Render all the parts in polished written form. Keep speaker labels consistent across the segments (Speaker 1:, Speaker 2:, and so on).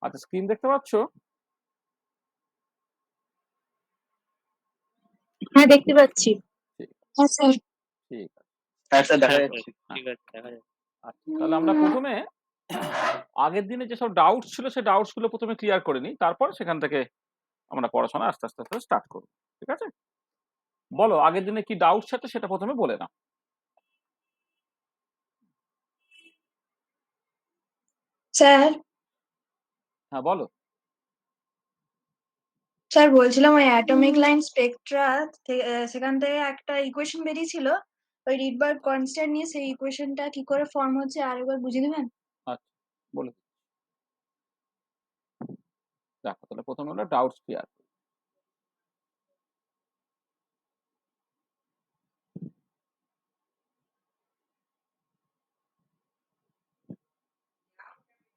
Speaker 1: আচ্ছা, স্ক্রিন দেখতে পাচ্ছ?
Speaker 2: হ্যাঁ, দেখতে পাচ্ছি।
Speaker 1: ঠিক
Speaker 2: হ্যাঁ স্যার।
Speaker 1: ঠিক আছে।
Speaker 3: হ্যাঁ স্যার, দেখা
Speaker 4: হ্যাঁ
Speaker 3: যাচ্ছে।
Speaker 4: স্যার, ঠিক আছে, দেখা যাচ্ছে।
Speaker 1: আচ্ছা, তাহলে আমরা প্রথমে আগের দিনে যেসব ডাউটস ছিল সেই ডাউটস গুলো প্রথমে ক্লিয়ার করে নিই, তারপর সেখান থেকে আমরা পড়াশোনা আস্তে আস্তে আস্তে স্টার্ট করবো। ঠিক আছে, বলো আগের দিনে কি ডাউটস আছে সেটা প্রথমে বলে নাও।
Speaker 2: স্যার,
Speaker 1: হ্যাঁ বলো।
Speaker 2: স্যার বলছিলাম ওই অ্যাটমিক লাইন স্পেকট্রা সেখান থেকে একটা ইকুয়েশন বেরিয়েছিল, ওই রিডবার্গ কনস্ট্যান্ট নিয়ে, সেই ইকুয়েশনটা কি করে ফর্ম হচ্ছে আরেকবার বুঝিয়ে দেবেন?
Speaker 1: আচ্ছা, বলে দিচ্ছি। দেখো, তাহলে প্রথমে আমরা ডাউটস ক্লিয়ার।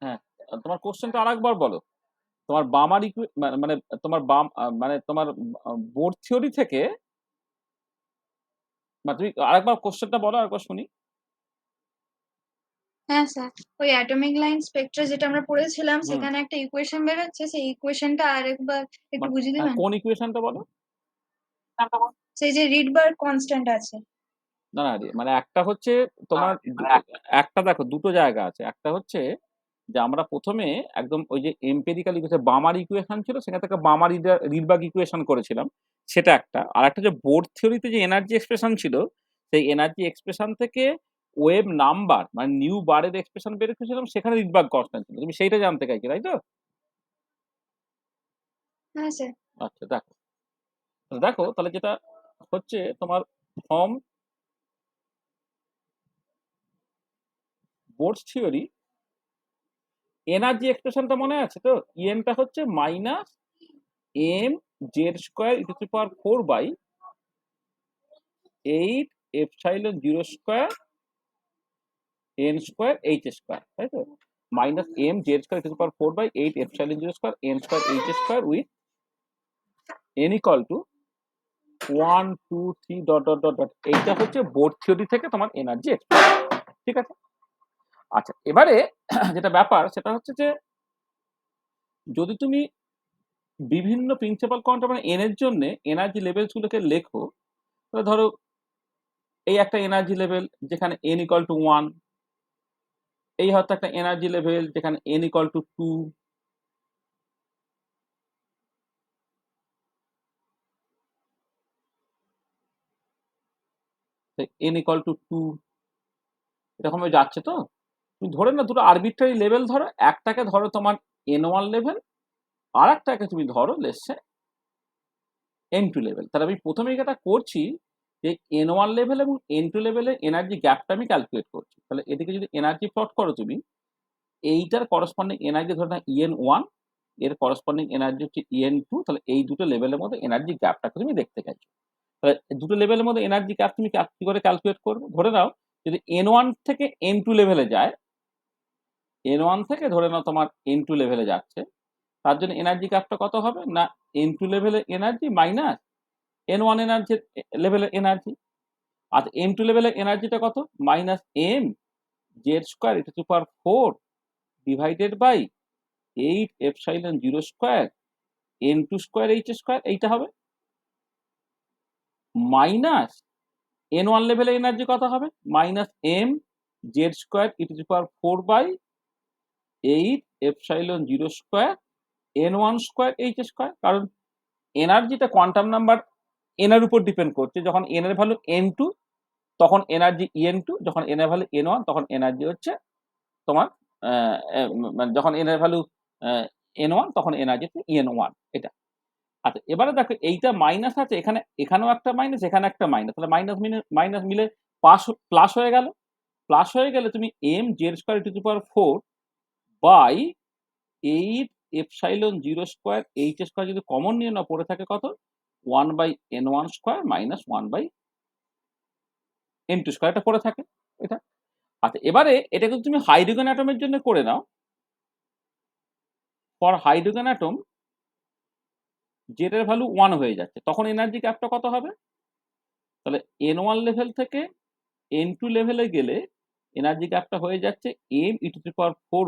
Speaker 1: হ্যাঁ, তোমার কোশ্চেনটা আরেকবার বলো। তোমার বামার মানে তোমার বাম মানে তোমার বোর্ড থিওরি থেকে, মানে তুমি আরেকবার কোশ্চেনটা বলো, আরেকবার শুনি।
Speaker 2: হ্যাঁ স্যার, ওই অ্যাটমিক লাইন স্পেকট্রা যেটা আমরা পড়েছিলাম
Speaker 1: হুম,
Speaker 2: সেখানে একটা ইকুয়েশন বেরোচ্ছে, সেই ইকুয়েশনটা আরেকবার একটু বুঝিয়ে দেবেন?
Speaker 1: কোন ইকুয়েশনটা বলো?
Speaker 2: সেই যে রিডবার্গ কনস্ট্যান্ট আছে।
Speaker 1: না না, মানে একটা হচ্ছে তোমার একটা, দেখো দুটো জায়গা আছে। একটা হচ্ছে যে আমরা প্রথমে একদম ওই যে এম্পেরিক্যাল ইকুয়েশন বামার ইকুয়েশন ছিল, সেখান থেকে বামার রিডবার্গ ইকুয়েশন করেছিলাম, সেটা একটা। আর একটা যে বোর্ড থিওরিতে যে এনার্জি এক্সপ্রেশন ছিল, সেই এনার্জি এক্সপ্রেশন থেকে ওয়েভ নাম্বার মানে নিউ বারের এক্সপ্রেশন বের করেছিলাম, সেখানে রিডবার্গ কনস্ট্যান্ট ছিল। তুমি সেইটা জানতে চাইছো, তাই তো?
Speaker 2: হ্যাঁ স্যার।
Speaker 1: আচ্ছা, দেখো দেখো তাহলে যেটা হচ্ছে তোমার ফর্ম বোর্ড থিওরি এনার্জি এক্সপ্রেশনটা মনে আছে তো? ইএনটা হচ্ছে minus m Z square e to the power 4/8 epsilon 0 square n square h square, তাই তো? Minus m Z square e to the power 4/8 epsilon 0 square n square h square with n equal to 1 2 3 dot dot dot dot. এইটা হচ্ছে board theory থেকে তোমার energy expression. ঠিক আছে, আচ্ছা এবারে যেটা ব্যাপার সেটা হচ্ছে যে যদি তুমি বিভিন্ন প্রিন্সিপাল কোয়ান্টাম মানে এন এর জন্য এনার্জি লেভেলস গুলোকে লেখো, তাহলে ধরো এই একটা এনার্জি লেভেল যেখানে এন ইকুয়াল টু 1, এই হয়তো একটা এনার্জি লেভেল যেখানে N equal to 2, N equal to 2, এরকম যাচ্ছে তো। তুমি ধরে না দুটো আরবিট্রারি লেভেল ধরো, একটাকে ধরো তোমার n1 লেভেল, আর একটাকে তুমি ধরো লেসে n2 লেভেল। তাহলে আমি প্রথমে যেটা করছি যে n1 লেভেল এবং n2 লেভেলের এনার্জি গ্যাপটা আমি ক্যালকুলেট করছি। তাহলে এদিকে যদি এনার্জি প্লট করো তুমি, এইটার করসপন্ডিং এনার্জি ধরে না en1, এর করসপন্ডিং এনার্জি হচ্ছে en2, তাহলে এই দুটো লেভেলের মধ্যে এনার্জি গ্যাপটাকে তুমি দেখতে চাইছো। তাহলে দুটো লেভেলের মধ্যে এনার্জি গ্যাপ তুমি কি করে ক্যালকুলেট করবে? ধরে নাও যদি n1 থেকে n2 লেভেলে যায়, n1 থেকে ধরে নাও তোমার n2 লেভেলে যাচ্ছে, তার জন্য এনার্জি গ্যাপটা কত হবে না n2 লেভেলের এনার্জি মাইনাস n1 এনার্জি লেভেলের এনার্জি। আর n2 লেভেলের এনার্জিটা কত? Minus m Z square e to the power 4 divided by 8 epsilon 0 square n2 square h square, এইটা হবে মাইনাস n1 লেভেলের এনার্জি কত হবে? Minus m Z square e to the power 4/8 epsilon 0 square n1 square h square. কারণ এনার্জিটা quantum number n এর উপর depend করছে। যখন n এর ভ্যালু n2 তখন এনার্জি en2, যখন n এর ভ্যালু n1 তখন এনার্জি হচ্ছে তোমার মানে যখন n এর ভ্যালু n1 তখন এনার্জি হচ্ছে en1, এটা। আচ্ছা এবারে দেখো এইটা মাইনাস আছে, এখানে এখানেও একটা মাইনাস, এখানে একটা মাইনাস, তাহলে মাইনাস মাইনাস মিলে প্লাস হয়ে গেল। প্লাস হয়ে গেলে তুমি m Z square two the power 4/8 epsilon 0 square h square যদি কমন নিয়ে না পড়ে থাকে কত? 1/n1 square minus 1/n2 square, এটা পড়ে থাকে এটা। আচ্ছা এবারে এটা যদি তুমি হাইড্রোজেন অ্যাটমের জন্য করে নাও, ফর হাইড্রোজেন অ্যাটম জেড এর ভ্যালু 1 হয়ে যাচ্ছে, তখন এনার্জি গ্যাপটা কত হবে? তাহলে n1 লেভেল থেকে n2 লেভেলে গেলে এনার্জি গ্যাপটা হয়ে যাচ্ছে m E to the power 4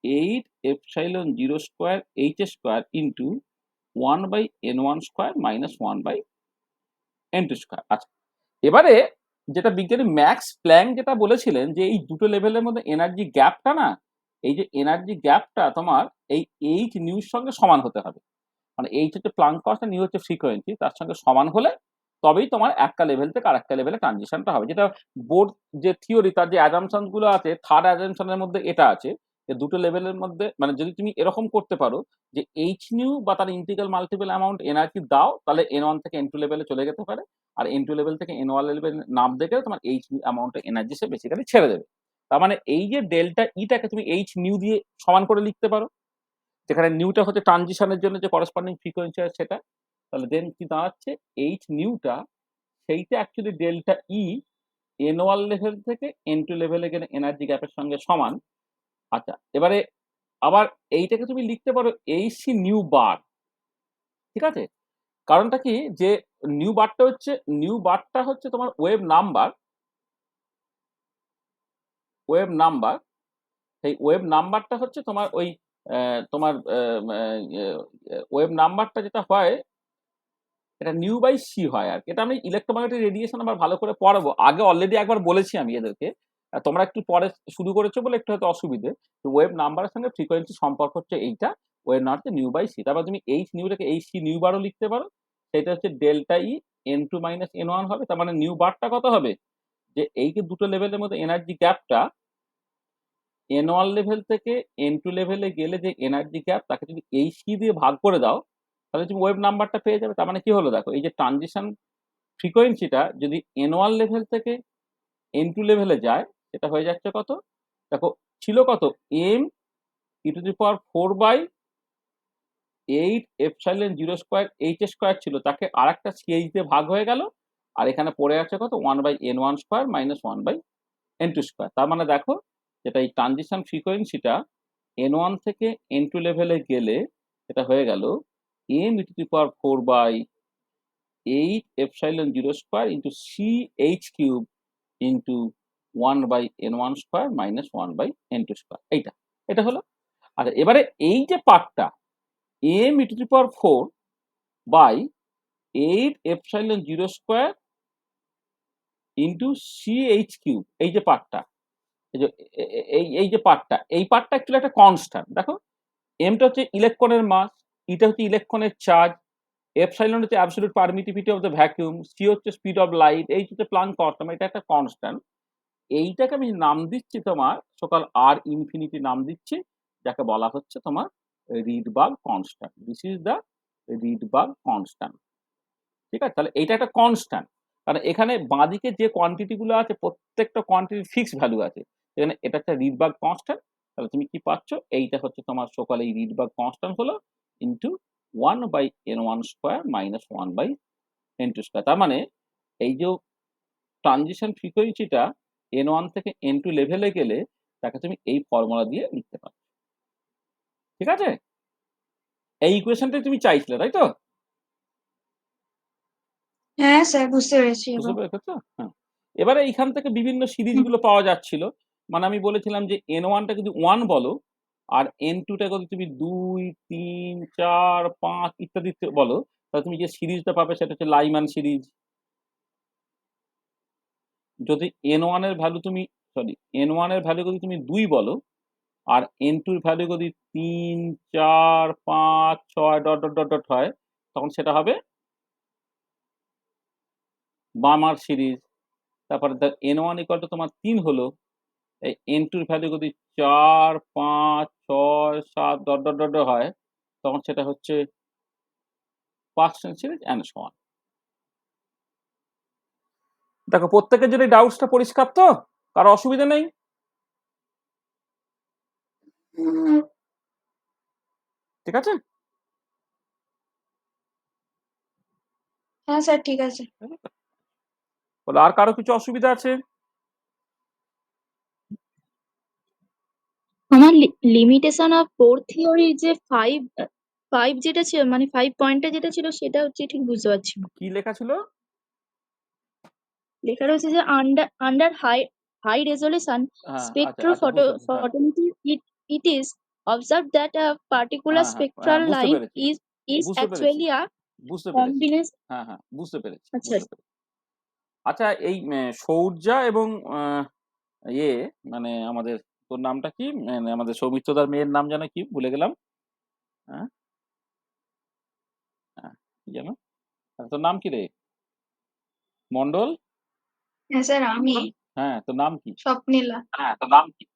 Speaker 1: 8 epsilon 0 square h square into 1/n1 square minus 1/n2 square. আচ্ছা, এবারে যেটা বিজ্ঞানী ম্যাক্স প্ল্যাঙ্ক যেটা বলেছিলেন যে এই দুটো লেভেলের মধ্যে এনার্জি গ্যাপটা না, এই যে এনার্জি গ্যাপটা তোমার এই এইচ নিউর সঙ্গে সমান হতে হবে। মানে এইচ হচ্ছে প্লাঙ্ক কনস্ট্যান্ট, নিউ হচ্ছে ফ্রিকোয়েন্সি, তার সঙ্গে সমান হলে তবেই তোমার একটা লেভেল থেকে আরেকটা লেভেলে ট্রানজিশনটা হবে। যেটা বোর্ড যে থিওরি, তার যে অ্যাজাম্পশন গুলো আছে, থার্ড অ্যাজাম্পশনের মধ্যে এটা আছে যে দুটো লেভেলের মধ্যে, মানে যদি তুমি এরকম করতে পারো যে এইচ নিউ বা তার ইন্টিগ্রাল মাল্টিপল অ্যামাউন্ট এনার্জি দাও, তাহলে n1 থেকে n2 লেভেলে চলে যেতে পারে, আর n2 লেভেল থেকে n1 লেভেল নাম দেখে তোমার এইচ নিউ অ্যামাউন্ট এনার্জি সে বেসিক্যালি ছেড়ে দেবে। তার মানে এই যে ডেল্টা ইটাকে তুমি এইচ নিউ দিয়ে সমান করে লিখতে পারো, যেখানে নিউটা হচ্ছে ট্রানজিশনের জন্য যে করসপন্ডিং ফ্রিকোয়েন্সি আছে সেটা। তাহলে দেন কি দাঁড়াচ্ছে, এইচ নিউটা সেইটা অ্যাকচুয়ালি ডেল্টা ই n1 লেভেল থেকে n2 লেভেলে গেলে এনার্জি গ্যাপের সঙ্গে সমান। আচ্ছা, এবারে আবার এইটাকে তুমি লিখতে পারো এইচ নিউ বার, ঠিক আছে? কারণটা কি, যে নিউ বারটা হচ্ছে তোমার ওয়েভ নাম্বার। সেই ওয়েভ নাম্বারটা হচ্ছে তোমার ওই তোমার ওয়েভ নাম্বারটা যেটা হয় এটা নিউ বাই সি হয় আর কি। এটা আমি ইলেকট্রোম্যাগনেটিক রেডিয়েশন আবার ভালো করে পড়াবো, আগে অলরেডি একবার বলেছি আমি এদেরকে, তোমরা একটু পরে শুরু করেছো বলে একটু হয়তো অসুবিধে। ওয়েভ নাম্বারের সঙ্গে ফ্রিকোয়েন্সি সম্পর্ক হচ্ছে এইটা, ওয়েভ নাম্বার হচ্ছে নিউ বাই সি। তারপর তুমি এইচ নিউটাকে এইচ সি নিউ বারও লিখতে পারো, সেটা হচ্ছে ডেল্টা ই n2 মাইনাস n1 হবে। তার মানে নিউ বারটা কত হবে, যে এই যে দুটো লেভেলের মধ্যে এনার্জি গ্যাপটা n1 লেভেল থেকে n2 লেভেলে গেলে যে এনার্জি গ্যাপ, তাকে যদি এইচ সি দিয়ে ভাগ করে দাও, তাহলে তুমি ওয়েভ নাম্বারটা পেয়ে যাবে। তার মানে কি হলো দেখো, এই যে ট্রানজিশন ফ্রিকোয়েন্সিটা যদি n1 লেভেল থেকে n2 লেভেলে যায়, সেটা হয়ে যাচ্ছে কত দেখো, ছিল কত m e⁴/8 epsilon 0 square h square ছিল, তাকে আর একটা সিএইচ দিয়ে ভাগ হয়ে গেল, আর এখানে পড়ে আছে কত 1/n1 square minus 1/n2 square. তার মানে দেখো, যেটা এই ট্রানজিশন ফ্রিকোয়েন্সিটা n1 থেকে n2 লেভেলে গেলে সেটা হয়ে গেল m e⁴/8 epsilon 0 square into ch cube into 1/n1 square minus 1/n2 square. এইটা এটা হলো। আর এবারে এই যে পার্টটা m e⁴/8 epsilon 0 square into ch cube, এই যে পার্টটা, এই যে এই যে পার্টটা, এই পার্টটা অ্যাকচুয়ালি একটা কনস্ট্যান্ট। দেখো, এমটা হচ্ছে ইলেকট্রনের মাস, ইটা হচ্ছে ইলেকট্রনের চার্জ, এপসাইলন হচ্ছে absolute permittivity of the vacuum, c হচ্ছে স্পিড অফ লাইট, এইচ হচ্ছে প্লাঙ্ক কনস্ট্যান্ট, এটা একটা কনস্ট্যান্ট। এইটাকে আমি নাম দিচ্ছি তোমার সকাল আর ইনফিনিটি নাম দিচ্ছি, যাকে বলা হচ্ছে তোমার Rydberg constant. This is the Rydberg constant, ঠিক আছে? তাহলে এইটা একটা কনস্ট্যান্ট, কারণ এখানে বাঁদিকে যে কোয়ান্টিটি গুলো আছে প্রত্যেকটা কোয়ান্টিটির ফিক্সড ভ্যালু আছে, এখানে এটা একটা রিডবার্গ কনস্ট্যান্ট। তাহলে তুমি কি পাচ্ছ, এইটা হচ্ছে তোমার সকালে এই রিডবার্গ কনস্ট্যান্ট হলো into 1/n1 square minus 1/n2 square. তার মানে এই যে ট্রানজিশন ফ্রিকোয়েন্সিটা n1 থেকে n2 লেভেলে গেলে তাকে তুমি এই ফর্মুলা দিয়ে লিখতে পারো, ঠিক আছে? এই ইকুয়েশনটাই তুমি চাইছিলে, তাই তো?
Speaker 2: হ্যাঁ স্যার, বুঝতে পেরেছি
Speaker 1: বুঝতে
Speaker 2: এবার।
Speaker 1: পেরেছো? হ্যাঁ। এবারে এইখান থেকে বিভিন্ন সিরিজ
Speaker 2: হুম।
Speaker 1: গুলো পাওয়া যাচ্ছিল। মানে আমি বলেছিলাম যে n1 টা যদি 1 বলো, আর n2 টা যদি তুমি 2, 3, 4, 5 ইত্যাদি বলো, তাহলে তুমি যে সিরিজটা পাবে সেটা হচ্ছে লাইম্যান সিরিজ। যদি n1 এর ভ্যালু তুমি n1 এর ভ্যালু যদি তুমি 2 বলো, আর n2 এর ভ্যালু যদি 3, 4, 5, 6 ডট ডট ডট ডট হয়, তখন সেটা হবে বার্মার সিরিজ। তারপরে n1 ইকুয়াল টু তোমার 3 হলো, এই n2 এর ভ্যালু যদি 4, 5, 6, 7 ডট ডট ডট হয়, তখন সেটা হচ্ছে পার্সেন্ট সিরিজ এন্ড সো অন। দেখো, প্রত্যেকের জন্য ডাউটসটা পরিষ্কার তো? কারো অসুবিধা নেই? ঠিক আছে?
Speaker 2: হ্যাঁ স্যার, ঠিক আছে।
Speaker 1: বলো, আর কারো কিছু অসুবিধা আছে?
Speaker 3: আমার লিমিটেশন অফ পোর থিওরি যে ফাইভ যেটা ছিল, মানে 5 পয়েন্টে যেটা ছিল, সেটা হচ্ছে ঠিক বুঝতে পারছি না।
Speaker 1: কি লেখা ছিল?
Speaker 3: লেখা রয়েছে যে আন্ডার হাই রেজলিউশন
Speaker 1: হ্যাঁ, আচ্ছা আচ্ছা, বুঝতে পেরেছি। হ্যাঁ,
Speaker 3: spectrophotometry it is observe that a particular
Speaker 1: হ্যাঁ, হ্যাঁ,
Speaker 3: spectral
Speaker 1: বুঝতে
Speaker 3: line
Speaker 1: পেরেছি,
Speaker 3: is
Speaker 1: বুঝতে পেরেছি,
Speaker 3: actually a
Speaker 1: বুঝতে পেরেছি।
Speaker 3: combination.
Speaker 1: হ্যাঁ, বুঝতে পেরেছি,
Speaker 3: আচ্ছা,
Speaker 1: বুঝতে পেরেছি। আচ্ছা এই সৌর্যা এবং ইয়ে মানে আমাদের তোর নামটা কি? মানে আমাদের সৌমিত্রদার মেয়ের নাম যেন কি? ভুলে গেলাম। হ্যাঁ? হ্যাঁ, কি যেন? তোর নাম কি রে? মন্ডল?
Speaker 2: হ্যাঁ স্যার, আমি
Speaker 1: হ্যাঁ, তোর নাম কি?
Speaker 2: স্বপ্নীলা।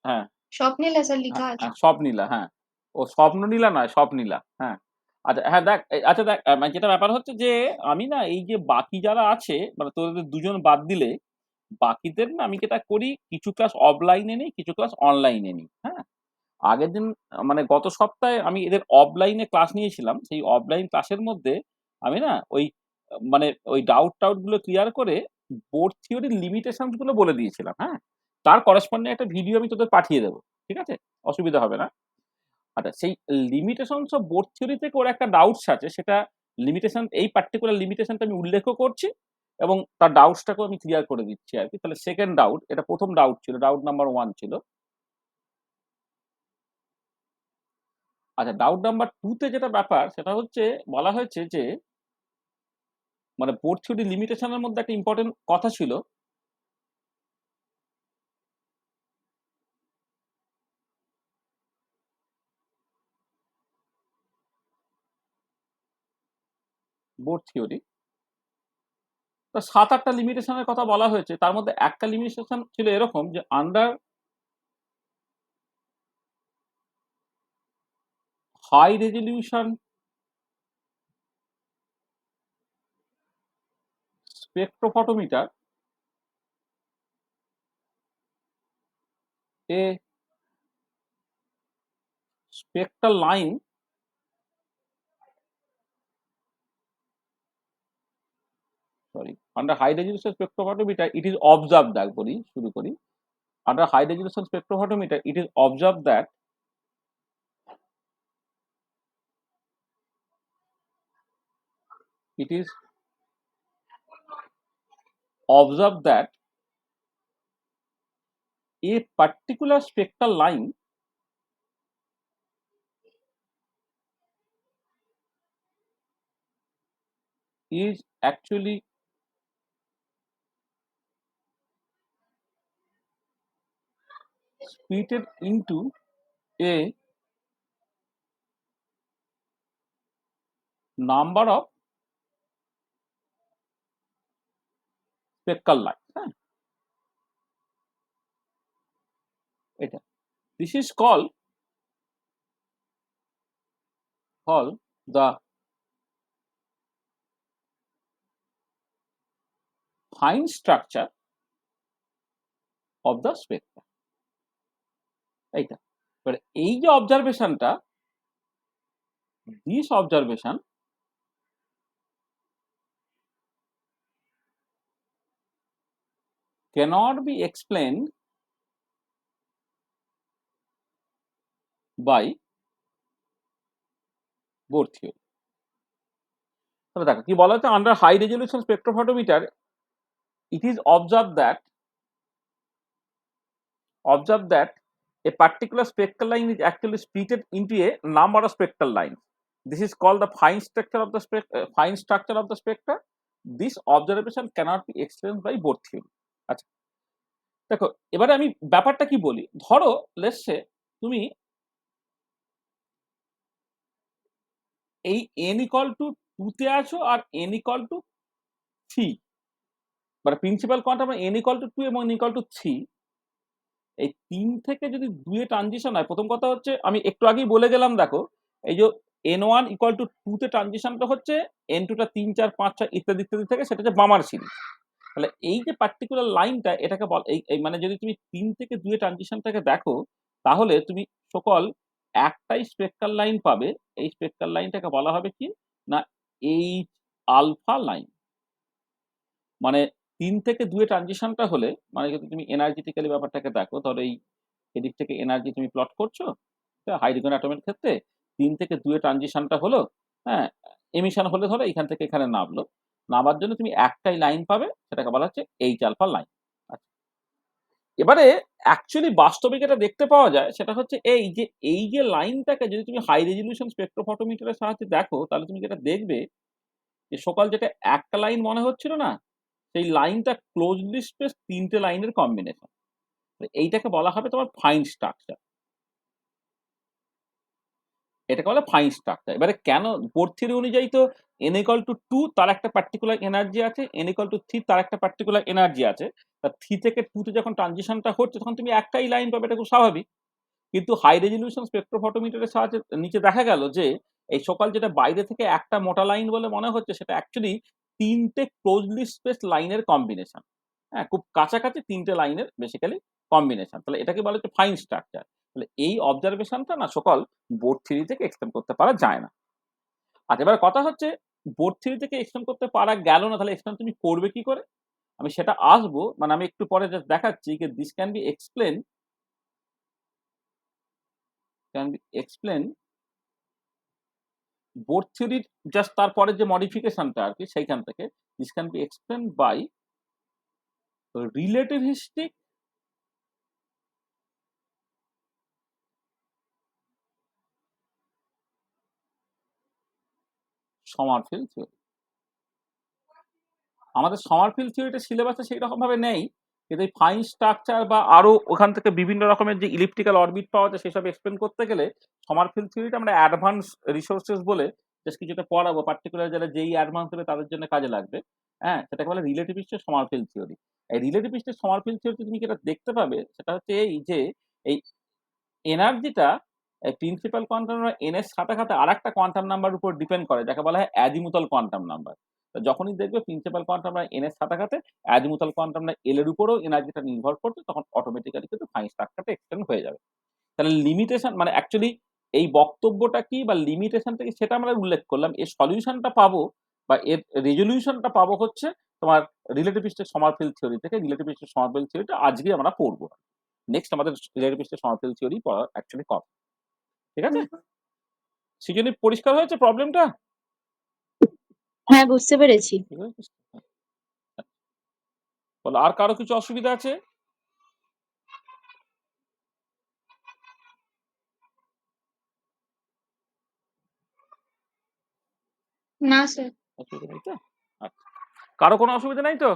Speaker 1: হ্যাঁ,
Speaker 2: স্বপ্নীলা স্যার লেখা আছে।
Speaker 1: স্বপ্নীলা, হ্যাঁ। ও স্বপ্ননীলা নয়, স্বপ্নীলা। হ্যাঁ। আচ্ছা, হ্যাঁ দেখ, আচ্ছা দেখ, মানে যেটা ব্যাপার হচ্ছে যে আমি না এই যে বাকি যারা আছে মানে তোদের দুজন বাদ দিলে বাকিদের না আমি যেটা করি কিছু ক্লাস অফলাইনে নিই, কিছু ক্লাস অনলাইনে নিই। হ্যাঁ? আগের দিন মানে গত সপ্তাহে আমি এদের অফলাইনে ক্লাস নিয়েছিলাম। সেই অফলাইন ক্লাসের মধ্যে আমি না ওই মানে ওই ডাউট গুলো ক্লিয়ার করে বোর্ড থিওরির লিমিটেশনস গুলো বলে দিয়েছিলাম। হ্যাঁ? তার করেসপন্ডিং একটা ভিডিও আমি তোদের পাঠিয়ে দেব। ঠিক আছে? অসুবিধা হবে না। আচ্ছা সেই লিমিটেশনস অফ বোর্ড থিওরি থেকে ওর একটা ডাউটস আছে সেটা লিমিটেশন এই পার্টিকুলার লিমিটেশনটা আমি উল্লেখও করছি এবং তার ডাউটসটাকেও আমি ক্লিয়ার করে দিচ্ছি আরকি। তাহলে সেকেন্ড ডাউট, এটা ১ম ডাউট ছিল, ডাউট নাম্বার 1 ছিল। আচ্ছা ডাউট নাম্বার 2 তে যেটা ব্যাপার সেটা হচ্ছে বলা হয়েছে যে মানে বোর্ড থিওরি লিমিটেশন এর মধ্যে একটা ইম্পোর্টেন্ট কথা ছিল বোর্ড থিওরি। তো ৭-৮টা লিমিটেশনের কথা বলা হয়েছে। তার মধ্যে একটা লিমিটেশন ছিল এরকম যে under high resolution spectrophotometer A spectral line under high resolution spectrophotometer it is observed that করি শুরু করি under high resolution spectrophotometer it is observed that it is observed that a particular spectral line is actually splitted into a number of spectral lines. হ্যাঁ এটা this is called the fine structure of the spectra. এইটা এবার এই যে অবজারভেশনটা this observation cannot be explained by Bohr theory. তাহলে দেখো কি বলা হচ্ছে under high resolution spectrophotometer it is observed that a particular spectral line is actually splitted into a number of spectral lines. This is called the fine structure of the spectra. This observation cannot be explained by both theory. আচ্ছা দেখো এবারে আমি ব্যাপারটা কি বলি, ধরো let's say তুমি এই n equal to 2 তে আছো আর n equal to 3 মানে principal quantum n equal to 2 এবং n equal to 3 এই 3 থেকে যদি 2 এ ট্রানজিশন হয়, প্রথম কথা হচ্ছে আমি একটু আগেই বলে গেলাম দেখো এই যে n1 ইকুয়াল টু 2 তে ট্রানজিশনটা হচ্ছে n2 টা 3 4 5 6 ইত্যাদি ইত্যাদি থেকে সেটা হচ্ছে বামার সিরিজ। তাহলে এই যে পার্টিকুলার লাইনটা এটাকে বল এই মানে যদি তুমি 3 থেকে 2 এ ট্রানজিশনটাকে দেখো তাহলে তুমি সকল একটাই স্পেকট্রাল লাইন পাবে। এই স্পেকট্রাল লাইনটাকে বলা হবে কি না এইচ আলফা লাইন। মানে 3 থেকে 2 এ ট্রানজিশনটা হলে মানে যদি তুমি এনার্জেটিক্যালি ব্যাপারটাকে দেখো ধরো এই এদিক থেকে এনার্জি তুমি প্লট করছো হাইড্রোজেন অ্যাটমের ক্ষেত্রে 3 থেকে 2 এ ট্রানজিশনটা হলো, হ্যাঁ এমিশন হলে ধরো এখান থেকে এখানে নামলো, নামার জন্য তুমি একটাই লাইন পাবে সেটাকে বলা হচ্ছে এইচ আলফা লাইন। আচ্ছা এবারে অ্যাকচুয়ালি বাস্তবিক এটা দেখতে পাওয়া যায় সেটা হচ্ছে এই যে লাইনটাকে যদি তুমি হাই রেজলিউশন স্পেকট্রোফটোমিটারের সাহায্যে দেখো তাহলে তুমি যেটা দেখবে যে সকাল যেটা একটা লাইন মনে হচ্ছিল না, সেই লাইনটা ক্লোজলি স্পেস ৩টে লাইনের কম্বিনেশন। এইটাকে বলা হবে তোমার ফাইন স্ট্রাকচার। এটাকে বলে ফাইন স্ট্রাকচার। এবারে কেন বোর থিওরি অনুযায়ী তো n = 2 তার একটা পার্টিকুলার এনার্জি আছে, n = 3 তার একটা পার্টিকুলার এনার্জি আছে। তা 3 থেকে 2 তে যখন ট্রানজিশনটা হচ্ছে তখন তুমি একটাই লাইন পাবে, এটা খুব স্বাভাবিক। কিন্তু হাই রেজলিউশন স্পেকট্রোফটোমিটারের সাহায্যে নিচে দেখা গেল যে এই সকাল যেটা বাইরে থেকে একটা মোটা লাইন বলে মনে হচ্ছে সেটা অ্যাকচুয়ালি ৩টে ক্লোজলি স্পেস লাইনের কম্বিনেশন। হ্যাঁ, খুব কাছাকাছি ৩টে লাইনের বেসিক্যালি কম্বিনেশন। তাহলে এটাকে বলা হচ্ছে ফাইন স্ট্রাকচার। তাহলে এই অবজারভেশনটা না সকাল বোর থিওরি থেকে এক্সটেন্ড করতে পারা যায় না। আচ্ছা, এবার কথা হচ্ছে বোর থিওরি থেকে এক্সটেন্ড করতে পারা গেল না, তাহলে এক্সটেন্ড তুমি করবে কি করে? আমি সেটা আসবো, মানে আমি একটু পরে জাস্ট দেখাচ্ছি যে this can be explain Bohr থিওরির জাস্ট তারপরে যে মডিফিকেশনটা আর কি সেইখান থেকে this can be explain by relativistic Sommerfeld theory. আমাদের সমারফিল্ড থিওরিটা সিলেবাসে সেই রকম ভাবে নেই, কিন্তু এই ফাইন স্ট্রাকচার বা আরো ওখান থেকে বিভিন্ন রকমের যে ইলিপ্টিক্যাল অরবিট পাওয়া যায় সেসব এক্সপ্লেন করতে গেলে সমারফিল্ড থিওরিটা আমরা অ্যাডভান্স রিসোর্সেস বলে জাস্ট কিছুটা পড়াবো, পার্টিকুলার যারা যেই অ্যাডভান্স হবে তাদের জন্য কাজে লাগবে। হ্যাঁ, সেটাকে বলে রিলেটিভিস্টের সমারফিল্ড থিওরি। এই রিলেটিভিস্টের সমারফিল্ড থিওরিতে তুমি যেটা দেখতে পাবে সেটা হচ্ছে এই যে এই এনার্জিটা প্রিন্সিপাল কোয়ান্টাম নাম্বার এন এর সাথে সাথে আরেকটা কোয়ান্টাম নাম্বার উপর ডিপেন্ড করে যাকে বলা হয় অ্যাজিমুথাল কোয়ান্টাম নাম্বার। তো যখনই দেখবে প্রিন্সিপাল কোয়ান্টাম নাম্বার এন এর সাথে সাথে অ্যাজিমুথাল কোয়ান্টাম নাম্বার এল এর উপরেও এনার্জিটা নির্ভর করছে, তখন অটোমেটিক্যালি কিন্তু ফাইন স্ট্রাকচারটা এক্সটেন্ড হয়ে যাবে। তাহলে লিমিটেশন মানে অ্যাকচুয়ালি এই বক্তব্যটা কি বা লিমিটেশনটা কি সেটা আমরা উল্লেখ করলাম। এর সলিউশনটা পাবো বা এর রেজলিউশনটা পাবো হচ্ছে তোমার রিলেটিভিস্টিক সমারফিল্ড থিওরি থেকে। রিলেটিভিস্টিক সমারফিল্ড থিওরিটা আজকে আমরা পড়বো। নেক্সট আমাদের রিলেটিভিস্টিক সমারফিল্ড থিওরি পড়া অ্যাকচুয়ালি কথা। ঠিক আছে? সৃজনী পরিষ্কার হয়েছে প্রবলেমটা?
Speaker 3: হ্যাঁ, বুঝতে পেরেছি।
Speaker 1: ঠিক আছে? বলো, আর কারো কিছু অসুবিধা আছে?
Speaker 2: না স্যার।
Speaker 1: অসুবিধা নেই তো? আচ্ছা, কারো কোনো অসুবিধা নাই তো?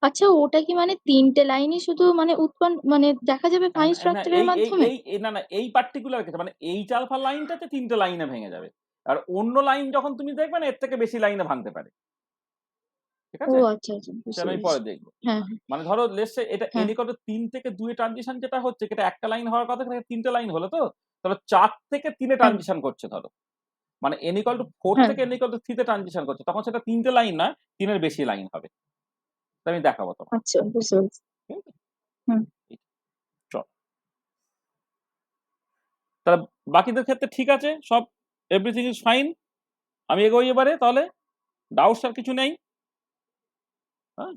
Speaker 3: আচ্ছা, ওটা কি মানে ৩টে লাইনই শুধু মানে উৎপন্ন মানে দেখা যাবে ফাইন
Speaker 1: না,
Speaker 3: স্ট্রাকচারের
Speaker 1: এই এই
Speaker 3: মাধ্যমে?
Speaker 1: এই এই- না না এই পার্টিকুলার ক্ষেত্রে মানে এইচ আলফা লাইনটাতে ৩টে লাইনে ভেঙে যাবে। আর অন্য লাইন যখন তুমি দেখবে না এর থেকে বেশি লাইনে ভাঙতে পারে। ঠিক
Speaker 3: ও
Speaker 1: আছে?
Speaker 3: আচ্ছা, আচ্ছা, বুঝতে
Speaker 1: সেটা আমি
Speaker 3: পেরেছি।
Speaker 1: পরে দেখবো।
Speaker 3: হ্যাঁ, হ্যাঁ,
Speaker 1: মানে ধরো লেটস সে এটা
Speaker 3: হ্যাঁ,
Speaker 1: n = ৩ থেকে ২ এ ট্রানজিশন যেটা হচ্ছে সেটা একটা লাইন হওয়ার কথা, সেটা ৩টে লাইন হলো তো। তাহলে ৪ থেকে ৩ এ
Speaker 3: হ্যাঁ,
Speaker 1: ট্রানজিশন করছে ধরো। মানে n = 4
Speaker 3: হ্যাঁ।
Speaker 1: থেকে n = 3 তে ট্রানজিশন করছে। তখন সেটা ৩টে লাইন না, ৩ এর বেশি লাইন হবে। এটা আমি দেখাবো তোমাকে।
Speaker 3: আচ্ছা, বুঝতে পেরেছি।
Speaker 1: ঠিক আছে?
Speaker 3: হুম।
Speaker 1: চল। তাহলে বাকিদের ক্ষেত্রে ঠিক আছে সব, এভরিথিং ইজ ফাইন। আমি এগোই এবারে তাহলে। ডাউটস আর কিছু নেই? হ্যাঁ?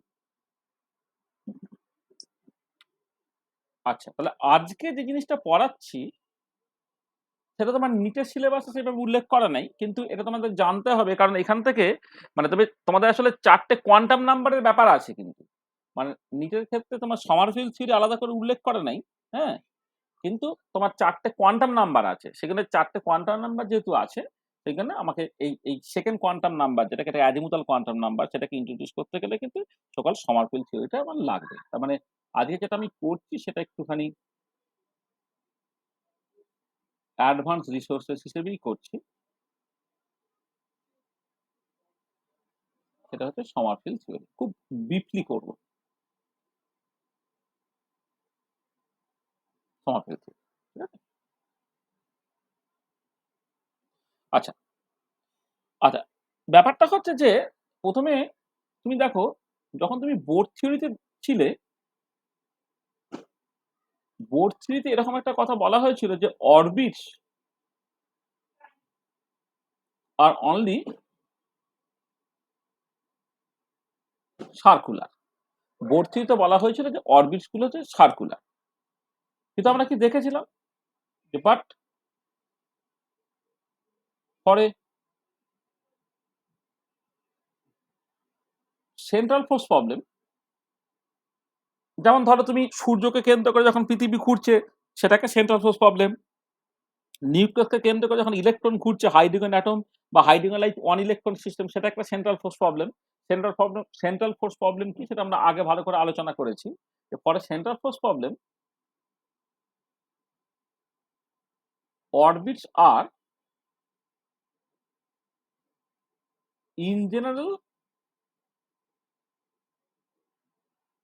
Speaker 1: আচ্ছা, তাহলে আজকে যে জিনিসটা পড়াচ্ছি সেটা তোমার নিটের সিলেবাসে সেভাবে উল্লেখ করা নাই, কিন্তু এটা তোমাদের জানতে হবে কারণ এখান থেকে মানে তবে তোমাদের আসলে 4টে কোয়ান্টাম নাম্বারের ব্যাপার আছে কিন্তু। মানে নিটের ক্ষেত্রে তোমার সমারফিল্ড থিওরি আলাদা করে উল্লেখ করা নাই। হ্যাঁ, কিন্তু তোমার 4টে কোয়ান্টাম নাম্বার আছে। সেখানে 4টে কোয়ান্টাম নাম্বার যেহেতু আছে সেখানে আমাকে এই সেকেন্ড কোয়ান্টাম নাম্বার যেটাকে একটা অ্যাজিমুথাল কোয়ান্টাম নাম্বার সেটাকে ইন্ট্রোডিউস করতে গেলে কিন্তু সকাল সমারফিল্ড থিওরিটা আমার লাগবে। তার মানে আজকে যেটা আমি করছি সেটা একটুখানি অ্যাডভান্স রিসোর্সেস হিসেবেই করছি। সেটা হচ্ছে সমারফিল্ড থিওরি। খুব ব্রিফলি করব সমারফিল্ড থিওরি। ঠিক আছে? আচ্ছা, আচ্ছা, ব্যাপারটা হচ্ছে যে প্রথমে তুমি দেখো যখন তুমি বোর থিওরিতে ছিলে, বোর থিওরিতে এরকম একটা কথা বলা হয়েছিল যে অরবিটস আর অনলি সার্কুলার। বোর থিওরিতে বলা হয়েছিল যে অরবিটস গুলো হচ্ছে সার্কুলার। কিন্তু আমরা কি দেখেছিলাম যে বাট পরে সেন্ট্রাল ফোর্স প্রবলেম, যেমন ধরো তুমি সূর্যকে কেন্দ্র করে যখন পৃথিবী ঘুরছে সেটাকে সেন্ট্রাল ফোর্স প্রবলেম, নিউক্লিয়াসকে কেন্দ্র করে যখন ইলেকট্রন ঘুরছে হাইড্রোজেন অ্যাটম বা hydrogen like one electron system, সেটা একটা central force problem. Central force problem কি সেটা আমরা আগে ভালো করে আলোচনা করেছি। পরে central force problem, orbits are in general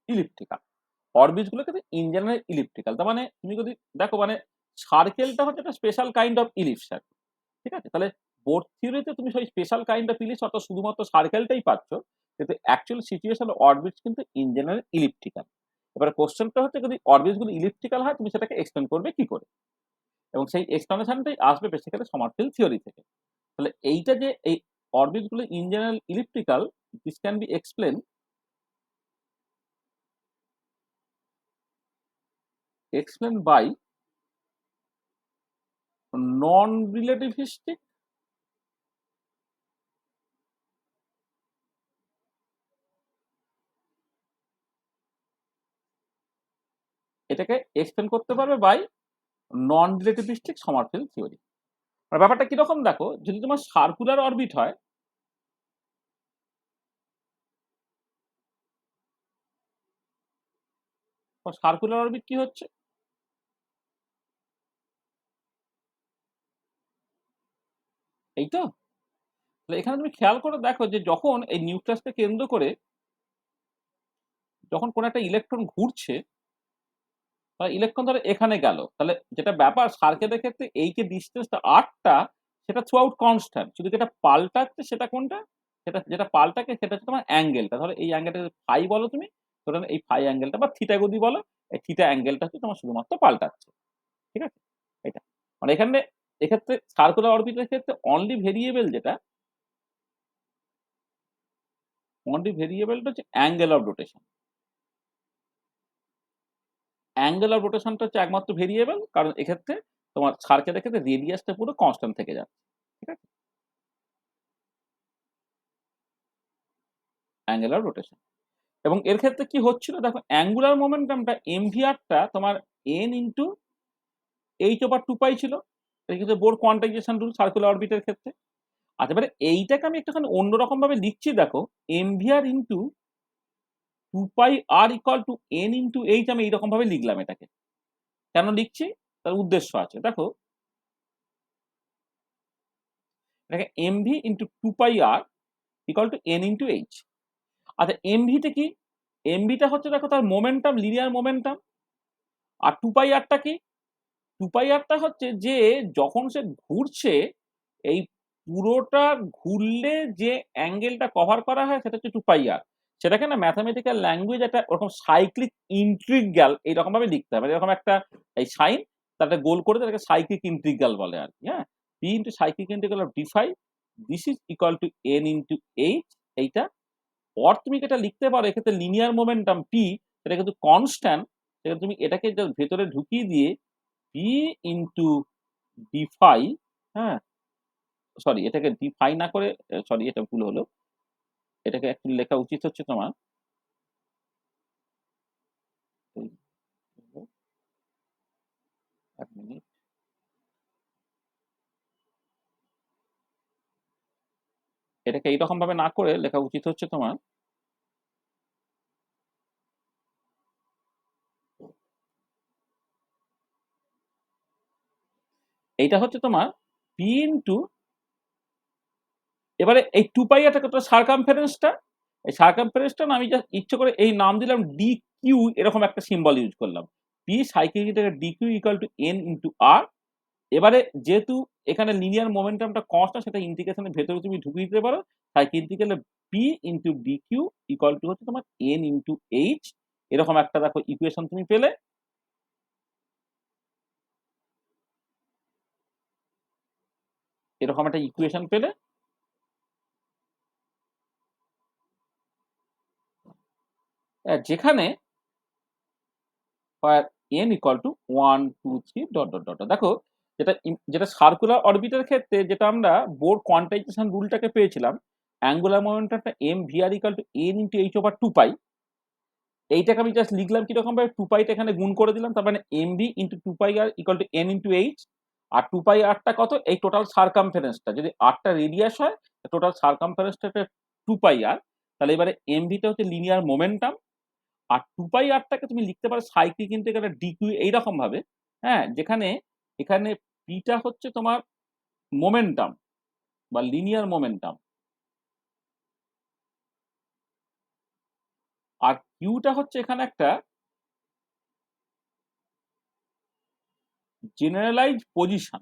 Speaker 1: elliptical। Orbit গুলো কিন্তু ইন জেনারেল ইলিপ্টিক্যাল, তার মানে তুমি যদি দেখো মানে সার্কেলটা হচ্ছে একটা স্পেশাল কাইন্ড অফ ইলিপস, ঠিক আছে? তাহলে বোর থিওরিতে তুমি সেই স্পেশাল কাইন্ড অফ ইলিপস অর্থাৎ শুধুমাত্র সার্কেলটাই পাচ্ছ, কিন্তু অ্যাকচুয়াল সিচুয়েশন অরবিটস কিন্তু ইন জেনারেল ইলিপ্টিক্যাল। এবারে কোশ্চেনটা হচ্ছে যদি অরবিটস গুলো ইলিপ্টিক্যাল হয় তুমি সেটাকে এক্সপ্লেন করবে কি করে, এবং সেই এক্সপ্লেনেশনটাই আসবে বেসিক্যালি সমারফিল্ড থিওরি থেকে। তাহলে এইটা যে এই অরবিটস গুলো in general elliptical, this can be explain by non-relativistic এটাকে এক্সপ্লেন করতে পারবে by non relativistic Sommerfeld theory. ব্যাপারটা কিরকম দেখো, যদি তোমার সার্কুলার অরবিট হয়, সার্কুলার অরবিট কি হচ্ছে, এই তো। তাহলে এখানে তুমি খেয়াল করে দেখো যে যখন এই নিউক্লিয়াসকে কেন্দ্র করে যখন কোনো একটা ইলেকট্রন ঘুরছে, ইলেকট্রন ধরো এখানে গেল, তাহলে যেটা ব্যাপার সার্কেলের ক্ষেত্রে এই যে ডিস্টেন্সটা আরটা সেটা থ্রু আউট কনস্ট্যান্ট, শুধু যেটা পাল্টাচ্ছে সেটা কোনটা, সেটা যেটা পাল্টাকে সেটা হচ্ছে তোমার অ্যাঙ্গেলটা। ধরো এই অ্যাঙ্গেলটা ফাই বলো তুমি, ধরো এই ফাই অ্যাঙ্গেলটা বা থিটা গদি বলো, এই থিটা অ্যাঙ্গেলটা হচ্ছে তোমার শুধুমাত্র পাল্টাচ্ছে, ঠিক আছে? এটা মানে এখানে এক্ষেত্রে সার্কুলার অরবিটের ক্ষেত্রে অনলি ভেরিয়েবলটা হচ্ছে angle of rotation. Angle of রোটেশনটা হচ্ছে একমাত্র ভেরিয়েবল, কারণ এক্ষেত্রে তোমার সার্কেলের ক্ষেত্রে রেডিয়াসটা পুরো কনস্ট্যান্ট থেকে যাচ্ছে, ঠিক আছে? Angle of rotation. এবং এর ক্ষেত্রে কি হচ্ছিল দেখো, অ্যাঙ্গুলার মোমেন্টামটা এমভিআরটা তোমার এন ইন্টু এইচ ওভার 2 পাই ছিল, এটা কিন্তু বোর কোয়ান্টাইজেশন রুল সার্কুলার অরবিটের ক্ষেত্রে। আচ্ছা, এবারে এইটাকে আমি একটুখানি অন্যরকম ভাবে লিখছি, দেখো mvr into 2 pi R equal to N into h, আমি এইরকম ভাবে লিখলাম এটাকে। কেন লিখছি তার উদ্দেশ্য আছে, দেখো এটাকে mv into 2 pi R equal to N into h. আচ্ছা, এমভিতে কি, এমভিটা হচ্ছে দেখো তার মোমেন্টাম, লিনিয়ার মোমেন্টাম। আর 2 পাই আরটা কি, 2 পাই আরটা হচ্ছে যে যখন সে ঘুরছে এই পুরোটা ঘুরলে যে অ্যাঙ্গেলটা কভার করা হয় সেটা হচ্ছে 2 পাই আর। সেটাকে না ম্যাথামেটিক্যাল ল্যাঙ্গুয়েজ একটা ওরকম সাইক্লিক ইন্ট্রিগ্রাল এইরকম ভাবে লিখতে হবে, এরকম একটা এই সাইন তাতে গোল করে তাকে সাইক্লিক ইন্ট্রিগ্রাল বলে আর কি। হ্যাঁ, p into cyclic integral of d phi this is equal to N into h. এইটা পর তুমি এটা লিখতে পারো, এক্ষেত্রে লিনিয়ার মোমেন্টাম পি সেটা কিন্তু কনস্ট্যান্ট, সেটা তুমি এটাকে ভেতরে ঢুকিয়ে দিয়ে পি ইন্টু ডি ফাই, হ্যাঁ সরি এটাকে ডি ফাই না করে, সরি এটা ভুল হলো, এটাকে অ্যাকচুয়ালি লেখা উচিত হচ্ছে তোমার এক মিনিট, এটাকে এইরকম ভাবে না করে লেখা উচিত হচ্ছে তোমার এইটা হচ্ছে তোমার পি ইন্টু, এবারে এই 2 পাই একটা সার্কামফারেন্সটা, এই সার্কামফারেন্সটা না আমি জাস্ট ইচ্ছে করে এই নাম দিলাম ডি কিউ, এরকম একটা সিম্বল ইউজ করলাম, P cyclic integral D Q equal to N into R. এবারে যেহেতু এখানে লিনিয়ার মোমেন্টামটা কনস্ট্যান্ট, সেটা ইন্টিগ্রেশনের ভেতরে তুমি ঢুকিয়ে দিতে পারো, তাই ইন্টিগ্রালে p into d Q equal to হচ্ছে তোমার এন ইন্টু এইচ। এরকম একটা দেখো ইকুয়েশন তুমি পেলে। এরকম একটা ইকুয়েশন পেলে, যেখানে n equal to 1 2 3 dot dot dot. দেখো যেটা যেটা সার্কুলার অরবিটের ক্ষেত্রে যেটা আমরা বোর কোয়ান্টাইজেশন রুলটাকে পেয়েছিলাম, অ্যাঙ্গুলার মোমেন্টামটা M V R equal to N into H over 2 pi. এইটাকে আমি জাস্ট লিখলাম কিরকম ভাবে, 2 পাইটা এখানে গুণ করে দিলাম, তার মানে M V into 2 pi R equal to N into H. আর 2 পাই আরটা কত, এই টোটাল সারকামফারেন্সটা, যদি আরটা রেডিয়াস হয় টোটাল সারকামফারেন্সটা 2 পাই আর, তাহলে এবারে এম ভিটা হচ্ছে লিনিয়ার মোমেন্টাম। আর 2 পাই আরটাকে তুমি লিখতে পারো সাইক্লিক ইন্টিগ্রাল ডিকিউ এইরকম ভাবে, হ্যাঁ, যেখানে এখানে পিটা হচ্ছে তোমার মোমেন্টাম বা লিনিয়ার মোমেন্টাম, আর কিউটা হচ্ছে এখানে একটা জেনারেলাইজ পজিশন।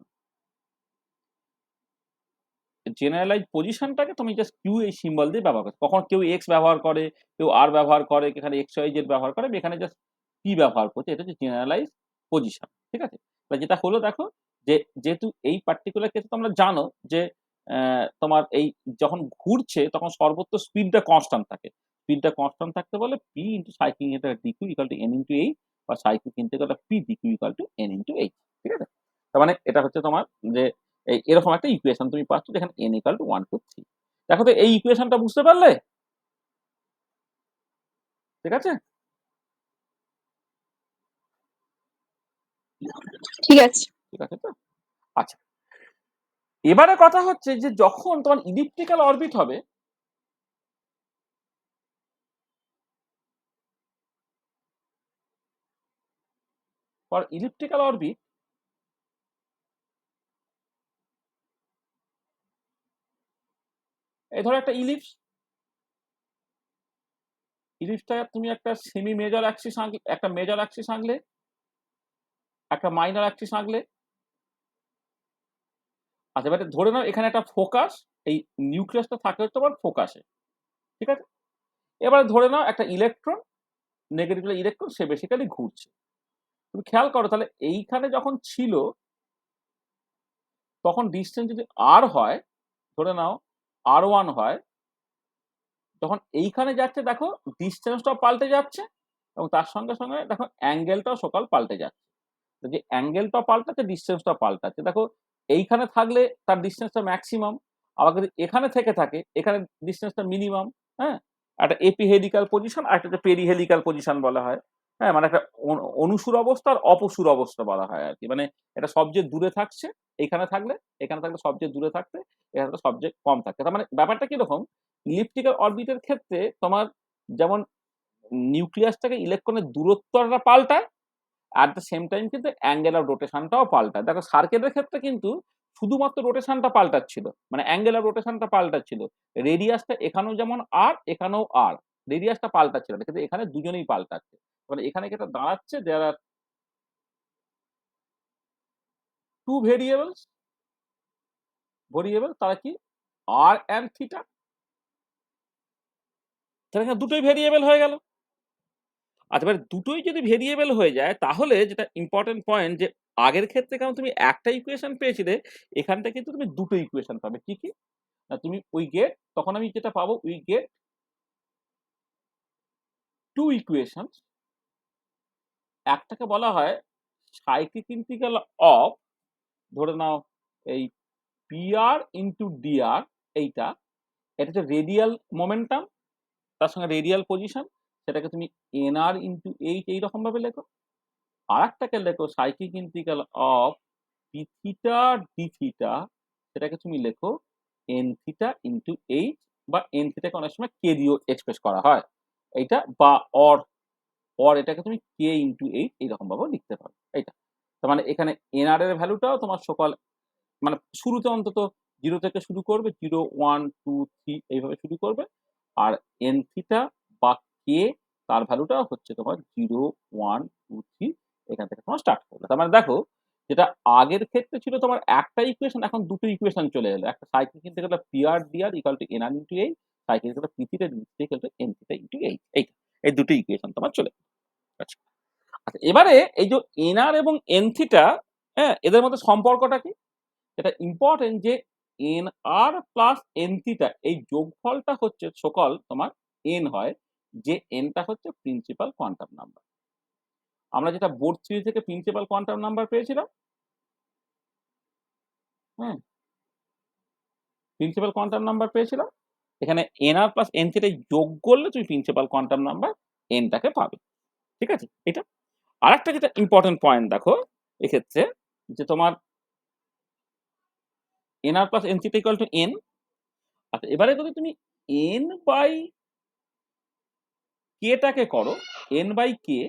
Speaker 1: জেনারেলাইজ পজিশনটাকে তুমি জাস্ট কিউ এই সিম্বল দিয়ে ব্যবহার করো। কখন কেউ এক্স ব্যবহার করে, কেউ আর ব্যবহার করে, এখানে এক্স ওয়াই জেড ব্যবহার করে, এখানে জাস্ট পি ব্যবহার করছে, এটা হচ্ছে জেনারেলাইজ পজিশন। ঠিক আছে, যেটা হলো দেখো, যে যেহেতু এই পার্টিকুলার কেসে তোমরা জানো যে তোমার এই যখন ঘুরছে তখন সর্বত্র স্পিডটা কনস্ট্যান্ট থাকে। স্পিডটা কনস্ট্যান্ট থাকতে বলে পি ইন্টু সাইক্লিং এটা D Q equal to N into H, বা cyclic integral P D Q equal to N into H. ঠিক আছে, তার মানে এটা হচ্ছে তোমার যে এরকম একটা ইকুয়েশন তুমি পাচ্ছ যেখানে n ইকুয়াল টু 1 2 3। দেখো তো এই ইকুয়েশনটা বুঝতে পারলে? ঠিক আছে,
Speaker 3: ঠিক আছে।
Speaker 1: ঠিক আছে তো। আচ্ছা, এবারে কথা হচ্ছে যে যখন তোমার ইলিপ্টিক্যাল অরবিট হবে, ফর ইলিপ্টিক্যাল অরবিট এই ধরো একটা ইলিপস, ইলিপসটা তুমি একটা সেমি মেজর অ্যাক্সিস আঁকলে, একটা মেজর অ্যাক্সিস আঁকলে, একটা মাইনর অ্যাক্সিস আঁকলে। আচ্ছা, এবারে ধরে নাও এখানে একটা ফোকাস, এই নিউক্লিয়াসটা থাকে হচ্ছে তোমার ফোকাসে। ঠিক আছে, এবারে ধরে নাও একটা ইলেকট্রন, নেগেটিভ ইলেকট্রন, সে বেসিক্যালি ঘুরছে। তুমি খেয়াল করো তাহলে এইখানে যখন ছিল তখন ডিস্টেন্স যদি আর হয়, ধরে নাও R1 হয়, তখন এইখানে যাচ্ছে দেখো ডিস্টেন্সটাও পাল্টে যাচ্ছে, এবং তার সঙ্গে সঙ্গে দেখো অ্যাঙ্গেলটাও সকাল পাল্টে যাচ্ছে। যে অ্যাঙ্গেলটা পাল্টাচ্ছে, ডিস্টেন্সটা পাল্টাচ্ছে। দেখো এইখানে থাকলে তার ডিস্টেন্সটা ম্যাক্সিমাম, আবার যদি এখানে থেকে থাকে এখানে ডিস্টেন্সটা মিনিমাম। হ্যাঁ, একটা এপিহেলিক্যাল পজিশন আর একটা পেরিহেলিক্যাল পজিশন বলা হয়। হ্যাঁ, মানে একটা অনুসুর অবস্থা আর অপসুর অবস্থা বলা হয় আর কি। মানে এটা সবচেয়ে দূরে থাকছে এখানে থাকলে, এখানে থাকলে সবচেয়ে দূরে থাকতে, এখানে থাকলে সবচেয়ে কম থাকতে। তার মানে ব্যাপারটা কিরকম, ইলিপ্টিক্যাল অরবিটের ক্ষেত্রে তোমার যেমন নিউক্লিয়াসটাকে ইলেকট্রনের দূরত্বটা পাল্টায়, অ্যাট দ্য সেম টাইম কিন্তু অ্যাঙ্গেল অফ রোটেশনটাও পাল্টায়। দেখো সার্কেলের ক্ষেত্রে কিন্তু শুধুমাত্র রোটেশনটা পাল্টাচ্ছিল, মানে অ্যাঙ্গেল অফ রোটেশনটা পাল্টাচ্ছিল। রেডিয়াসটা এখানেও যেমন আর, এখানেও আর, রেডিয়াসটা পাল্টাচ্ছিল না, কিন্তু এখানে দুজনেই পাল্টাচ্ছে। মানে এখানে যেটা দাঁড়াচ্ছে, দেয়ার আর টু ভেরিয়েবল, তারা কি আর অ্যান্ড থিটা, তাহলে এখানে দুটোই ভেরিয়েবল হয়ে গেল। আচ্ছা, এবার দুটোই যদি ভেরিয়েবল হয়ে যায় তাহলে যেটা ইম্পর্টেন্ট পয়েন্ট, যে আগের ক্ষেত্রে কারণ তুমি একটা ইকুয়েশন পেয়েছিলে, এখানটা কিন্তু তুমি দুটো ইকুয়েশন পাবে। কি কি? তুমি উই গেট, তখন আমি যেটা পাবো, উই গেট টু ইকুয়েশন। একটাকে বলা হয় সাইক্লিক ইন্টিগ্রাল অফ, ধরে নাও এই পিআর ইন্টু ডিআর, এইটা, এটা হচ্ছে রেডিয়াল মোমেন্টাম, তার সঙ্গে রেডিয়াল পজিশন, সেটাকে তুমি এনআর ইন্টু এইচ এইরকম ভাবে লেখো। আর একটাকে লেখো cyclic integral of P theta D theta, সেটাকে তুমি লেখো এন থিটা ইন্টু এইচ, বা এন থিটাকে অনেক সময় কে দিয়েও এক্সপ্রেস করা হয় এইটা, বা অর এটাকে তুমি কে ইন্টু এইচ এইরকম ভাবেও লিখতে পারো এইটা। তার মানে এখানে এনআর এর ভ্যালুটাও তোমার সকাল, মানে শুরুতে অন্তত 0 থেকে শুরু করবে, 0 1 2 3 এইভাবে শুরু করবে। আর এন থিটা বা কে, তার ভ্যালুটা হচ্ছে তোমার 0 1 2 3 এখান থেকে তোমার স্টার্ট করবে। তার মানে দেখো, যেটা আগের ক্ষেত্রে ছিল তোমার একটা ইকুয়েশন, এখন দুটো ইকুয়েশন চলে এলো। একটা cyclic integral pr dr equal to nr into h, cyclic integral p theta equal to n theta into h. এই দুটো ইকুয়েশন তোমার চলে। আচ্ছা, আচ্ছা, এবারে এই যে এনআর এবং এন থিটা, হ্যাঁ, এদের মধ্যে সম্পর্কটা কি? এটা ইম্পর্টেন্ট, যে এন আর প্লাস এন থিটা এই যোগফলটা হচ্ছে সকল তোমার এন হয়, যে এনটা হচ্ছে প্রিন্সিপাল কোয়ান্টাম নাম্বার। আমরা যেটা বোর্ড 3 থেকে প্রিন্সিপাল কোয়ান্টাম নাম্বার পেয়েছিলাম, হ্যাঁ, প্রিন্সিপাল কোয়ান্টাম নাম্বার পেয়েছিলাম, এখানে এনআর প্লাস এন থিটা যোগ করলে তুমি প্রিন্সিপাল কোয়ান্টাম নাম্বার এনটাকে পাবে। ঠিক আছে, এটা আরেকটা যেটা ইম্পর্টেন্ট পয়েন্ট দেখো এক্ষেত্রে, যে তোমার NR plus N theta equal to N. আচ্ছা, এবারে যদি তুমি এন বাই কেটাকে করো, এন বাই কে,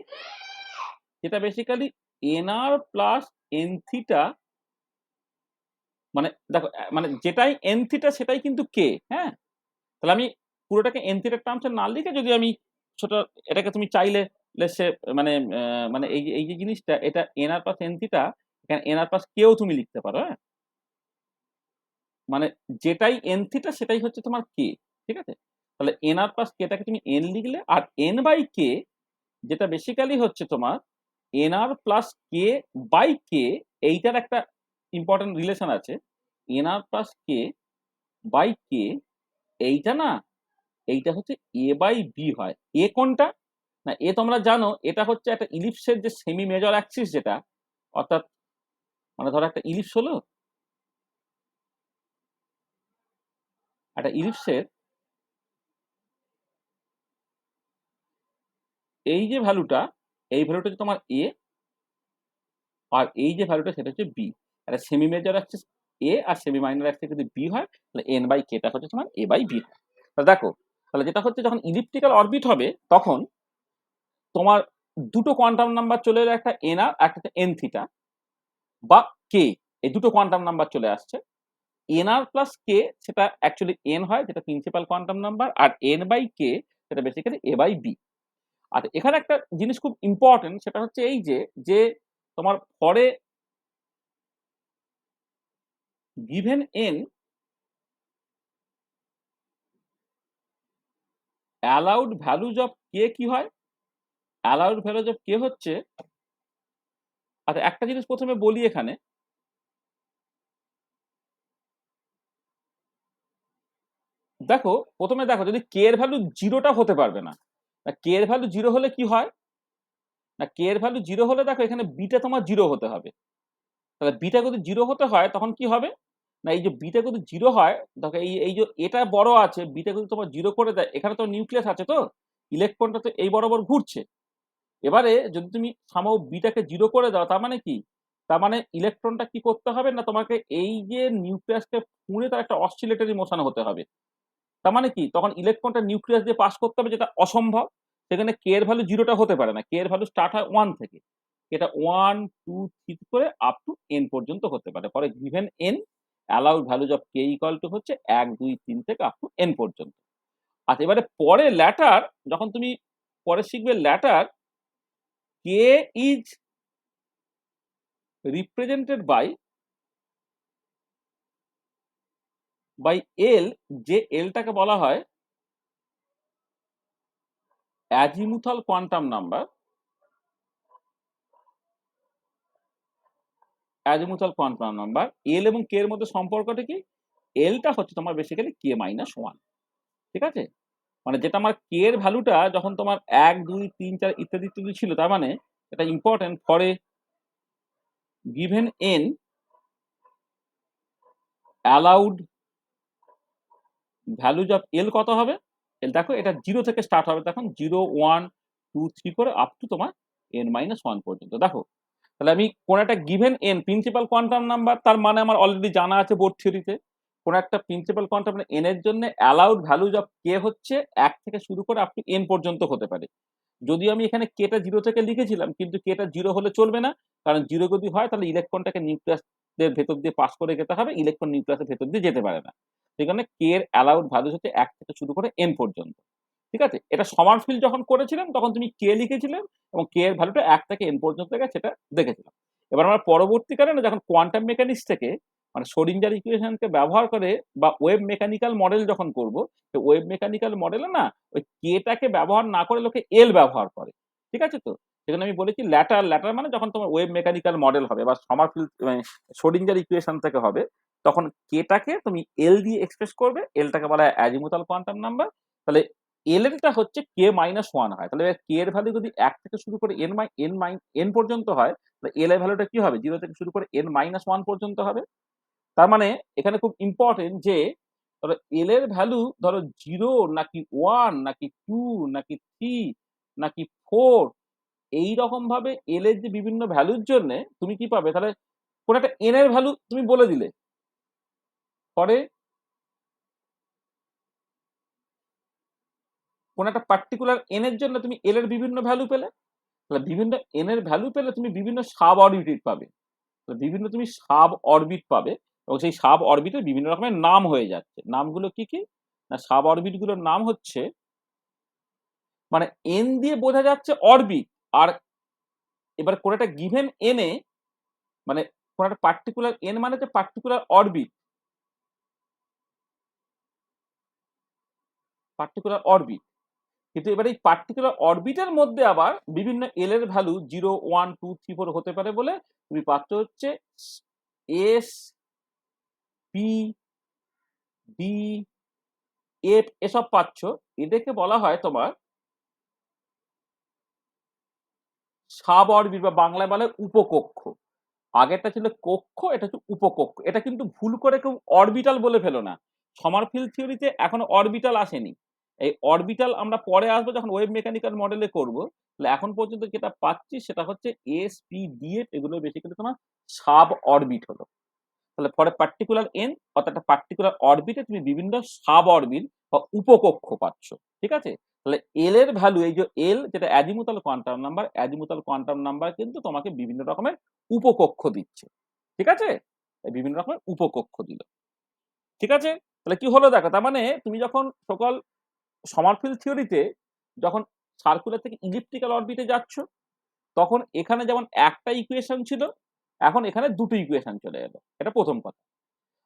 Speaker 1: যেটা basically NR plus N theta, মানে দেখো মানে যেটাই এন থিটা সেটাই কিন্তু কে। হ্যাঁ, তাহলে আমি পুরোটাকে এন থিটার টার্মসে না লিখে যদি আমি ছোট এটাকে তুমি চাইলে সে মানে মানে এই যে জিনিসটা, এটা এনআর প্লাস এন থিটা, এখানে এনআর প্লাস কেও তুমি লিখতে পারো। হ্যাঁ, মানে যেটাই এন থিটা সেটাই হচ্ছে তোমার কে। ঠিক আছে, তাহলে এনআর প্লাস কেটাকে তুমি এন লিখলে, আর এন বাই কে যেটা বেসিক্যালি হচ্ছে তোমার এনআর প্লাস কে বাই কে, এইটার একটা ইম্পর্টেন্ট রিলেশন আছে। এনআর প্লাস কে বাই কে, এইটা না, এইটা হচ্ছে এ বাই বি হয়। এ কোনটা না, এ তোমরা জানো এটা হচ্ছে একটা ইলিপসের যে সেমি মেজর অ্যাক্সিস, যেটা অর্থাৎ মানে ধরো একটা ইলিপস হলো, একটা ইলিপসের এই যে ভ্যালুটা, এই ভ্যালুটা হচ্ছে তোমার এ, আর এই যে ভ্যালুটা সেটা হচ্ছে বি। একটা সেমি মেজর অ্যাক্সিস এ আর সেমি মাইনর অ্যাক্সিস যদি বি হয়, তাহলে এন বাই কেটা হচ্ছে তোমার এ বাই বি হয়। তাহলে দেখো, তাহলে যেটা হচ্ছে যখন ইলিপ্টিক্যাল অরবিট হবে তখন তোমার দুটো কোয়ান্টাম নাম্বার চলে এলো, একটা এন আর একটা এন থিটা বা কে, এই দুটো কোয়ান্টাম নাম্বার চলে আসছে। এন আর প্লাস কে সেটা অ্যাকচুয়ালি এন হয়, যেটা প্রিন্সিপাল কোয়ান্টাম নাম্বার, আর এন বাই কে সেটা বেসিক্যালি এ বাই বি। আর এখানে একটা জিনিস খুব ইম্পর্টেন্ট, সেটা হচ্ছে এই যে যে তোমার পরে given N allowed values of K কি হয়, অ্যালাউড ভ্যালুজ অফ কে হচ্ছে, আচ্ছা একটা জিনিস প্রথমে বলি এখানে, দেখো প্রথমে দেখো যদি কে এর ভ্যালু জিরোটা হতে পারবে না, কে এর ভ্যালু জিরো হলে কি হয় না, কে এর ভ্যালু জিরো হলে দেখো এখানে বিটা তোমার জিরো হতে হবে। তাহলে বিটা যদি জিরো হতে হয় তখন কি হবে না, এই যে বিটা যদি জিরো হয়, দেখো এই যে এটা বড় আছে, বিটা যদি তোমার জিরো করে দেয়, এখানে তো নিউক্লিয়াস আছে, তো ইলেকট্রনটা তো এই বরাবর ঘুরছে। এবারে যদি তুমি সামাও বিটাকে জিরো করে দাও, তার মানে কি, তার মানে ইলেকট্রনটা কি করতে হবে না, তোমাকে এই যে নিউক্লিয়াসকে পুড়ে তার একটা অসিলেটরি মোশন হতে হবে। তার মানে কি, তখন ইলেকট্রনটা নিউক্লিয়াস দিয়ে পাস করতে হবে, যেটা অসম্ভব। সেখানে কে এর ভ্যালু জিরোটা হতে পারে না, কে এর ভ্যালু স্টার্ট হয় 1 থেকে, এটা 1 2 3 করে আপ টু এন পর্যন্ত হতে পারে। পরে given N allowed values of K equal to হচ্ছে 1 2 3 থেকে আপ টু এন পর্যন্ত। আচ্ছা, এবারে পরে ল্যাটার যখন তুমি পরে শিখবে, later k is represented by l, যে এলটাকে বলা হয় azimuthal quantum number. Azimuthal quantum number l এবং কে এর মধ্যে সম্পর্কটা কি, এলটা হচ্ছে তোমার বেসিক্যালি কে মাইনাস 1। ঠিক আছে, মানে যেটা আমার কে এর ভ্যালুটা যখন তোমার 1 2 3 4 ইত্যাদি ইত্যাদি ছিল, তার মানে এটা important, for given N allowed values of L কত হবে, এল দেখো এটা 0 থেকে স্টার্ট হবে, তখন 0 1 2 3 করে আপ টু তোমার এন মাইনাস 1 পর্যন্ত। দেখো তাহলে আমি কোন একটা given N principal quantum number, তার মানে আমার অলরেডি জানা আছে বোর্ড থিওরিতে, কোন একটা প্রিন্সিপাল কোয়ান্টাম এন এর জন্য অ্যালাউড ভ্যালুজ অফ কে হচ্ছে 1 থেকে শুরু করে আপ টু এন পর্যন্ত হতে পারে। যদি আমি এখানে কেটা 0 থেকে লিখেছিলাম, কিন্তু কেটা 0 হলে চলবে না, কারণ 0 যদি হয় তাহলে ইলেকট্রনটাকে নিউক্লিয়াসের ভেতর দিয়ে পাস করে যেতে হবে, ইলেকট্রন নিউক্লিয়াসের ভেতর দিয়ে যেতে পারে না। সেখানে কে এর অ্যালাউড ভ্যালুজ হচ্ছে 1 থেকে শুরু করে এন পর্যন্ত। ঠিক আছে, এটা সমারফিল্ড যখন করেছিলাম তখন তুমি কে লিখেছিলেন এবং কে এর ভ্যালুটা 1 থেকে এন পর্যন্ত সেটা দেখেছিলাম। এবার আমরা পরবর্তীকালে না যখন কোয়ান্টাম মেকানিক্স থেকে মানে শ্রোডিঞ্জার ইকুয়েশনকে ব্যবহার করে বা ওয়েভ মেকানিক্যাল মডেল যখন করব, তো ওয়েভ মেকানিক্যাল মডেলে না ওই কেটাকে ব্যবহার না করে লোকে এল ব্যবহার করে। ঠিক আছে, তো সেখানে আমি বলেছি ল্যাটার, ল্যাটার মানে যখন তোমার ওয়েভ মেকানিক্যাল মডেল হবে বা সমারফিল্ড মানে শ্রোডিঞ্জার ইকুয়েশন থেকে হবে, তখন কেটাকে তুমি এল দিয়ে এক্সপ্রেস করবে, এলটাকে বলা হয় অ্যাজিমুথাল কোয়ান্টাম নাম্বার। তাহলে এল এরটা হচ্ছে কে মাইনাস 1 হয়, তাহলে কে এর ভ্যালু যদি 1 থেকে শুরু করে এন পর্যন্ত হয়, তাহলে এল এর ভ্যালুটা কি হবে, 0 থেকে শুরু করে এন মাইনাস 1 পর্যন্ত হবে। তার মানে এখানে খুব ইম্পর্টেন্ট যে ধরো এল এর ভ্যালু ধরো 0 নাকি 1 নাকি 2 নাকি 3 নাকি 4, এইরকম ভাবে এল এর যে বিভিন্ন ভ্যালুর জন্য তুমি কি পাবে, তাহলে কোন একটা এন এর ভ্যালু তুমি বলে দিলে, পরে কোন একটা পার্টিকুলার এন এর জন্য তুমি এল এর বিভিন্ন ভ্যালু পেলে, তাহলে বিভিন্ন এন এর ভ্যালু পেলে তুমি বিভিন্ন সাব অরবিট পাবে, বিভিন্ন তুমি সাব অরবিট পাবে, এবং সেই সাব অরবিটের বিভিন্ন রকমের নাম হয়ে যাচ্ছে। নামগুলো কি কি না, সাব অরবিট গুলোর নাম হচ্ছে, মানে এন দিয়ে বোঝা যাচ্ছে অরবিট, আর এবার কোন একটা গিভেন এনে, মানে কোন একটা পার্টিকুলার এন মানে যে পার্টিকুলার অরবিট, কিন্তু এবার এই পার্টিকুলার অরবিটের মধ্যে আবার বিভিন্ন এল এর ভ্যালু 0 1 2 3 4 হতে পারে বলে তুমি পাচ্ছ হচ্ছে এস পি ডি এফ, এসব পাচ্ছ। এদেরকে বলা হয় তোমার সাব অরবিট, বা বাংলায় বলে উপকক্ষ। আগেরটা ছিল কক্ষ, এটা হচ্ছে উপকক্ষ। এটা কিন্তু ভুল করে কেউ অরবিটাল বলে ফেলো না, সমারফিল্ড থিওরিতে এখনো অরবিটাল আসেনি। এই অরবিটাল আমরা পরে আসবো যখন ওয়েভ মেকানিক্যাল মডেলে করব। তাহলে এখন পর্যন্ত যেটা পাচ্ছি সেটা হচ্ছে এস পি ডি এফ, এগুলো বেসিক্যালি তোমার সাব অরবিট হলো। তাহলে ফর এ পার্টিকুলার এন, অর্থাৎ একটা পার্টিকুলার অরবিটে তুমি বিভিন্ন সাব অরবিট বা উপকক্ষ পাচ্ছ। ঠিক আছে, তাহলে এল এর ভ্যালু, এই যে এল যেটা azimuthal quantum number, azimuthal quantum number কিন্তু তোমাকে বিভিন্ন রকমের উপকক্ষ দিচ্ছে। ঠিক আছে, বিভিন্ন রকমের উপকক্ষ দিল। ঠিক আছে, তাহলে কি হলো দেখো, তার মানে তুমি যখন সকল সমারফিল্ড থিওরিতে যখন সার্কুলার থেকে ইলিপ্টিক্যাল অরবিটে যাচ্ছ, তখন এখানে যেমন একটা ইকুয়েশন ছিল, এখন এখানে দুটো ইকুয়েশন চলে এলো। এটা প্রথম কথা।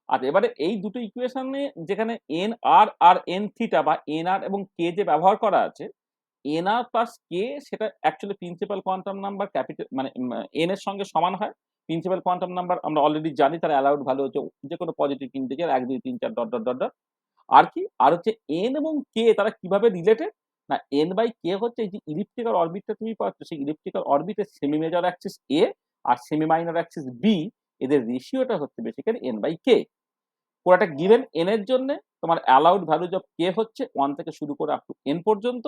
Speaker 1: আচ্ছা, এবারে এই দুটো ইকুয়েশনে যেখানে এন আর আর এন থিটা বা এন আর এবং কে যে ব্যবহার করা আছে, এন আর প্লাস কে সেটা actually principal quantum number, capital মানে এন এর সঙ্গে সমান হয়। প্রিন্সিপাল কোয়ান্টাম নাম্বার আমরা অলরেডি জানি, তার অ্যালাউড ভ্যালু হচ্ছে যে কোনো positive integer 1 2 3 4 dot dot dot dot. আর কি, আর হচ্ছে এন এবং কে তারা কিভাবে রিলেটেড না, এন বাই কে হচ্ছে এই যে ইলিপ্টিক্যাল অরবিটটা তুমি পাচ্ছ, সেই ইলিপ্টিক্যাল অরবিটের সেমি মেজর অ্যাক্সিস এ আর সেমি মাইনর অ্যাক্সিস বি, এদের রেশিওটা হচ্ছে বেসিক্যালি এন বাই কে। কোন একটা গিভেন এন এর জন্য তোমার অ্যালাউড ভ্যালু অফ কে হচ্ছে 1 থেকে শুরু করে আপ টু এন পর্যন্ত।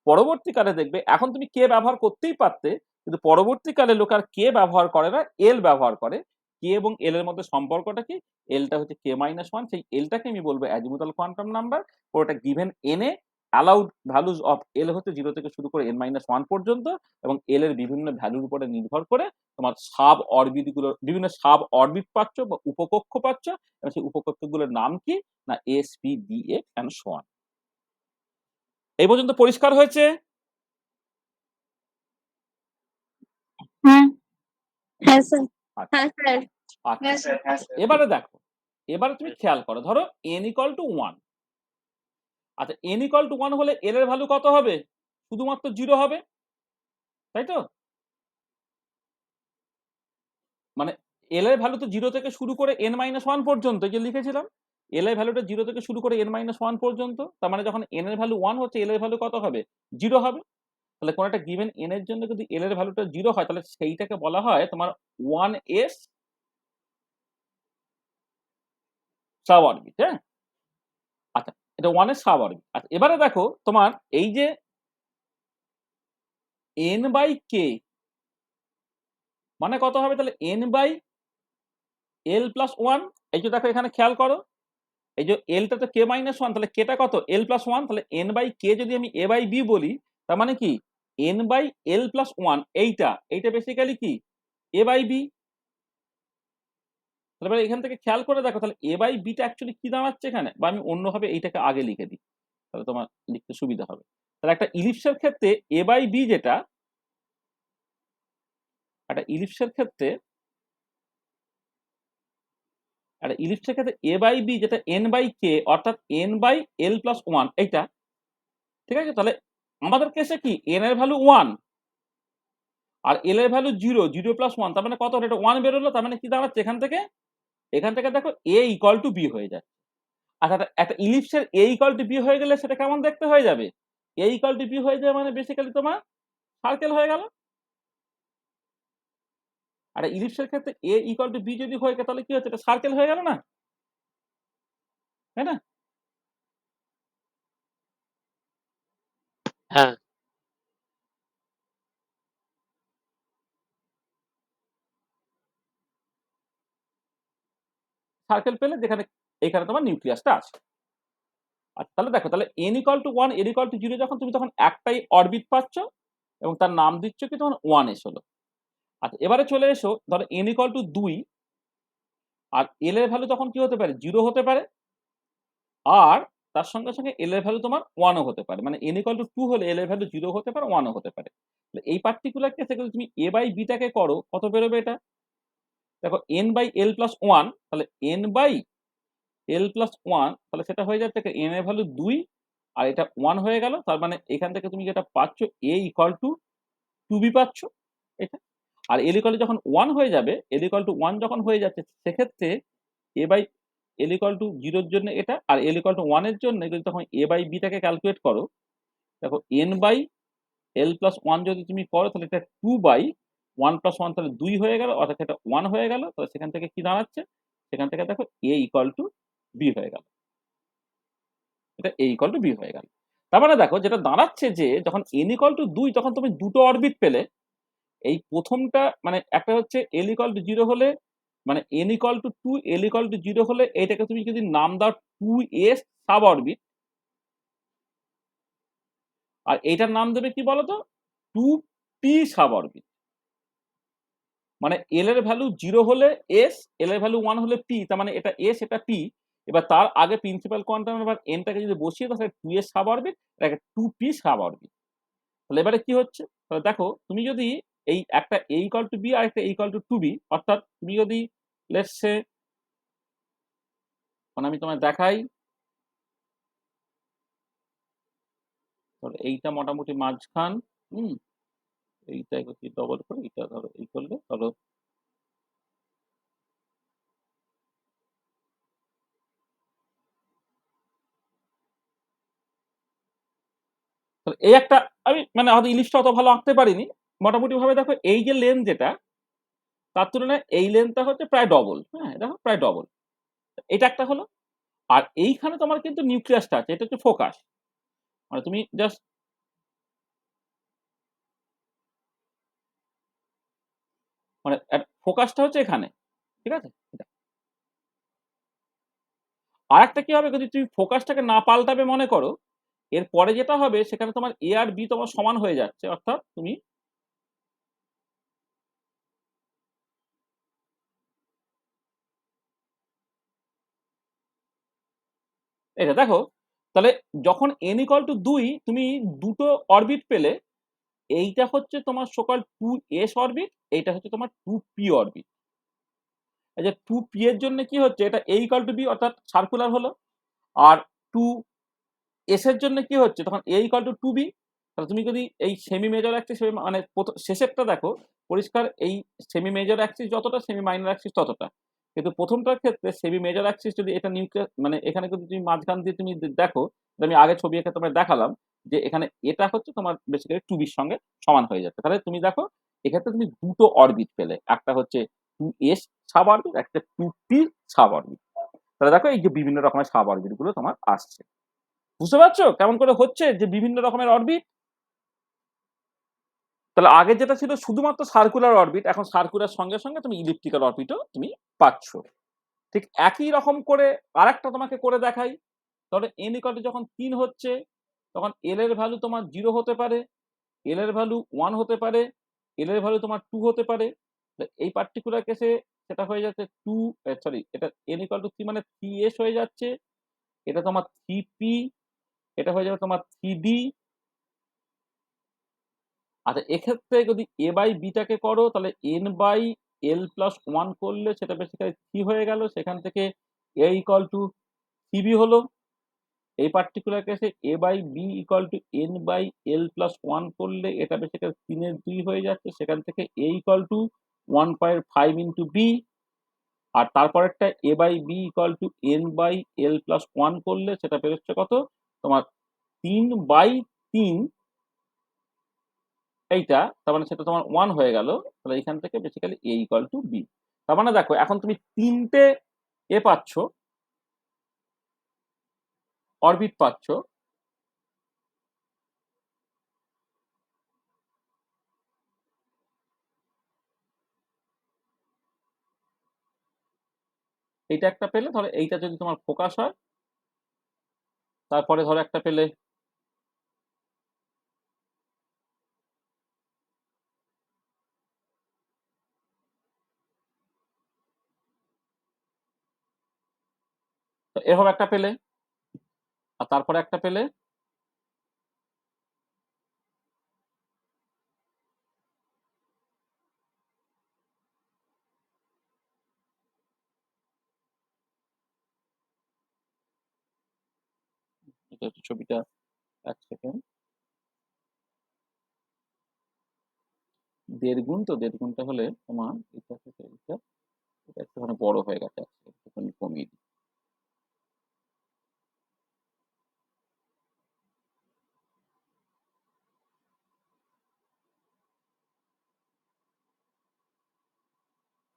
Speaker 1: পরবর্তীকালে দেখবে, এখন তুমি কে ব্যবহার করতেই পারতে, কিন্তু পরবর্তীকালে লোক আর কে ব্যবহার করে না, এল ব্যবহার করে। কে এবং এল এর মধ্যে সম্পর্কটা কি, এলটা হচ্ছে কে মাইনাস ওয়ান, সেই এলটাকে আমি বলবো অ্যাজিমুথাল কোয়ান্টাম নাম্বার। ওটা গিভেন এন এ অ্যালাউড ভ্যালুজ অফ এল হচ্ছে 0 থেকে শুরু করে এন মাইনাস ওয়ান পর্যন্ত, এবং এল এর বিভিন্ন ভ্যালুর উপরে নির্ভর করে তোমার সাব অরবিট গুলো, বিভিন্ন সাব অরবিট পাচ্ছ বা উপকক্ষ পাচ্ছ, এবং সেই উপকক্ষগুলোর নাম কি না s p d f and so on. এই পর্যন্ত পরিষ্কার হয়েছে?
Speaker 3: হ্যাঁ হ্যাঁ স্যার।
Speaker 1: আচ্ছা
Speaker 3: হ্যাঁ স্যার।
Speaker 1: আচ্ছা,
Speaker 2: হ্যাঁ স্যার।
Speaker 1: এবারে দেখো, এবারে তুমি খেয়াল করো, ধরো এন ইকুয়াল টু 1। আচ্ছা, এন ইকুয়াল টু 1 হলে এল এর ভ্যালু কত হবে? শুধুমাত্র 0 হবে, তাই তো? মানে এল এর ভ্যালু তো 0 থেকে শুরু করে এন মাইনাস ওয়ান পর্যন্ত, যে লিখেছিলাম এল এর ভ্যালুটা 0 থেকে শুরু করে এন মাইনাস ওয়ান পর্যন্ত। তার মানে যখন এন এর ভ্যালু 1 হচ্ছে, এল এর ভ্যালু কত হবে? 0 হবে। তাহলে কোন একটা গিভেন এন এর জন্য যদি এল এর ভ্যালুটা 0 হয়, তাহলে সেইটাকে বলা হয় তোমার 1s সাব অরবিট। হ্যাঁ, আচ্ছা, এটা 1s সাব অরবিট। আচ্ছা, এবারে দেখো তোমার এই যে এন বাই কে মানে কত হবে, তাহলে n by l plus one. এই যে দেখো এখানে খেয়াল করো, এই যে এলটা তো কে মাইনাস ওয়ান, তাহলে কেটা কত? L plus one. তাহলে এন বাই কে যদি আমি এ বাই বি বলি, তার মানে কি n by l plus one, এইটা এইটা বেসিক্যালি কি এ বাই বি। তাহলে এখান থেকে খেয়াল করে দেখো, তাহলে এ বাই বিটা অ্যাকচুয়ালি কি দাঁড়াচ্ছে এখানে, বা আমি অন্যভাবে এইটাকে আগে লিখে দিই, তাহলে তোমার লিখতে সুবিধা হবে। তাহলে একটা ইলিপসের ক্ষেত্রে এ বাই বি, যেটা একটা ইলিপসের ক্ষেত্রে, একটা ইলিপসের ক্ষেত্রে এ বাই বি যেটা এন বাই কে, অর্থাৎ n by l plus one, এইটা ঠিক আছে। তাহলে আমাদের কেসে কি এন এর ভ্যালু 1 আর এল এর ভ্যালু 0, 0 প্লাস 1, তার মানে কত? এটা 1 বেরোলো। তার মানে কি দাঁড়াচ্ছে এখান থেকে, দেখো এ ইকুয়াল টু বি হয়ে যায়। আচ্ছা, একটা ইলিপসের এ ইকুয়াল টু বি হয়ে গেলে সেটা কেমন দেখতে হয়ে যাবে? এ ইকুয়াল টু বি হয়ে যাবে মানে বেসিক্যালি তোমার সার্কেল হয়ে গেল। আর ইলিপসের ক্ষেত্রে এ ইকুয়াল টু বি যদি হয়ে গেলে, তাহলে কি হচ্ছে? এটা সার্কেল হয়ে গেল না, তাই না?
Speaker 4: হ্যাঁ
Speaker 1: সার্কেল পেলে যেখানে এইখানে তোমার নিউক্লিয়াসটা আছে। আচ্ছা তাহলে দেখো, তাহলে n equal to 1 n equal to 0 যখন তুমি তখন একটাই অরবিট পাচ্ছ এবং তার নাম দিচ্ছ কি তখন 1s হলো। আচ্ছা এবারে চলে এসো, ধরো n ইকুয়াল টু 2 আর l এর ভ্যালু তখন কি হতে পারে, 0 হতে পারে, আর তার সঙ্গে সঙ্গে l এর ভ্যালু তোমার 1 ও হতে পারে। মানে n ইকুয়াল টু 2 হলে l এর ভ্যালু 0 হতে পারে, 1 ও হতে পারে। এই পার্টিকুলার কেসে যদি তুমি a বাই b টাকে করো, কত বেরোবে এটা? দেখো n বাই l প্লাস 1, তাহলে n বাই l প্লাস 1, তাহলে সেটা হয়ে যাচ্ছে n এর ভ্যালু 2 আর এটা 1 হয়ে গেল। তার মানে এখান থেকে তুমি যেটা পাচ্ছ a ইকুয়াল টু 2b পাচ্ছ এটা। আর l ইকুয়াল যখন 1 হয়ে যাবে, l ইকুয়াল টু 1 যখন হয়ে যাচ্ছে, সেক্ষেত্রে a by l equal to 0 এর জন্য এটা, আর l ইকুয়াল টু 1 এর জন্য যদি তখন a বাই b টাকে ক্যালকুলেট করো, দেখো n বাই l প্লাস 1 যদি তুমি করো তাহলে এটা 2 বাই 1 প্লাস 1, তাহলে 2 হয়ে গেল, অর্থাৎ এটা 1 হয়ে গেল। তাহলে সেখান থেকে কি দাঁড়াচ্ছে, সেখান থেকে দেখো a ইকুয়াল টু b হয়ে গেল, এটা a ইকুয়াল টু b হয়ে গেল। তার মানে দেখো যেটা দাঁড়াচ্ছে যে যখন n ইকুয়াল টু 2 তখন তুমি দুটো অরবিট পেলে। এই প্রথমটা মানে একটা হচ্ছে l ইকুয়াল টু 0 হলে, মানে n equal to 2 l equal to 0 হলে এইটাকে তুমি যদি নাম দাও 2s সাব অরবিট, আর এইটার নাম দেবে কি বলতো, 2p সাব অরবিট। মানে l এর ভ্যালু 0 হলে s, l এর ভ্যালু 1 হলে p, তার মানে এটা s এটা p। এবার তার আগে প্রিন্সিপাল কোয়ান্টাম নাম্বার n টাকে যদি বসিয়ে দাও, তাহলে 2s সাব অরবিট, এটাকে 2p সাব অরবিট। তাহলে এবারে কি হচ্ছে, তাহলে দেখো তুমি যদি এই একটা a ইকুয়াল টু b আর একটা a ইকুয়াল টু 2b, অর্থাৎ তুমি যদি লেটস সে, মানে আমি তোমায় দেখাই, ধরো এইটা মোটামুটি মাঝখান, এইটা কি ডবল করে এইটা ধরো এই করলে, ধরো তাহলে এই একটা, আমি মানে হয়তো ইলিশটা অত ভালো আঁকতে পারিনি, মোটামুটি ভাবে দেখো এই যে লেন্থ যেটা, তার তুলনায় এই লেন্থটা হচ্ছে প্রায় ডবল। হ্যাঁ দেখো প্রায় ডবল, এটা একটা হলো। আর এইখানে তোমার কিন্তু নিউক্লিয়াসটা আছে, এটা হচ্ছে ফোকাস। মানে তুমি জাস্ট, মানে ফোকাসটা হচ্ছে এখানে, ঠিক আছে। আর একটা কি হবে, যদি তুমি ফোকাসটাকে না পাল্টাবে মনে করো, এরপরে যেটা হবে সেখানে তোমার এ আর বি তোমার সমান হয়ে যাচ্ছে, অর্থাৎ তুমি এটা দেখো, তাহলে যখন n ইকুয়াল টু 2 তুমি দুটো অরবিট পেলে, এইটা হচ্ছে তোমার সকাল 2s অরবিট, এইটা হচ্ছে তোমার 2p অরবিট। এই যে 2p এর জন্য কি হচ্ছে, এটা a ইকুয়াল টু b অর্থাৎ সার্কুলার হলো, আর 2s এর জন্য কি হচ্ছে তখন a ইকুয়াল টু 2b। তাহলে তুমি যদি এই সেমি মেজর অ্যাক্সিস, মানে শেষেরটা দেখো পরিষ্কার, এই সেমি মেজর অ্যাক্সিস যতটা, সেমি মাইনর অ্যাক্সিস ততটা। কিন্তু প্রথমটার ক্ষেত্রে সেমি মেজর অ্যাক্সিস যদি এটা নিউক্লিয়াস, মানে এখানে যদি তুমি মাঝখান দিয়ে তুমি দেখো, আমি আগে ছবি এঁকে তোমায় দেখালাম যে এখানে এটা হচ্ছে তোমার বেসিক্যালি 2bর সঙ্গে সমান হয়ে যাচ্ছে। তাহলে তুমি দেখো এক্ষেত্রে তুমি দুটো অরবিট পেলে, একটা হচ্ছে 2s সাব অরবিট, একটা 2p সাব অরবিট। তাহলে দেখো এই যে বিভিন্ন রকমের সাব অরবিট গুলো তোমার আসছে, বুঝতে পারছো কেমন করে হচ্ছে যে বিভিন্ন রকমের অরবিট। তাহলে আগে যেটা ছিল শুধুমাত্র সার্কুলার অরবিট, এখন সার্কুলার সঙ্গে সঙ্গে তুমি ইলিপ্টিক্যাল অরবিটও তুমি পাচ্ছ। ঠিক একই রকম করে আরেকটা তোমাকে করে দেখাই। তাহলে n ইকুয়াল টু যখন 3 হচ্ছে, তখন l এর ভ্যালু তোমার 0 হতে পারে, l এর ভ্যালু 1 হতে পারে, l এর ভ্যালু তোমার 2 হতে পারে। এই পার্টিকুলার কেসে সেটা হয়ে যাচ্ছে 2, সরি এটা n ইকুয়াল টু 3 মানে 3s হয়ে যাচ্ছে, এটা তোমার 3p, এটা হয়ে যাবে তোমার 3b। আচ্ছা এক্ষেত্রে যদি a বাই b টাকে করো, তাহলে n বাই l প্লাস 1 করলে সেটা বেসিক্যালি 3 হয়ে গেল, সেখান থেকে a ইকুয়াল টু 3b হলো। এই পার্টিকুলার কেসে a by b equal to n by l plus 1 করলে এটা বেসিক্যালি 3 এর 2 হয়ে যাচ্ছে, সেখান থেকে a equal to 1.5 into b। আর তারপরেরটা a by b equal to n by l plus 1 করলে সেটা বেরোচ্ছে কত তোমার 3/3, এইটা তার মানে সেটা তোমার 1 হয়ে গেল। তাহলে এখান থেকে basically a equal two b। তার মানে দেখো এখন তুমি তিনটে এ পাচ্ছ, অরবিট পাচ্ছ, এইটা একটা পেলে, ধরো এইটা যদি তোমার ফোকাস হয়, তারপরে ধরো একটা পেলে, তো এরকম একটা পেলে, আর তারপরে একটা পেলে, এটা হচ্ছে ছবিটা, 1 সেকেন্ড, 1.5 গুণ, তো 1.5 গুণটা হলে তোমার এটা থেকে এটা একটুখানি বড় হয়ে গেছে, একটুখানি কমিয়ে দিই।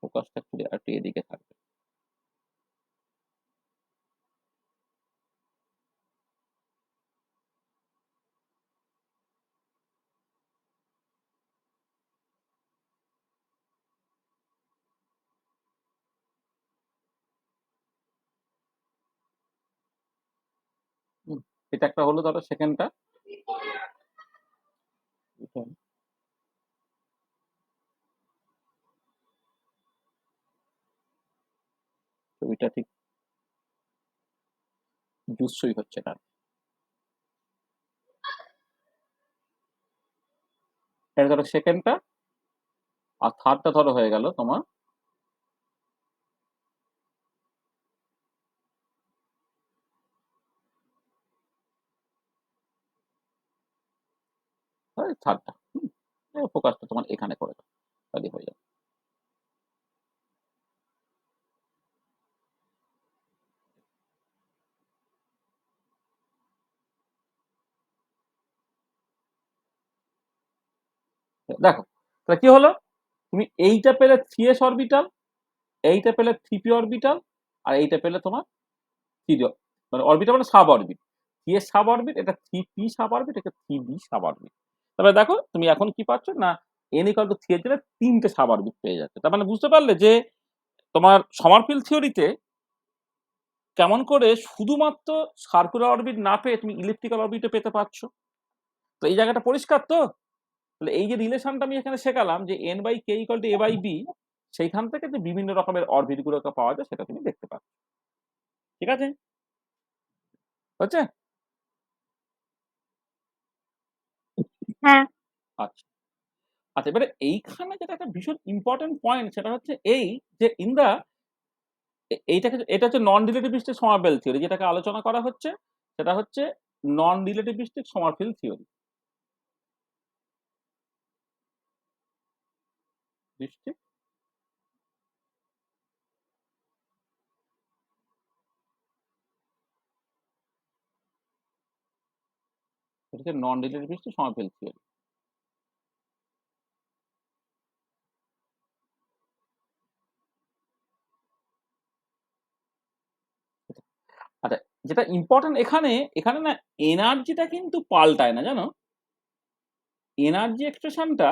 Speaker 1: ফোকাসটা একটু এদিকে থাকবে। হুম, এটা একটা হলো, ধরো সেকেন্ডটা, ছবিটা ঠিক জুৎসই হচ্ছে না। এটা ধরো সেকেন্ডটা, আর থার্ডটা ধরো হয়ে গেল তোমার থার্ডটা। ফোকাসটা তোমার এখানে করে দাও, তাহলে হয়ে যাবে। দেখো তাহলে কি হলো, তুমি এইটা পেলে 3s অরবিটাল, এইটা পেলে 3p অরবিটাল, আর এইটা পেলে তোমার 3d, মানে অরবিটাল মানে sub orbit, 3s sub orbit, এটা 3p সাব অরবিট, এটা 3d সাব অরবিট। তারপরে দেখো তুমি এখন কি পাচ্ছ না, n = 3 এর জন্য 3টে সাব অরবিট পেয়ে যাচ্ছে। তার মানে বুঝতে পারলে যে তোমার সমারফিল্ড থিওরিতে কেমন করে শুধুমাত্র সার্কুলার অরবিট না পেয়ে তুমি ইলিপ্টিক্যাল অরবিটে পেতে পারছো। তো এই জায়গাটা পরিষ্কার তো? তাহলে এই যে রিলেশনটা আমি এখানে শেখালাম যে n/k = a/b, সেইখান থেকে যে বিভিন্ন রকমের অরবিট গুলোকে পাওয়া যায় সেটা তুমি দেখতে পাচ্ছ। ঠিক আছে, হচ্ছে?
Speaker 3: হ্যাঁ।
Speaker 1: আচ্ছা আচ্ছা, এবারে এইখানে যেটা একটা ভীষণ ইম্পর্টেন্ট পয়েন্ট, সেটা হচ্ছে এই যে ইন দা, এইটাকে, এটা হচ্ছে নন রিলেটিভিস্টিক সমারফেল্ড থিওরি, যেটাকে আলোচনা করা হচ্ছে সেটা হচ্ছে নন রিলেটিভিস্টিক সমারফেল্ড থিওরি। নিশ্চিত? এটা হচ্ছে নন রিলেটিভিস্টিক সমারফেল্ড থিওরি। আচ্ছা, যেটা ইম্পর্টেন্ট এখানে, এখানে না এনার্জিটা কিন্তু পাল্টায় না, জানো? এনার্জি এক্সপ্রেশনটা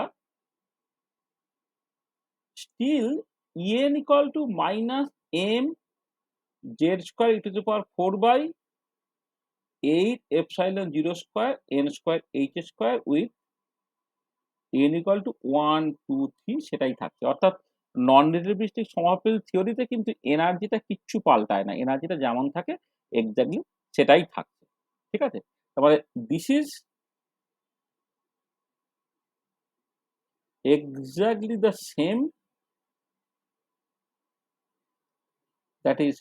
Speaker 1: still En = -mz²/8ε0² n² h² with n = 1 2 3 সেটাই থাকছে। অর্থাৎ নন রিলেটিভিস্টিক সমারফেল্ড থিওরিতে কিন্তু এনার্জিটা কিচ্ছু পাল্টায় না, এনার্জিটা যেমন থাকে এক্স্যাক্টলি সেটাই থাকছে। ঠিক আছে, তারপরে this is exactly the same that is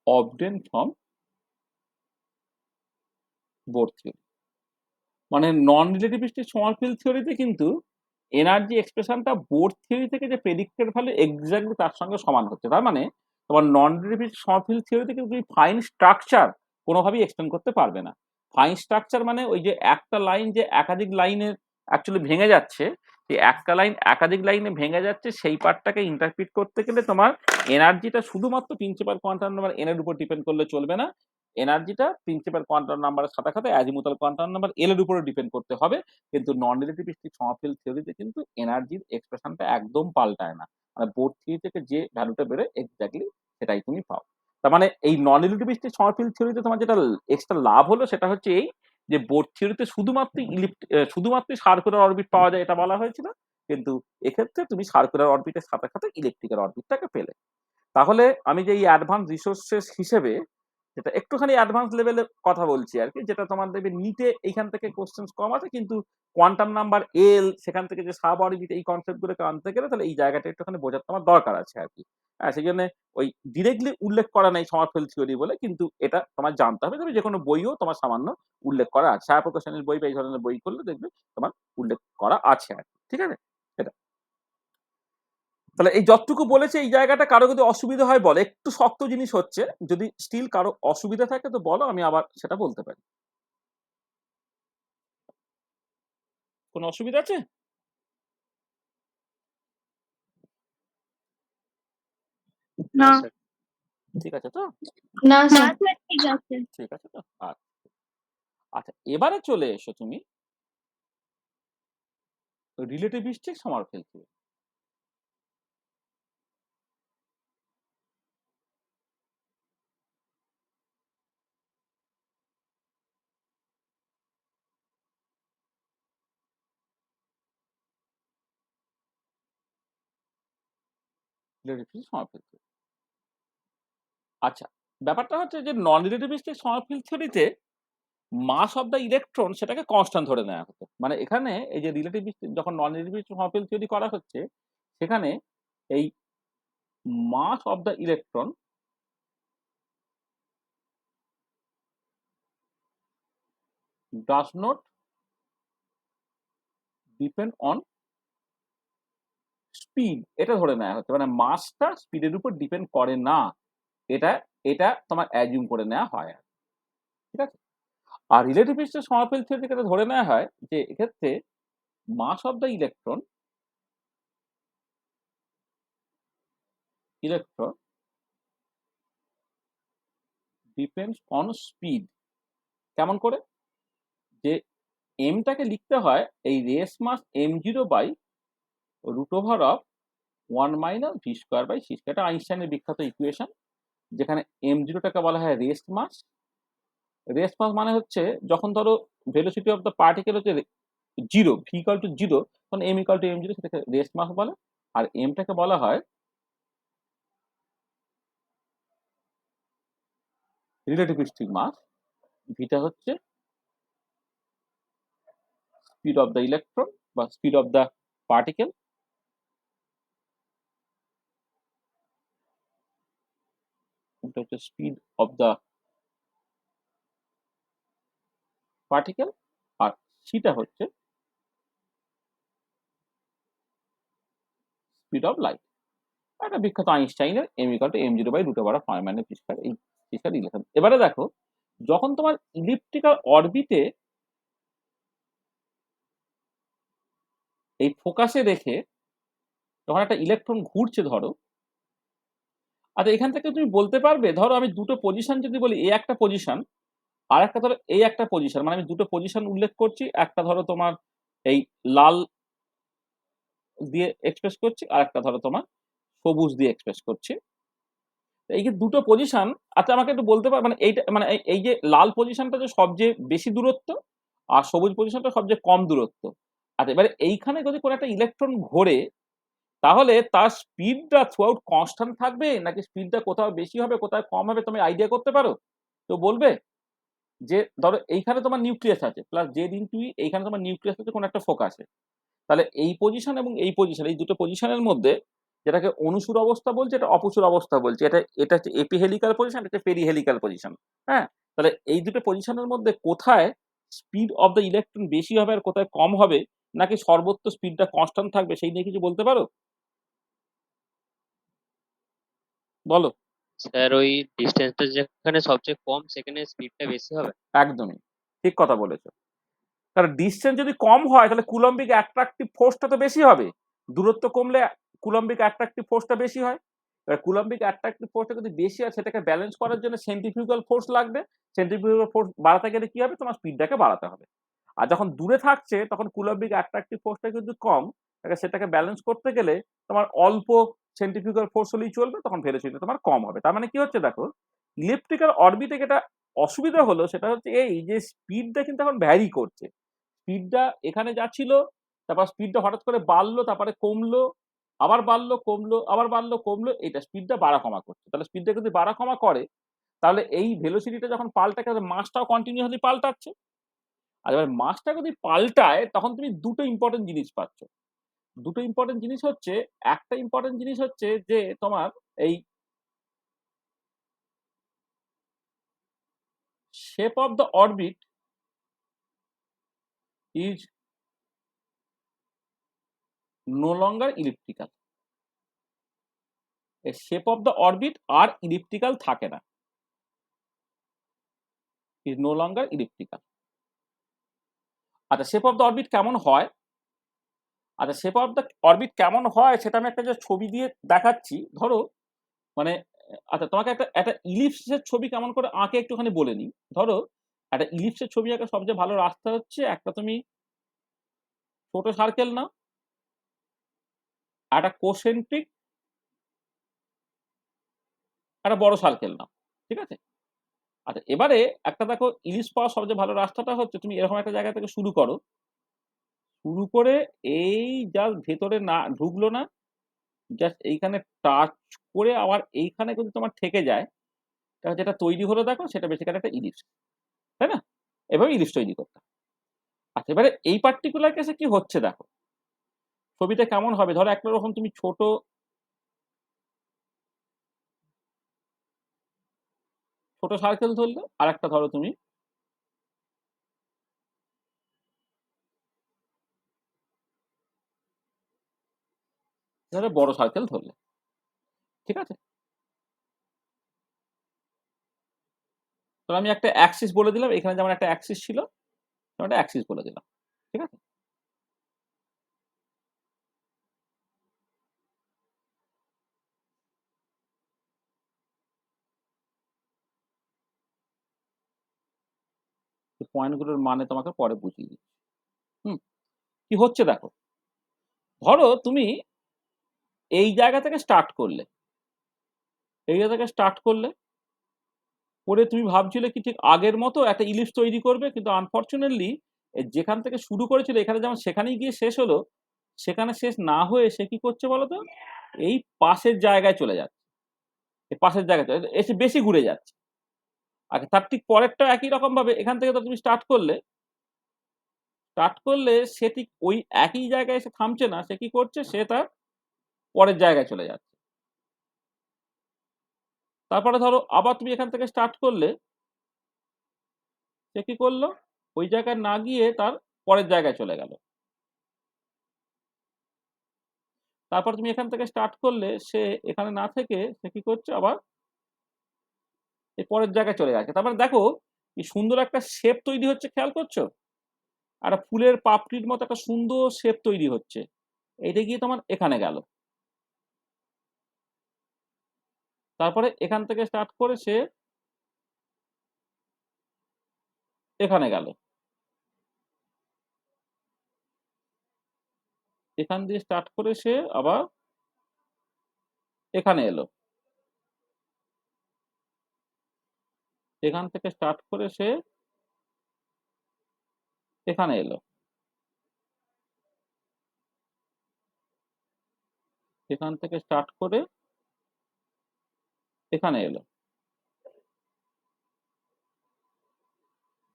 Speaker 1: obtained from Bohr theory। মানে নন রিলেটিভিস্টিক সমারফেল্ড থিওরিতে কিন্তু এনার্জি এক্সপ্রেশনটা বোর থিওরি থেকে যে প্রেডিক্টেড ভ্যালু এক্স্যাক্টলি তার সঙ্গে সমান হচ্ছে। তার মানে তোমার নন রিলেটিভিস্টিক সমারফেল্ড থিওরিতে কিন্তু তুমি ফাইন স্ট্রাকচার কোনোভাবেই এক্সপ্লেন করতে পারবে না। ফাইন স্ট্রাকচার মানে ওই যে একটা লাইন যে একাধিক লাইনের অ্যাকচুয়ালি ভেঙে যাচ্ছে, যে একটা লাইন একাধিক লাইনে ভেঙে যাচ্ছে, সেই পার্টটাকে ইন্টারপ্রিট করতে গেলে তোমার এনার্জিটা শুধুমাত্র প্রিন্সিপাল কোয়ান্টাম নাম্বার n এর উপর ডিপেন্ড করলে চলবে না, এনার্জিটা প্রিন্সিপাল কোয়ান্টাম নাম্বারের সাথে সাথে অ্যাজিমুথাল কোয়ান্টাম নাম্বার l এর উপরে ডিপেন্ড করতে হবে। কিন্তু নন রিলেটিভিস্টিক সমারফেল্ড থিওরিতে কিন্তু এনার্জির এক্সপ্রেশনটা একদম পাল্টায় না। মানে বোর্ড থিওরি থেকে যে ভ্যালুটা বেরোয় এক্স্যাক্টলি সেটাই তুমি পাও। তার মানে এই নন রিলেটিভিস্টিক সমারফিল্ড থিওরিতে তোমার যেটা এক্সট্রা লাভ হলো সেটা হচ্ছে এই যে বোর্ড থিওরিতে শুধুমাত্রই সার্কুলার অরবিট পাওয়া যায় এটা বলা হয়েছিল, কিন্তু এক্ষেত্রে তুমি সার্কুলার অরবিটের সাথে সাথে ইলেকট্রিক্যাল অরবিটটাকে পেলে। তাহলে আমি যে এই অ্যাডভান্স রিসোর্সেস হিসেবে যেটা একটুখানি অ্যাডভান্স লেভেলের কথা বলছি আর কি, যেটা তোমার দেখবে নিটে এইখান থেকে কোশ্চেন্স কম আছে, কিন্তু কোয়ান্টাম নাম্বার এল সেখান থেকে যে সাব অরবিট এই কনসেপ্ট গুলোকে আনতে গেলে তাহলে এই জায়গাটা একটুখানি বোঝার তোমার দরকার আছে আর কি। হ্যাঁ, সেই জন্য ওই ডিরেক্টলি উল্লেখ করা নেই সমারফেল্ড থিওরি বলে, কিন্তু এটা তোমার জানতে হবে। তবে যে কোনো বইও তোমার সামান্য উল্লেখ করা আছে, ছায়া প্রকাশনের বই বা এই ধরনের বই করলে দেখবে তোমার উল্লেখ করা আছে আর কি। ঠিক আছে, এটা তাহলে এই যতটুকু বলেছে এই জায়গাটা কারো যদি অসুবিধা হয় বলে, একটু শক্ত জিনিস হচ্ছে, যদি স্টিল কারো অসুবিধা থাকে তো বলো, আমি আবার সেটা বলতে পারি। কোনো অসুবিধা আছে?
Speaker 3: না
Speaker 4: স্যার।
Speaker 1: ঠিক আছে তো?
Speaker 2: না
Speaker 3: না
Speaker 2: স্যার।
Speaker 3: স্যার ঠিক আছে।
Speaker 1: ঠিক আছে তো? আচ্ছা, এবারে চলে এসো তুমি relativistic Sommerfeld theory. Relativistic Sommerfeld theory. আচ্ছা, ব্যাপারটা হচ্ছে যে নন রিলেটিভিস্টিক সমারফেল্ড থিওরিতে মাস অফ দ্য ইলেকট্রন সেটাকে কনস্ট্যান্ট ধরে নেওয়া হতো। মানে এখানে এই যে রিলেটিভিস্টিক যখন নন রিলেটিভিস্টিক সমারফেল্ড থিওরি করা হচ্ছে, সেখানে এই mass of the electron does not depend on speed, এটা ধরে নেওয়া হচ্ছে। মানে মাসটা স্পিডের উপর ডিপেন্ড করে না, এটা এটা তোমার অ্যাজিউম করে নেওয়া হয়। ঠিক আছে, আর রিলেটিভিস্টিক সমারফেল্ড থিওরি থেকে ধরে নেওয়া হয় যে এক্ষেত্রে mass of the electron depends on speed. কেমন করে? যে এমটাকে লিখতে হয় এই রেস মাস m0 বাই √ওভার of 1 minus v square by c square. এটা আইনস্টাইনের বিখ্যাত ইকুয়েশন, যেখানে m0টাকে বলা হয় রেস্ট মাস। রেস্ট মাস মানে হচ্ছে যখন ধরো ভেলোসিটি অফ দ্য পার্টিকেল হচ্ছে 0, ভি ইকুয়াল টু 0, তখন এম ইকুয়াল টু m0, সেটাকে রেস্ট মাস বলে। আর এমটাকে বলা হয় রিলেটিভিস্টিক মাস, ভিটা হচ্ছে স্পিড অফ দ্য ইলেকট্রন বা স্পিড অফ দ্য পার্টিকেল, এটা হচ্ছে স্পিড অফ দ্য পার্টিকেল, আর সিটা হচ্ছে স্পিড অফ লাইট। একটা বিখ্যাত আইনস্টাইনের m equal to m0 by √ওভার অফ 1 মাইনাস ভি স্কয়ার, এই রিলেশন। এবারে দেখো, যখন তোমার ইলিপ্টিক্যাল অরবিটে এই ফোকাসে রেখে যখন একটা ইলেকট্রন ঘুরছে ধরো, আচ্ছা এখান থেকে তুমি বলতে পারবে, ধরো আমি দুটো পজিশন যদি বলি, এ একটা পজিশন আর একটা ধরো এই একটা পজিশন, মানে আমি দুটো পজিশন উল্লেখ করছি, একটা ধরো তোমার এই লাল দিয়ে এক্সপ্রেস করছি আর একটা ধরো তোমার সবুজ দিয়ে এক্সপ্রেস করছি। এই যে দুটো পজিশন, আচ্ছা আমাকে একটু বলতে পার, মানে এইটা মানে এই যে লাল পজিশনটা যে সবচেয়ে বেশি দূরত্ব আর সবুজ পজিশনটা সবচেয়ে কম দূরত্ব। আচ্ছা এবারে এইখানে যদি কোনো একটা ইলেকট্রন ঘোরে, তাহলে তার স্পিডটা থ্রু আউট কনস্ট্যান্ট থাকবে নাকি স্পিডটা কোথাও বেশি হবে কোথাও কম হবে, তুমি আইডিয়া করতে পারো? তো বলবে যে ধরো এইখানে তোমার নিউক্লিয়াস আছে প্লাস জে ইনটু ই, এইখানে তোমার নিউক্লিয়াস আছে কোনো একটা ফোকাসে, তাহলে এই পজিশন এবং এই পজিশন, এই দুটো পজিশনের মধ্যে যেটাকে অনুসুর অবস্থা বলছে, এটা অপসুর অবস্থা বলছে, এটা হচ্ছে এপিহেলিক্যাল পজিশন, এটা হচ্ছে পেরিহেলিক্যাল পজিশন। হ্যাঁ, তাহলে এই দুটো পজিশনের মধ্যে কোথায় স্পিড অফ দ্য ইলেকট্রন বেশি হবে আর কোথায় কম হবে, নাকি সর্বত্র স্পিডটা কনস্ট্যান্ট থাকবে, সেই নিয়ে কিছু বলতে পারো? বলো।
Speaker 4: স্যার ওই ডিস্টেন্সটা যেখানে সবচেয়ে কম সেখানে স্পিডটা বেশি হবে।
Speaker 1: একদমই ঠিক কথা বলেছো, কারণ ডিসটেন্স যদি কম হয় তাহলে কুলম্বিক অ্যাট্রাকটিভ ফোর্সটা তো বেশি হবে, দূরত্ব কমলে কুলম্বিক অ্যাট্রাকটিভ ফোর্সটা বেশি হয়। এবার কুলম্বিক অ্যাট্রাকটিভ ফোর্সটা যদি বেশি হয়, সেটাকে ব্যালেন্স করার জন্য সেন্ট্রিফিউগাল ফোর্স লাগবে, সেন্ট্রিফিউগাল ফোর্স বাড়াতে গেলে কি হবে, তোমার স্পিডটাকে বাড়াতে হবে। আর যখন দূরে থাকছে তখন কুলম্বিক অ্যাট্রাকটিভ ফোর্সটা কিন্তু কম, সেটাকে ব্যালেন্স করতে গেলে তোমার অল্প সেন্ট্রিফিউগাল ফোর্স হলেই চলবে, তখন ভেলোসিটি তোমার কম হবে। তার মানে কি হচ্ছে দেখো, ইলেকট্রিক্যাল অরবিটে যেটা অসুবিধা হলো সেটা হচ্ছে এই যে স্পিডটা কিন্তু এখন ভ্যারি করছে। স্পিডটা এখানে যা ছিল, তারপর স্পিডটা হঠাৎ করে বাড়লো, তারপরে কমলো, আবার বাড়লো কমলো, আবার বাড়লো কমলো, এটা স্পিডটা বাড়া কমা করছে। তাহলে স্পিডটা যদি বাড়া কমা করে, তাহলে এই ভেলোসিটিটা যখন পাল্টায়, তাহলে মাসটাও কন্টিনিউয়াসলি পাল্টাচ্ছে। আর এবার মাসটা যদি পাল্টায়, তখন তুমি দুটো ইম্পর্টেন্ট জিনিস পাচ্ছ। দুটো ইম্পর্টেন্ট জিনিস হচ্ছে, একটা ইম্পর্টেন্ট জিনিস হচ্ছে যে তোমার এই shape of the orbit is no longer elliptical. এই শেপ অফ দ্য অরবিট আর ইলিপ্টিক্যাল থাকে না, ইজ নো লঙ্গার ইলিপ্টিক্যাল। আচ্ছা, শেপ অফ দ্য অরবিট কেমন হয়? আচ্ছা, শেপ অফ দ্য অরবিট কেমন হয় সেটা আমি একটা যে ছবি দিয়ে দেখাচ্ছি। ধরো মানে আচ্ছা, তোমাকে একটা একটা ইলিপসের ছবি কেমন করে আঁকে একটুখানি বলে নিই। ধরো একটা ইলিপসের ছবি আঁকার সবচেয়ে ভালো রাস্তা হচ্ছে, একটা তুমি ছোট সার্কেল নাও, একটা কোসেন্ট্রিক, একটা বড় সার্কেল নাও, ঠিক আছে? আচ্ছা, এবারে একটা দেখো, ইলিশ পাওয়ার সবচেয়ে ভালো রাস্তাটা হচ্ছে তুমি এরকম একটা জায়গা থেকে শুরু করো, শুরু করে এই জাস্ট ভেতরে না ঢুকলো না, জাস্ট এইখানে টাচ করে আবার এইখানে কিন্তু তোমার থেকে যায়, তাহলে যেটা তৈরি হলো দেখো, সেটা বেসিক্যালি একটা ইলিপস, তাই না? এভাবে ইলিপস তৈরি করতে হয়। আচ্ছা, এবারে এই পার্টিকুলার কেসে কি হচ্ছে দেখো, ছবিটা কেমন হবে। ধরো একটা রকম তুমি ছোট ছোট সার্কেল ধরলে, আর একটা ধরো তুমি ধরো বড় সার্কেল ধরলে, ঠিক আছে? তো আমি একটা অ্যাক্সিস বলে দিলাম, এখানে যেমন একটা অ্যাক্সিস ছিল, একটা অ্যাক্সিস বলে দিলাম, ঠিক আছে? পয়েন্টগুলোর মানে তোমাকে পরে বুঝিয়ে দিচ্ছি। কি হচ্ছে দেখো, ধরো তুমি এই জায়গা থেকে স্টার্ট করলে, এই জায়গা থেকে স্টার্ট করলে, করে তুমি ভাবছিলে কি ঠিক আগের মতো একটা ইলিপস তৈরি করবে, কিন্তু আনফর্চুনেটলি যেখান থেকে শুরু করেছিল এখানে যেমন সেখানেই গিয়ে শেষ হলো, সেখানে শেষ না হয়ে সে কি করছে বলতো, এই পাশের জায়গায় চলে যাচ্ছে, এই পাশের জায়গায় এসে বেশি ঘুরে যাচ্ছে। আর তার ঠিক পরেরটা একই রকম ভাবে এখান থেকে তো তুমি স্টার্ট করলে, সে ঠিক ওই একই জায়গায় এসে থামছে না, সে কি করছে, সে তার পরের জায়গায় চলে যাচ্ছে। তারপরে ধরো আবার তুমি এখান থেকে স্টার্ট করলে, সে কি করলো, ওই জায়গায় না গিয়ে তার পরের জায়গায় চলে গেল। তারপর তুমি এখান থেকে স্টার্ট করলে, সে এখানে না থেকে সে কি করছে, আবার এই পরের জায়গায় চলে যাচ্ছে। তারপরে দেখো কি সুন্দর একটা শেপ তৈরি হচ্ছে, খেয়াল করছো? একটা ফুলের পাপড়ির মতো একটা সুন্দর শেপ তৈরি হচ্ছে, এইটা গিয়ে তোমার এখানে গেল। তারপরে এখান থেকে স্টার্ট করে সে এখানে গেল, এখান দিয়ে স্টার্ট করে সে আবার এখানে এলো, এখান থেকে স্টার্ট করে সে এখানে এলো, এখান থেকে স্টার্ট করে এখানে এলো,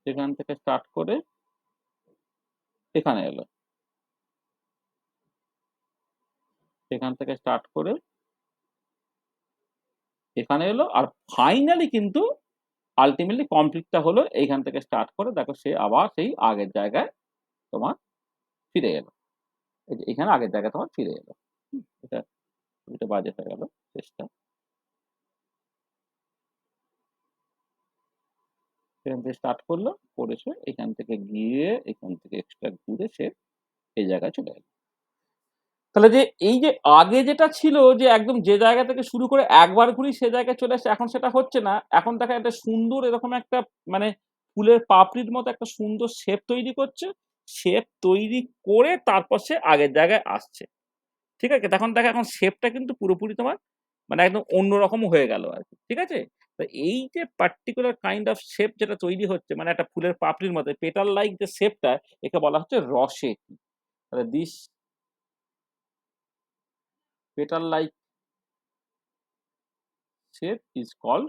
Speaker 1: এখান থেকে স্টার্ট করে এখানে এলো, এখান থেকে স্টার্ট করে এখানে এলো, আর ফাইনালি কিন্তু আলটিমেটলি কমপ্লিটটা হলো এইখান থেকে স্টার্ট করে দেখো সে আবার সেই আগের জায়গায় তোমার ফিরে এলো। এখানে আগের জায়গায় তোমার ফিরে এলো। এটা এটা বাজে হয়ে গেল শেষটা। এখান থেকে স্টার্ট করলো, করে সে এখান থেকে গিয়ে এখান থেকে এক্সট্রা ঘুরে সে এই জায়গায় চলে এলো। তাহলে যে এই যে আগে যেটা ছিল যে একদম যে জায়গা থেকে শুরু করে একবার ঘুরি সে জায়গায় চলে আসছে, এখন সেটা হচ্ছে না। এখন দেখা একটা সুন্দর এরকম একটা মানে ফুলের পাপড়ির মতো একটা সুন্দর শেপ তৈরি করছে, শেপ তৈরি করে তারপর সে আগের জায়গায় আসছে, ঠিক আছে? তখন দেখো এখন শেপটা কিন্তু পুরোপুরি তোমার মানে একদম অন্যরকম হয়ে গেল আরকি। ঠিক আছে? তো এই যে পার্টিকুলার কাইন্ড অফ শেপ যেটা তৈরি হচ্ছে মানে একটা ফুলের পাপড়ির মতো পেটাল লাইক যে শেপটা একে বলা হচ্ছে রসেটি। তাহলে this petal like shape is called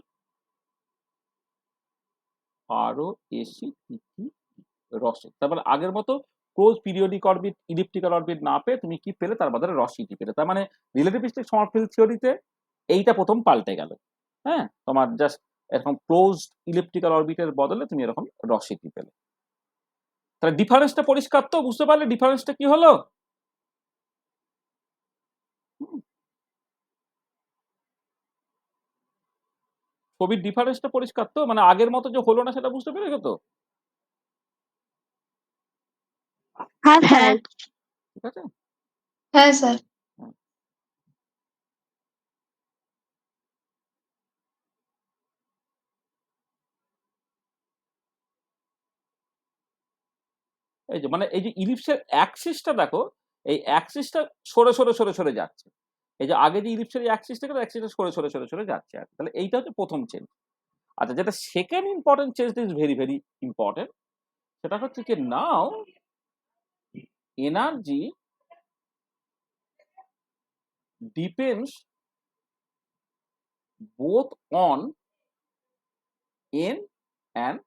Speaker 1: ROSETT রসে। তারপরে আগের মতো close periodic orbit elliptical orbit না পেয়ে তুমি কি পেলে তার বদলে রসিটি পেলে। তার মানে রিলেটিভিস্টিক সমারফেল থিওরিতে এইটা প্রথম পাল্টে গেল। হ্যাঁ? তোমার জাস্ট এরকম ক্লোজড ইলিপ্টিক্যাল অরবিটের বদলে তুমি এরকম রসিটি পেলে। তাহলে ডিফারেন্সটা পরিষ্কার তো? বুঝতে পারলে ডিফারেন্সটা কি হলো? হুম, ছবির ডিফারেন্সটা পরিষ্কার তো? মানে আগের মতো যে হলো না সেটা বুঝতে পেরেছো তো?
Speaker 2: হ্যাঁ
Speaker 3: হ্যাঁ
Speaker 1: ঠিক আছে?
Speaker 2: হ্যাঁ স্যার।
Speaker 1: হুম। এই যে মানে এই যে ইলিপসের অ্যাক্সিসটা দেখো, এই অ্যাক্সিসটা সরে যাচ্ছে। এই যে আগে যে ইলিপসের অ্যাক্সিস থেকে অ্যাক্সিসটা সরে যাচ্ছে আর কি। তাহলে এইটা হচ্ছে প্রথম চেঞ্জ। আচ্ছা, যেটা second important change is very very important, সেটা হচ্ছে কি now energy depends both on n and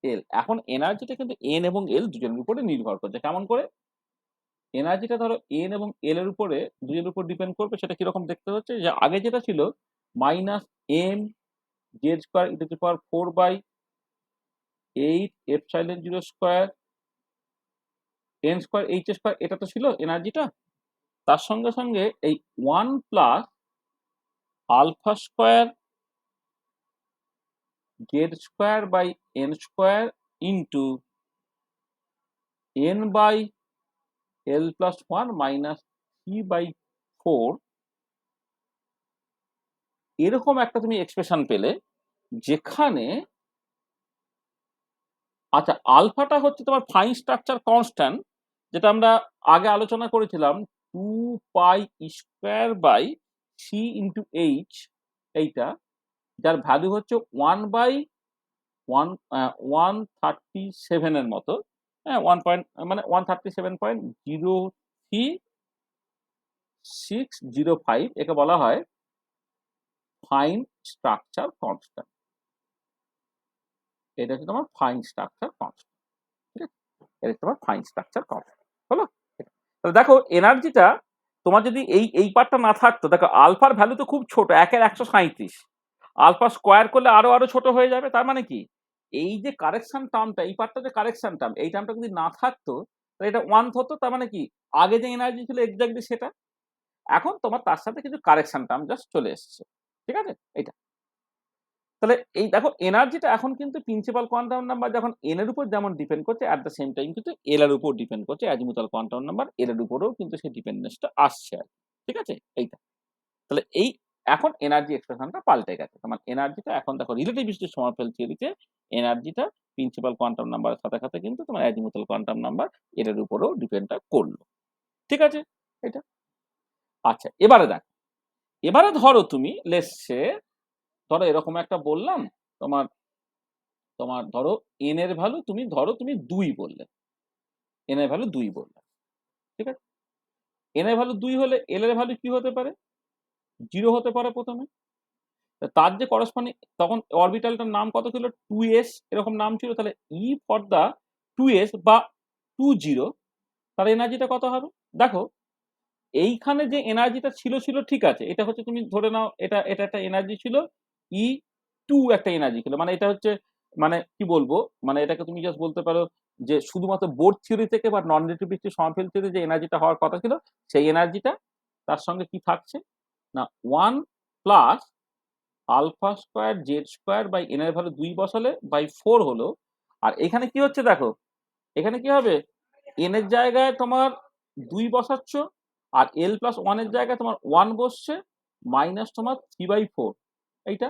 Speaker 1: l. এখন এনার্জিটা কিন্তু এন এবং এল দুজনের উপরে নির্ভর করছে। কেমন করে? এনার্জিটা ধরো এন এবং এল এর উপরে দুজনের উপর ডিপেন্ড করবে। সেটা কিরকম দেখতে হচ্ছে যে আগে যেটা ছিল minus m Z square e to the power 4/8 epsilon 0 square n square h square, এটা তো ছিল এনার্জিটা। তার সঙ্গে সঙ্গে এই 1 plus alpha square Z square by n square into n by l plus 1 minus 3/4, এরকম একটা তুমি এক্সপ্রেশন পেলে যেখানে আচ্ছা আলফাটা হচ্ছে তোমার ফাইন স্ট্রাকচার কনস্ট্যান্ট, যেটা আমরা আগে আলোচনা করেছিলাম 2π² বাই c × h, এইটা যার ভ্যালু হচ্ছে 1/137 এর মতো। হ্যাঁ, 137.03605, একে বলা হয় ফাইন স্ট্রাকচার কনস্ট্যান্ট। এটা হচ্ছে তোমার ফাইন স্ট্রাকচার কনস্ট্যান্ট। ঠিক আছে? এটা তোমার ফাইন স্ট্রাকচার কনস্ট্যান্ট হলো। তাহলে দেখো এনার্জিটা তোমার যদি এই পার্টটা না থাকতো, দেখো আলফার ভ্যালু তো খুব ছোট, 1/137, আলফা স্কোয়ার করলে আরো ছোট হয়ে যাবে। তার মানে কি এই যে কারেকশন টার্মটা, এই পার্টটা যে কারেকশন টার্ম, এই টার্মটা যদি না থাকতো তাহলে এটা 1 হতো। তার মানে কি আগে যে এনার্জি ছিল এক্স্যাক্টলি সেটা, এখন তোমার তার সাথে কিছু কারেকশন টার্ম জাস্ট চলে এসছে। ঠিক আছে? এইটা তাহলে এই দেখো এনার্জিটা এখন কিন্তু প্রিন্সিপাল কোয়ান্টাম নাম্বার যখন এন এর উপর যেমন ডিপেন্ড করছে, অ্যাট দ্য সেম টাইম কিন্তু এল এর উপর ডিপেন্ড করছে, অ্যাজিমুথাল কোয়ান্টাম নাম্বার এল এর উপরেও কিন্তু সেই ডিপেন্ডেন্সটা আসছে আর কি। ঠিক আছে? এইটা তাহলে এই এখন এনার্জি এক্সপ্রেশনটা পাল্টে গেছে। তোমার এনার্জিটা এখন দেখো রিলেটিভিস্টিক সমারফেল থিওরিতে এনার্জিটা প্রিন্সিপাল কোয়ান্টাম নাম্বারের সাথে সাথে কিন্তু তোমার অ্যাজিমুথাল কোয়ান্টাম নাম্বার এর উপরেও ডিপেন্ডটা করলো। ঠিক আছে? এটা আচ্ছা, এবারে দেখো, এবারে ধরো তুমি লেটসে ধরো এরকম একটা বললাম, তোমার তোমার ধরো এন এর ভ্যালু তুমি ধরো তুমি 2 বললে, এন এর ভ্যালু 2 বললে। ঠিক আছে? এন এর ভ্যালু 2 হলে এল এর ভ্যালু কি হতে পারে? 0 হতে পারে প্রথমে। তার যে করসপন্ডিং তখন অরবিটালটার নাম কত ছিল? 2s এরকম নাম ছিল। তাহলে ই ফর দা 2s বা 20, তার এনার্জিটা কত হবে? দেখো এইখানে যে এনার্জিটা ছিল ঠিক আছে, এটা হচ্ছে তুমি ধরে নাও এটা এটা একটা এনার্জি ছিল, E2 একটা এনার্জি ছিল। মানে এটা হচ্ছে মানে কি বলবো, মানে এটাকে তুমি জাস্ট বলতে পারো যে শুধুমাত্র বোর থিওরি থেকে বা নন রিলেটিভিস্টিক সমারফেল থিওরি যে এনার্জিটা হওয়ার কথা ছিল সেই এনার্জিটা, তার সঙ্গে কি থাকছে না 1 plus alpha square Z square by n এর ভ্যালু 2 বসালে বাই 4 হলো। আর এখানে কি হচ্ছে দেখো, এখানে কি হবে এন এর জায়গায় তোমার 2 বসাচ্ছ, আর এল প্লাস 1 এর জায়গায় তোমার 1 বসছে, মাইনাস তোমার 3/4। এইটা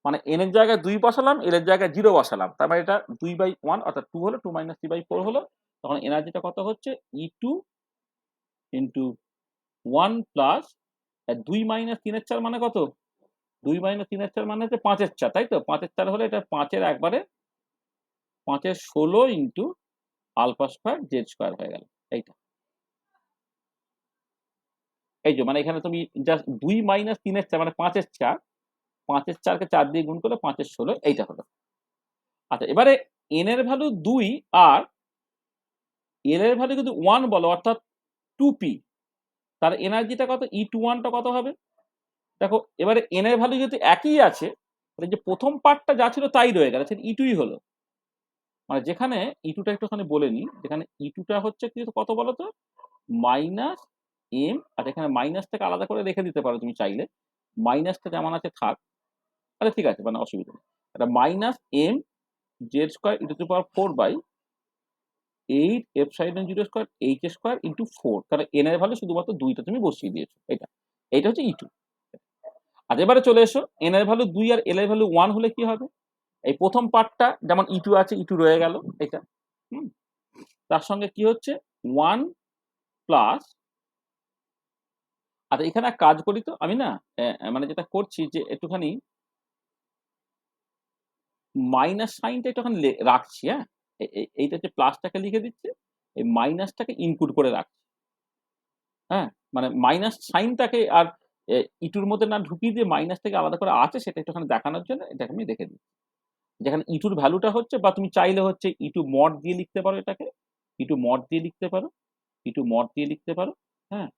Speaker 1: মানে এন এর জায়গায় 2 বসালাম, এল এর জায়গায় 0 বসালাম, তার মানে এটা 2/1 অর্থাৎ 2 হলো, 2 - 3/4 হলো। তখন এনার্জিটা কত হচ্ছে? E2 ইন্টু 1 প্লাস 2 মাইনাস 3 এর 4 মানে কত? 2 মাইনাস 3 এর 4 মানে হচ্ছে 5 এর 4, তাই তো? 5 এর 4 হলে এটা 5 এর একবারে 5 এর 16 into alpha square Z square হয়ে গেল এইটা। এই যে মানে এখানে তুমি জাস্ট 2 মাইনাস 3 এর 4 মানে 5 এর 4, 5 এর 4 কে 4 দিয়ে গুণ করলে 5 এর 16 এইটা হলো। আচ্ছা এবারে n এর ভ্যালু 2 আর l এর ভ্যালু যদি 1 বলো অর্থাৎ 2p, তার এনার্জিটা কত? E21 টা কত হবে? দেখো এবারে n এর ভ্যালু যদি একই আছে তাহলে যে প্রথম পার্টটা যা ছিল তাই রয়ে গেল, সেটা E2 হলো। মানে যেখানে E2 টা একটুখানি বলে নিই, যেখানে E2 টা হচ্ছে কি কত বলো তো? মাইনাস m, আর এখানে মাইনাসটাকে আলাদা করে রেখে দিতে পারো তুমি চাইলে, মাইনাসটা যেমন আছে থাক। আচ্ছা ঠিক আছে, মানে অসুবিধা নেই। এটা minus m Z square e to the power 4 by 8 epsilon 0 square h square into 4। তাহলে n এর ভ্যালু শুধুমাত্র 2টা তুমি বসিয়ে দিয়েছো, এইটা হচ্ছে E2। আর এবারে চলে এসো, n এর ভ্যালু 2 আর l এর ভ্যালু 1 হলে কি হবে? এই প্রথম পার্টটা যেমন E2 আছে, E2 রয়ে গেল এটা। তার সঙ্গে কি হচ্ছে 1 প্লাস, আর এখানে এক কাজ করি তো আমি না, মানে যেটা করছি যে একটুখানি মাইনাস সাইনটা একটুখানি রাখছি, হ্যাঁ? এইটা হচ্ছে প্লাসটাকে লিখে দিচ্ছি, এই মাইনাসটাকে ইনক্লুড করে রাখছি, হ্যাঁ? মানে মাইনাস সাইনটাকে আর ইটুর মধ্যে না ঢুকিয়ে দিয়ে মাইনাস থেকে আলাদা করে আছে সেটা একটুখানি দেখানোর জন্য এটাকে আমি রেখে দিচ্ছি। যেখানে ইটুর ভ্যালুটা হচ্ছে, বা তুমি চাইলে হচ্ছে ইটু মড দিয়ে লিখতে পারো, এটাকে ইটু মড দিয়ে লিখতে পারো, ইটু মড দিয়ে লিখতে পারো, হ্যাঁ?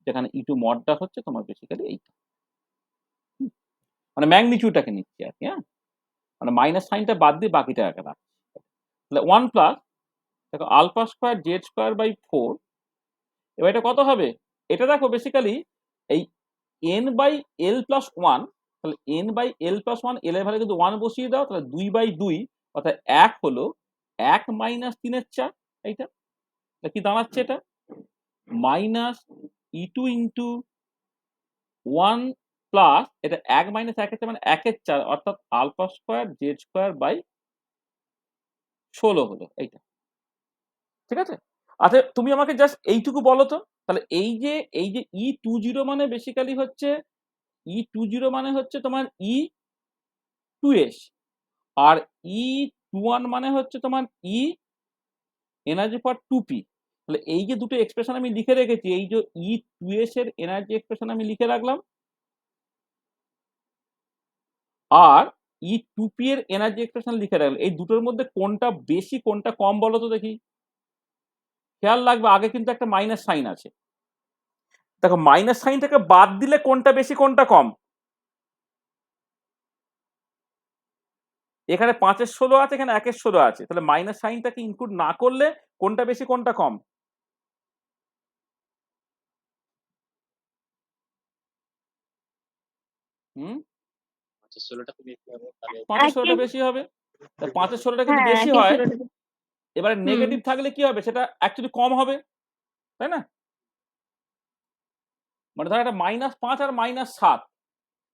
Speaker 1: যেখানে ইটু মডটা হচ্ছে তোমার বেসিক্যালি এইটা, মানে ম্যাগনিটিউডটাকে নিচ্ছি আর কি, হ্যাঁ? মানে মাইনাস সাইনটা বাদ দিয়ে বাকিটা একা রাখছি। তাহলে 1 প্লাস, দেখো alpha square Z square by 4, এবার এটা কত হবে? এটা দেখো বেসিক্যালি এই n বাই l প্লাস 1, তাহলে n by l plus 1, l এর ভ্যালু কিন্তু 1 বসিয়ে দাও, তাহলে 2 বাই 2 অর্থাৎ 1 হলো 1 মাইনাস 3 এর 4, এইটা কি দাঁড়াচ্ছে? এটা মাইনাস E2 ইন্টু 1 প্লাস এটা 1 মাইনাস 1 এর 4 মানে 1 এর 4 অর্থাৎ alpha square Z square by 16 হলো এইটা, ঠিক আছে? আচ্ছা তুমি আমাকে জাস্ট এইটুকু বলো তো, তাহলে এই যে E20 মানে বেসিক্যালি হচ্ছে E20 মানে হচ্ছে তোমার E2s, আর E21 মানে হচ্ছে তোমার E এনার্জি ফর 2p। তাহলে এই যে দুটো এক্সপ্রেশন আমি লিখে রেখেছি, এই যে E2s এর এনার্জি এক্সপ্রেশন আমি লিখে রাখলাম, আর E2p এর এনার্জি এক্সপ্রেশন লিখে রাখলাম, এই দুটোর মধ্যে কোনটা বেশি কোনটা কম বলো তো দেখি। খেয়াল রাখবে আগে কিন্তু একটা মাইনাস সাইন আছে, দেখো মাইনাস সাইনটাকে বাদ দিলে কোনটা বেশি কোনটা কম? এখানে 5 এর 16 আছে, এখানে 1 এর 16 আছে, তাহলে মাইনাস সাইনটাকে ইনক্লুড না করলে কোনটা বেশি কোনটা কম? হুম,
Speaker 4: 16টা তো বেশি হবে তাহলে।
Speaker 1: 5 এর 16টা বেশি হবে। 5 এর 16টা যদি
Speaker 2: হ্যাঁ,
Speaker 1: বেশি
Speaker 2: একই
Speaker 1: হয়,
Speaker 2: ষোলোটা।
Speaker 1: এবারে
Speaker 2: হুম।
Speaker 1: নেগেটিভ থাকলে কি হবে? সেটা অ্যাকচুয়ালি কম হবে, তাই না? মানে ধর একটা -5 আর -7,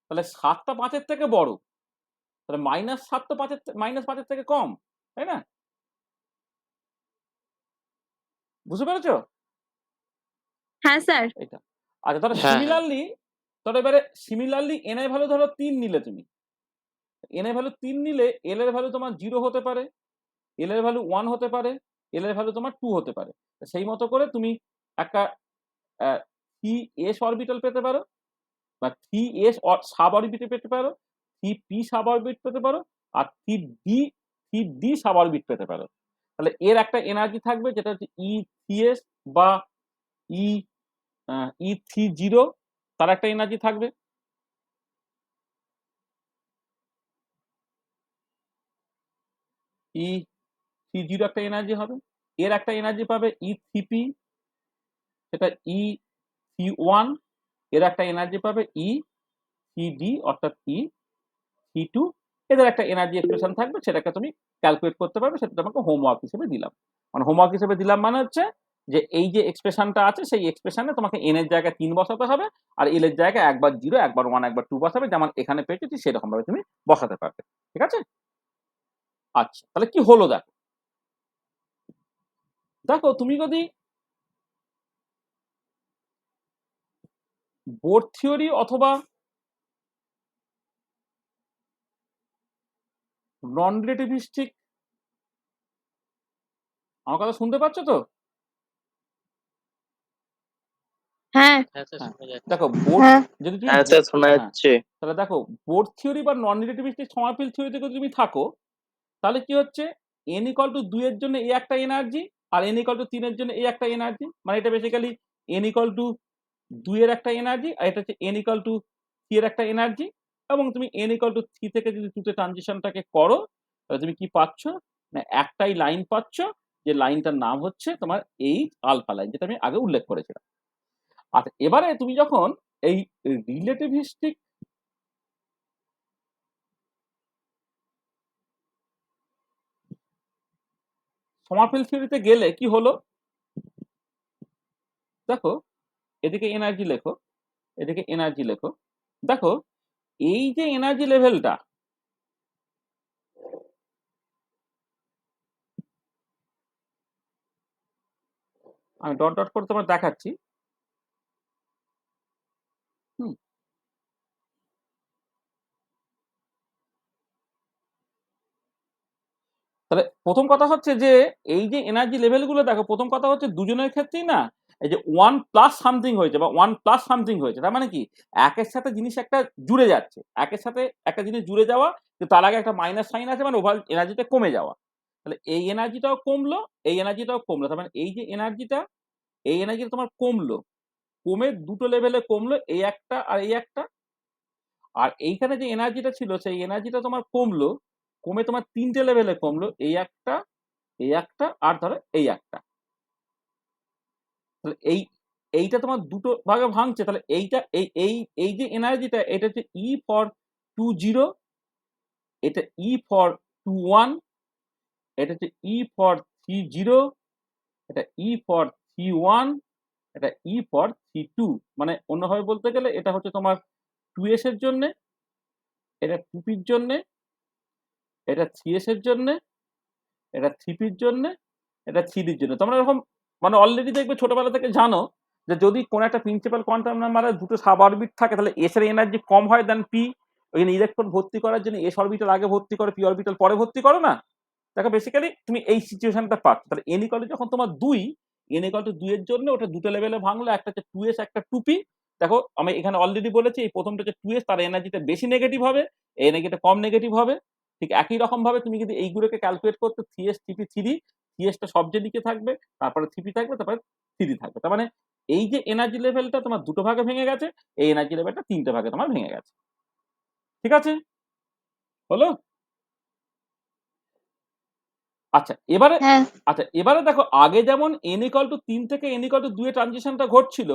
Speaker 1: তাহলে 7টা 5 এর থেকে বড়, তাহলে -7 তো -5 এর থেকে কম, তাই না? বুঝতে পেরেছো
Speaker 2: হ্যাঁ স্যার।
Speaker 1: এটা? আচ্ছা ধরো
Speaker 4: হ্যাঁ, হ্যাঁ।
Speaker 1: এবারে সিমিলারলি n এর ভ্যালু ধরো 3 নিলে তুমি, n এর ভ্যালু 3 নিলে l এর ভ্যালু তোমার 0 হতে পারে, l এর ভ্যালু 1 হতে পারে, l এর ভ্যালু তোমার 2 হতে পারে। সেই মতো করে তুমি একটা 3s অরবিটাল পেতে পারো, বা 3s সাব অরবিট পেতে পারো, 3p সাব অরবিট পেতে পারো, আর 3d সাব অরবিট পেতে পারো। তাহলে এর একটা এনার্জি থাকবে যেটা হচ্ছে E3s বা E30, তার একটা এনার্জি থাকবে। E30 একটা এনার্জি হবে, এর একটা এনার্জি পাবে E3p, সেটা E31, এর একটা এনার্জি পাবে E3d অর্থাৎ E32, এদের একটা এনার্জি এক্সপ্রেশন থাকবে, সেটাকে তুমি ক্যালকুলেট করতে পারবে, সেটা তোমাকে হোমওয়ার্ক হিসেবে দিলাম। মানে হোমওয়ার্ক হিসেবে দিলাম মানে হচ্ছে যে এই যে এক্সপ্রেশনটা আছে সেই এক্সপ্রেশনে তোমাকে n এর জায়গায় 3 বসাতে হবে, আর l এর জায়গায় একবার 0 একবার 1 একবার 2 বসাবে, যেমন এখানে পেয়েছো ঠিক সেরকম ভাবে তুমি বসাতে পারবে, ঠিক আছে? আচ্ছা তাহলে কি হলো দেখো, তুমি যদি বোর থিওরি অথবা নন রিলেটিভিস্টিক, আমার কথা শুনতে পাচ্ছ তো?
Speaker 3: হ্যাঁ
Speaker 4: হ্যাঁ স্যার
Speaker 1: হ্যাঁ,
Speaker 4: শোনা যাচ্ছে।
Speaker 1: দেখো বোর
Speaker 3: হ্যাঁ
Speaker 1: যদি তুমি
Speaker 5: হ্যাঁ স্যার শোনা
Speaker 1: হ্যাঁ,
Speaker 5: যাচ্ছে।
Speaker 1: তাহলে দেখো বোর থিওরি বা নন রিলেটিভিস্টিক সমাপিল থিওরিতে যদি তুমি থাকো, তাহলে কি হচ্ছে, n ইকুয়াল টু 2 এর জন্য এই একটা এনার্জি, আর n ইকুয়াল টু 3 এর জন্য এই একটা এনার্জি, মানে এটা বেসিক্যালি n ইকুয়াল টু 2 এর একটা এনার্জি, আর এটা হচ্ছে n ইকুয়াল টু 3 এর একটা এনার্জি, এবং তুমি n ইকুয়াল টু 3 থেকে যদি 2 তে ট্রানজিশনটাকে করো, তাহলে তুমি কি পাচ্ছ না, একটাই লাইন পাচ্ছ, যে লাইনটার নাম হচ্ছে তোমার এই আলফা লাইন, যেটা আমি আগে উল্লেখ করেছিলাম। আচ্ছা, এবারে তুমি যখন এই রিলেটিভিস্টিক সমাপিল থিওরিতে গেলে কি হলো, দেখো এদিকে এনার্জি লেখো, এদিকে এনার্জি লেখো, দেখো এই যে এনার্জি লেভেলটা, আমি ডট ডট করে তোমার দেখাচ্ছি। হুম, তাহলে প্রথম কথা হচ্ছে যে এই যে এনার্জি লেভেলগুলো দেখো, প্রথম কথা হচ্ছে দুজনের ক্ষেত্রেই না এই যে 1 প্লাস সামথিং হয়েছে বা 1 প্লাস সামথিং হয়েছে, তার মানে কি একের সাথে জিনিস একটা জুড়ে যাচ্ছে, একের সাথে একটা জিনিস জুড়ে যাওয়া, কিন্তু তার আগে একটা মাইনাস সাইন আছে, মানে ওভার এনার্জিটা কমে যাওয়া। তাহলে এই এনার্জিটাও কমলো, এই এনার্জিটাও কমলো, তার মানে এই যে এনার্জিটা, এই এনার্জিটা তোমার কমলো, কমে দুটো লেভেলে কমলো, এই একটা আর এই একটা। আর এইখানে যে এনার্জিটা ছিল সেই এনার্জিটা তোমার কমলো, কমে তোমার 3টে লেভেলে কমলো, এই একটা, এই একটা, আর ধরো এই একটা। তাহলে এইটা তোমার দুটো ভাগে ভাঙছে, তাহলে এইটা এই এই এই যে এনার্জিটা, এটা হচ্ছে ই ফর 2 0, এটা ই ফর 2 1, এটা হচ্ছে ই ফর 3 0, এটা ই ফর 3 1, এটা ই ফর 3 2। মানে অন্যভাবে বলতে গেলে এটা হচ্ছে তোমার 2s এর জন্যে, এটা 2p-র জন্যে, এটা 3s এর জন্যে, এটা 3p-র জন্যে, এটা 3d-র জন্য। তোমরা এরকম মানে অলরেডি দেখবে ছোটবেলা থেকে জানো যে যদি কোন একটা প্রিন্সিপাল কোয়ান্টাম নাম্বারে দুটো সাব অরবিট থাকে, তাহলে এস এর এনার্জি কম হয় দেন পি। ওইখানে ইলেকট্রন ভর্তি করার জন্য এস অরবিটাল আগে ভর্তি করে, পি অরবিটাল পরে ভর্তি করো না। দেখো বেসিক্যালি তুমি এই সিচুয়েশনটা পাচ্ছ। তাহলে n ইকুয়াল টু যখন তোমার 2, n ইকুয়াল টু 2 এর জন্য ওটা দুটো লেভেলে ভাঙলো, একটা হচ্ছে 2s, একটা 2p। দেখো আমি এখানে অলরেডি বলেছি এই প্রথমটা হচ্ছে 2s, তার এনার্জিটা বেশি নেগেটিভ হবে, এই এনার্জিটা কম নেগেটিভ হবে। ঠিক একই রকম ভাবে তুমি যদি এইগুলোকে ক্যালকুলেট করতে 3s 3p 3d, 3s টা সব দিকে থাকবে, তারপরে 3p থাকবে, তারপরে 3d থাকবে। তার মানে এই যে এনার্জি লেভেলটা তোমার দুটো ভাগে ভেঙে গেছে, এই এনার্জি লেভেলটা 3টে ভাগে তোমার ভেঙে গেছে। ঠিক আছে, হলো? আচ্ছা এবারে,
Speaker 3: হ্যাঁ
Speaker 1: আচ্ছা এবারে দেখো আগে যেমন n ইকুয়াল টু 3 থেকে n ইকুয়াল টু 2 এ ট্রানজিশনটা ঘটছিল,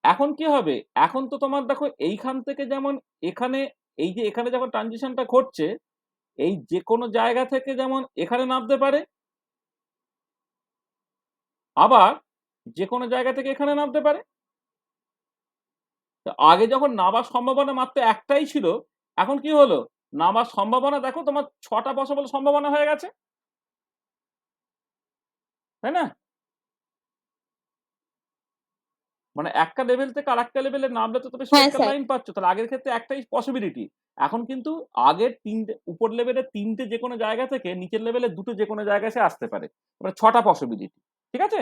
Speaker 1: এখন কি হবে, এখন তো তোমার দেখো এইখান থেকে যেমন এখানে, এই যে এখানে যখন ট্রানজিশনটা ঘটছে, এই যে কোনো জায়গা থেকে যেমন এখানে নামতে পারে, আবার যে কোনো জায়গা থেকে এখানে নামতে পারে। তো আগে যখন নামার সম্ভাবনা মাত্র একটাই ছিল, এখন কি হলো, নামার সম্ভাবনা দেখো তোমার 6টা পসিবল সম্ভাবনা হয়ে গেছে, তাই না? মানে একটা লেভেল থেকে আরেকটা লেভেলে নামলে তো তুমি
Speaker 3: হ্যাঁ
Speaker 1: স্ট্রেট
Speaker 3: স্যার
Speaker 1: লাইন পাচ্ছ। তাহলে আগের ক্ষেত্রে একটাই পসিবিলিটি, এখন কিন্তু আগের 3টে, উপর লেভেলে 3টে যে কোনো জায়গা থেকে নিচের লেভেলে 2টো যে কোনো জায়গায় সে আসতে পারে, মানে 6টা পসিবিলিটি। ঠিক আছে,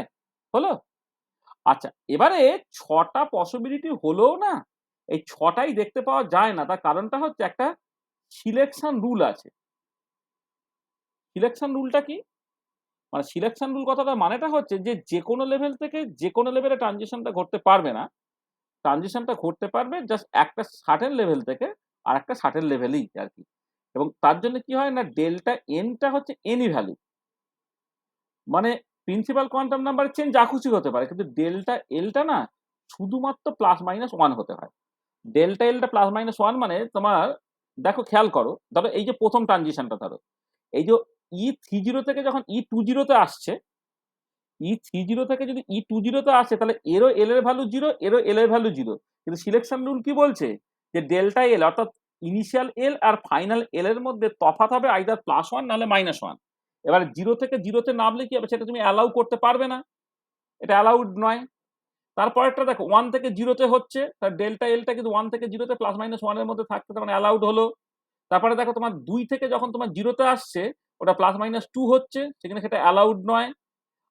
Speaker 1: হলো? আচ্ছা এবারে 6টা পসিবিলিটি হলেও না এই 6টাই দেখতে পাওয়া যায় না, তার কারণটা হচ্ছে একটা সিলেকশন রুল আছে। সিলেকশন রুলটা কি, মানে সিলেকশন রুল কথাটা মানেটা হচ্ছে যে যে কোনো লেভেল থেকে যে কোনো লেভেলে ট্রানজিশনটা ঘটতে পারবে না, ট্রানজিশনটা ঘটতে পারবে জাস্ট একটা সার্টেন লেভেল থেকে আর একটা সার্টেন লেভেলেই আর কি। এবং তার জন্য কি হয় না, ডেল্টা এনটা হচ্ছে এনি ভ্যালু, মানে প্রিন্সিপাল কোয়ান্টাম নাম্বার চেঞ্জ যা খুশি হতে পারে, কিন্তু ডেল্টা এলটা না শুধুমাত্র +-1 হতে হয়। ডেল্টা এলটা +-1 মানে তোমার দেখো খেয়াল করো, ধরো এই যে প্রথম ট্রানজিশনটা, ধরো এই যে E30 থেকে যখন E20 তে আসছে, E30 থেকে যদি E20 তে আসে, তাহলে এরও এল এর ভ্যালু 0, এরও এল এর ভ্যালু 0। কিন্তু সিলেকশন রুল কি বলছে, যে ডেল্টা এল অর্থাৎ ইনিশিয়াল এল আর ফাইনাল এল এর মধ্যে তফাৎ হবে আইদার +1 নাহলে -1। এবার 0 থেকে 0 তে নামলে কি হবে, সেটা তুমি অ্যালাউ করতে পারবে না, এটা অ্যালাউড নয়। তারপরেরটা দেখো 1 থেকে 0-তে হচ্ছে, তার ডেল্টা এলটা কিন্তু 1 থেকে 0-তে প্লাস মাইনাস 1 এর মধ্যে থাকতে তার মানে অ্যালাউড হলো। তারপরে দেখো তোমার 2 থেকে যখন তোমার 0-তে আসছে ওটা প্লাস মাইনাস 2 হচ্ছে, সেখানে সেটা অ্যালাউড নয়।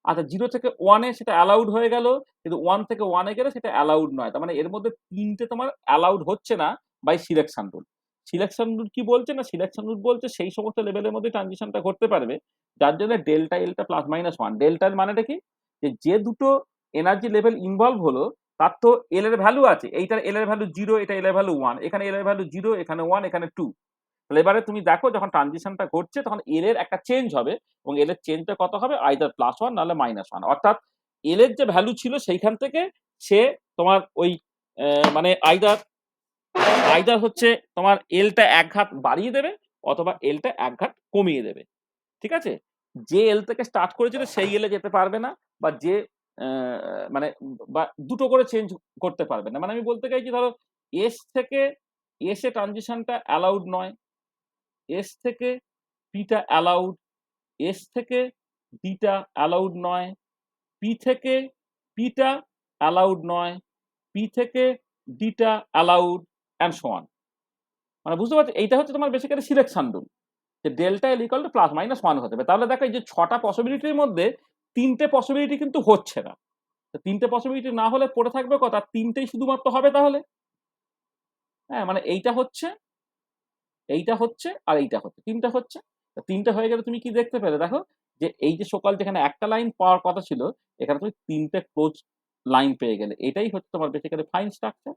Speaker 1: আচ্ছা 0 থেকে 1 এ সেটা অ্যালাউড হয়ে গেল, কিন্তু 1 থেকে 1 এ গেলে সেটা অ্যালাউড নয়। তার মানে এর মধ্যে 3টে তোমার অ্যালাউড হচ্ছে না by selection rule. Selection rule কি বলছে না, সিলেকশন রুল বলছে সেই সমস্ত লেভেলের মধ্যে ট্রানজিশনটা ঘটতে পারবে যার জন্য ডেল্টা এলটা প্লাস মাইনাস 1। ডেল্টার মানেটা কি, যে দুটো এনার্জি লেভেল ইনভলভ হলো তার তো এল এর ভ্যালু আছে, এইটার এল এর ভ্যালু 0, এটা এল এর ভ্যালু 1, এখানে এল এর ভ্যালু 0, এখানে 1, এখানে 2। তাহলে এবারে তুমি দেখো যখন ট্রানজিশনটা ঘটছে তখন এল এর একটা চেঞ্জ হবে, এবং এল এর চেঞ্জটা কত হবে, আইদার +1 নাহলে -1। অর্থাৎ এল এর যে ভ্যালু ছিল সেইখান থেকে সে তোমার ওই মানে আইদার হচ্ছে তোমার এলটা এক ঘাত বাড়িয়ে দেবে অথবা এলটা এক ঘাত কমিয়ে দেবে। ঠিক আছে, যে এল থেকে স্টার্ট করেছিল সেই এলে যেতে পারবে না, বা যে মানে বা দুটো করে চেঞ্জ করতে পারবে না। মানে আমি বলতে চাইছি ধরো এস থেকে এস এ ট্রানজিশনটা অ্যালাউড নয়, এস থেকে পিটা অ্যালাউড, এস থেকে ডিটা অ্যালাউড নয়, পি থেকে পিটা অ্যালাউড নয়, পি থেকে ডিটা অ্যালাউড, অ্যান্ড সো অন। মানে বুঝতে পারছো, এইটা হচ্ছে তোমার বেসিক্যালি সিলেকশন রুল, যে delta L equal to plus minus 1 হতে হবে। তাহলে দেখো এই যে 6টা পসিবিলিটির মধ্যে 3টে পসিবিলিটি কিন্তু হচ্ছে না। তো 3টে পসিবিলিটি না হলে পড়ে থাকবে কথা, 3টেই শুধুমাত্র হবে তাহলে। হ্যাঁ, মানে এইটা হচ্ছে, এইটা হচ্ছে, আর এইটা হচ্ছে, 3টে হচ্ছে। 3টে হয়ে গেলে তুমি কি দেখতে পেলে, দেখো যে এই যে সকাল যেখানে একটা লাইন পাওয়ার কথা ছিল এখানে তুমি 3টে ক্লোজ লাইন পেয়ে গেলে। এটাই হচ্ছে তোমার বেসিক্যালি ফাইন স্ট্রাকচার,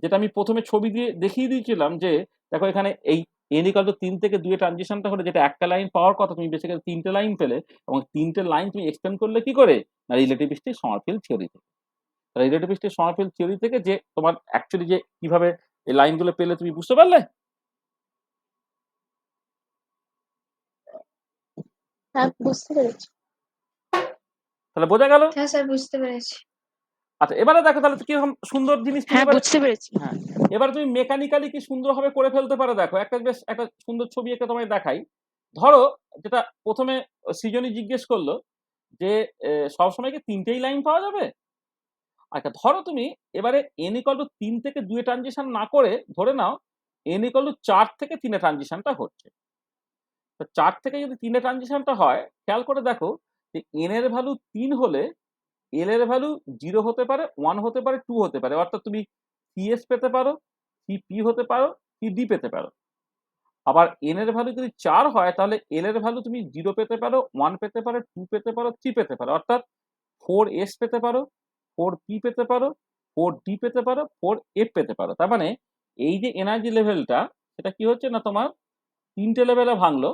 Speaker 1: যেটা আমি প্রথমে ছবি দিয়ে দেখিয়ে দিয়েছিলাম। যে দেখো এখানে এই n = 3 থেকে 2 এ ট্রানজিশনটা হলে যেটা একটা লাইন পাওয়ার কথা তুমি বেসিক্যালি 3টে লাইন পেলে, এবং 3টে লাইন তুমি এক্সটেন্ড করলে কি করে, না রিলেটিভিস্টিক সমারফিল্ড থিওরি থেকে। রিলেটিভিস্টিক সমারফিল্ড থিওরি থেকে যে তোমার অ্যাকচুয়ালি যে কিভাবে এই লাইনগুলো পেলে তুমি বুঝতে পারলে?
Speaker 3: হ্যাঁ, বুঝতে পেরেছি।
Speaker 1: তাহলে বোঝা গেল?
Speaker 2: হ্যাঁ স্যার, বুঝতে পেরেছি।
Speaker 1: আচ্ছা এবারে দেখো তাহলে কিরকম সুন্দর জিনিস তুমি
Speaker 3: হ্যাঁ,
Speaker 1: এবারে,
Speaker 3: বুঝতে পেরেছি।
Speaker 1: হ্যাঁ এবারে তুমি মেকানিক্যালি কি সুন্দরভাবে করে ফেলতে পারো। দেখো একটা বেশ একটা সুন্দর ছবি এঁকে তোমায় দেখাই। ধরো যেটা প্রথমে সৃজনী জিজ্ঞেস করলো যে সবসময় কি 3টেই লাইন পাওয়া যাবে। আচ্ছা ধরো তুমি এবারে n = 3 থেকে 2 এ ট্রানজিশন না করে ধরে নাও n = 4 থেকে 3 এ ট্রানজিশনটা হচ্ছে। তো 4 থেকে যদি 3 এ ট্রানজিশনটা হয়, খেয়াল করে দেখো যে n এর ভ্যালু 3 হলে এল এর ভ্যালু 0 হতে পারে, 1 হতে পারে, 2 হতে পারে। অর্থাৎ তুমি সিএস পেতে পারো, সিপি হতে পারো, সিডি পেতে পারো। আবার এন এর ভ্যালু যদি 4 হয় তাহলে এল এর ভ্যালু তুমি 0 পেতে পারো, 1 পেতে পারো, 2 পেতে পারো, 3 পেতে পারো। অর্থাৎ 4s পেতে পারো, 4p পেতে পারো, 4d পেতে পারো, 4f পেতে পারো। তার মানে এই যে এনার্জি লেভেলটা সেটা কি হচ্ছে না তোমার 3টে লেভেলে ভাঙলো,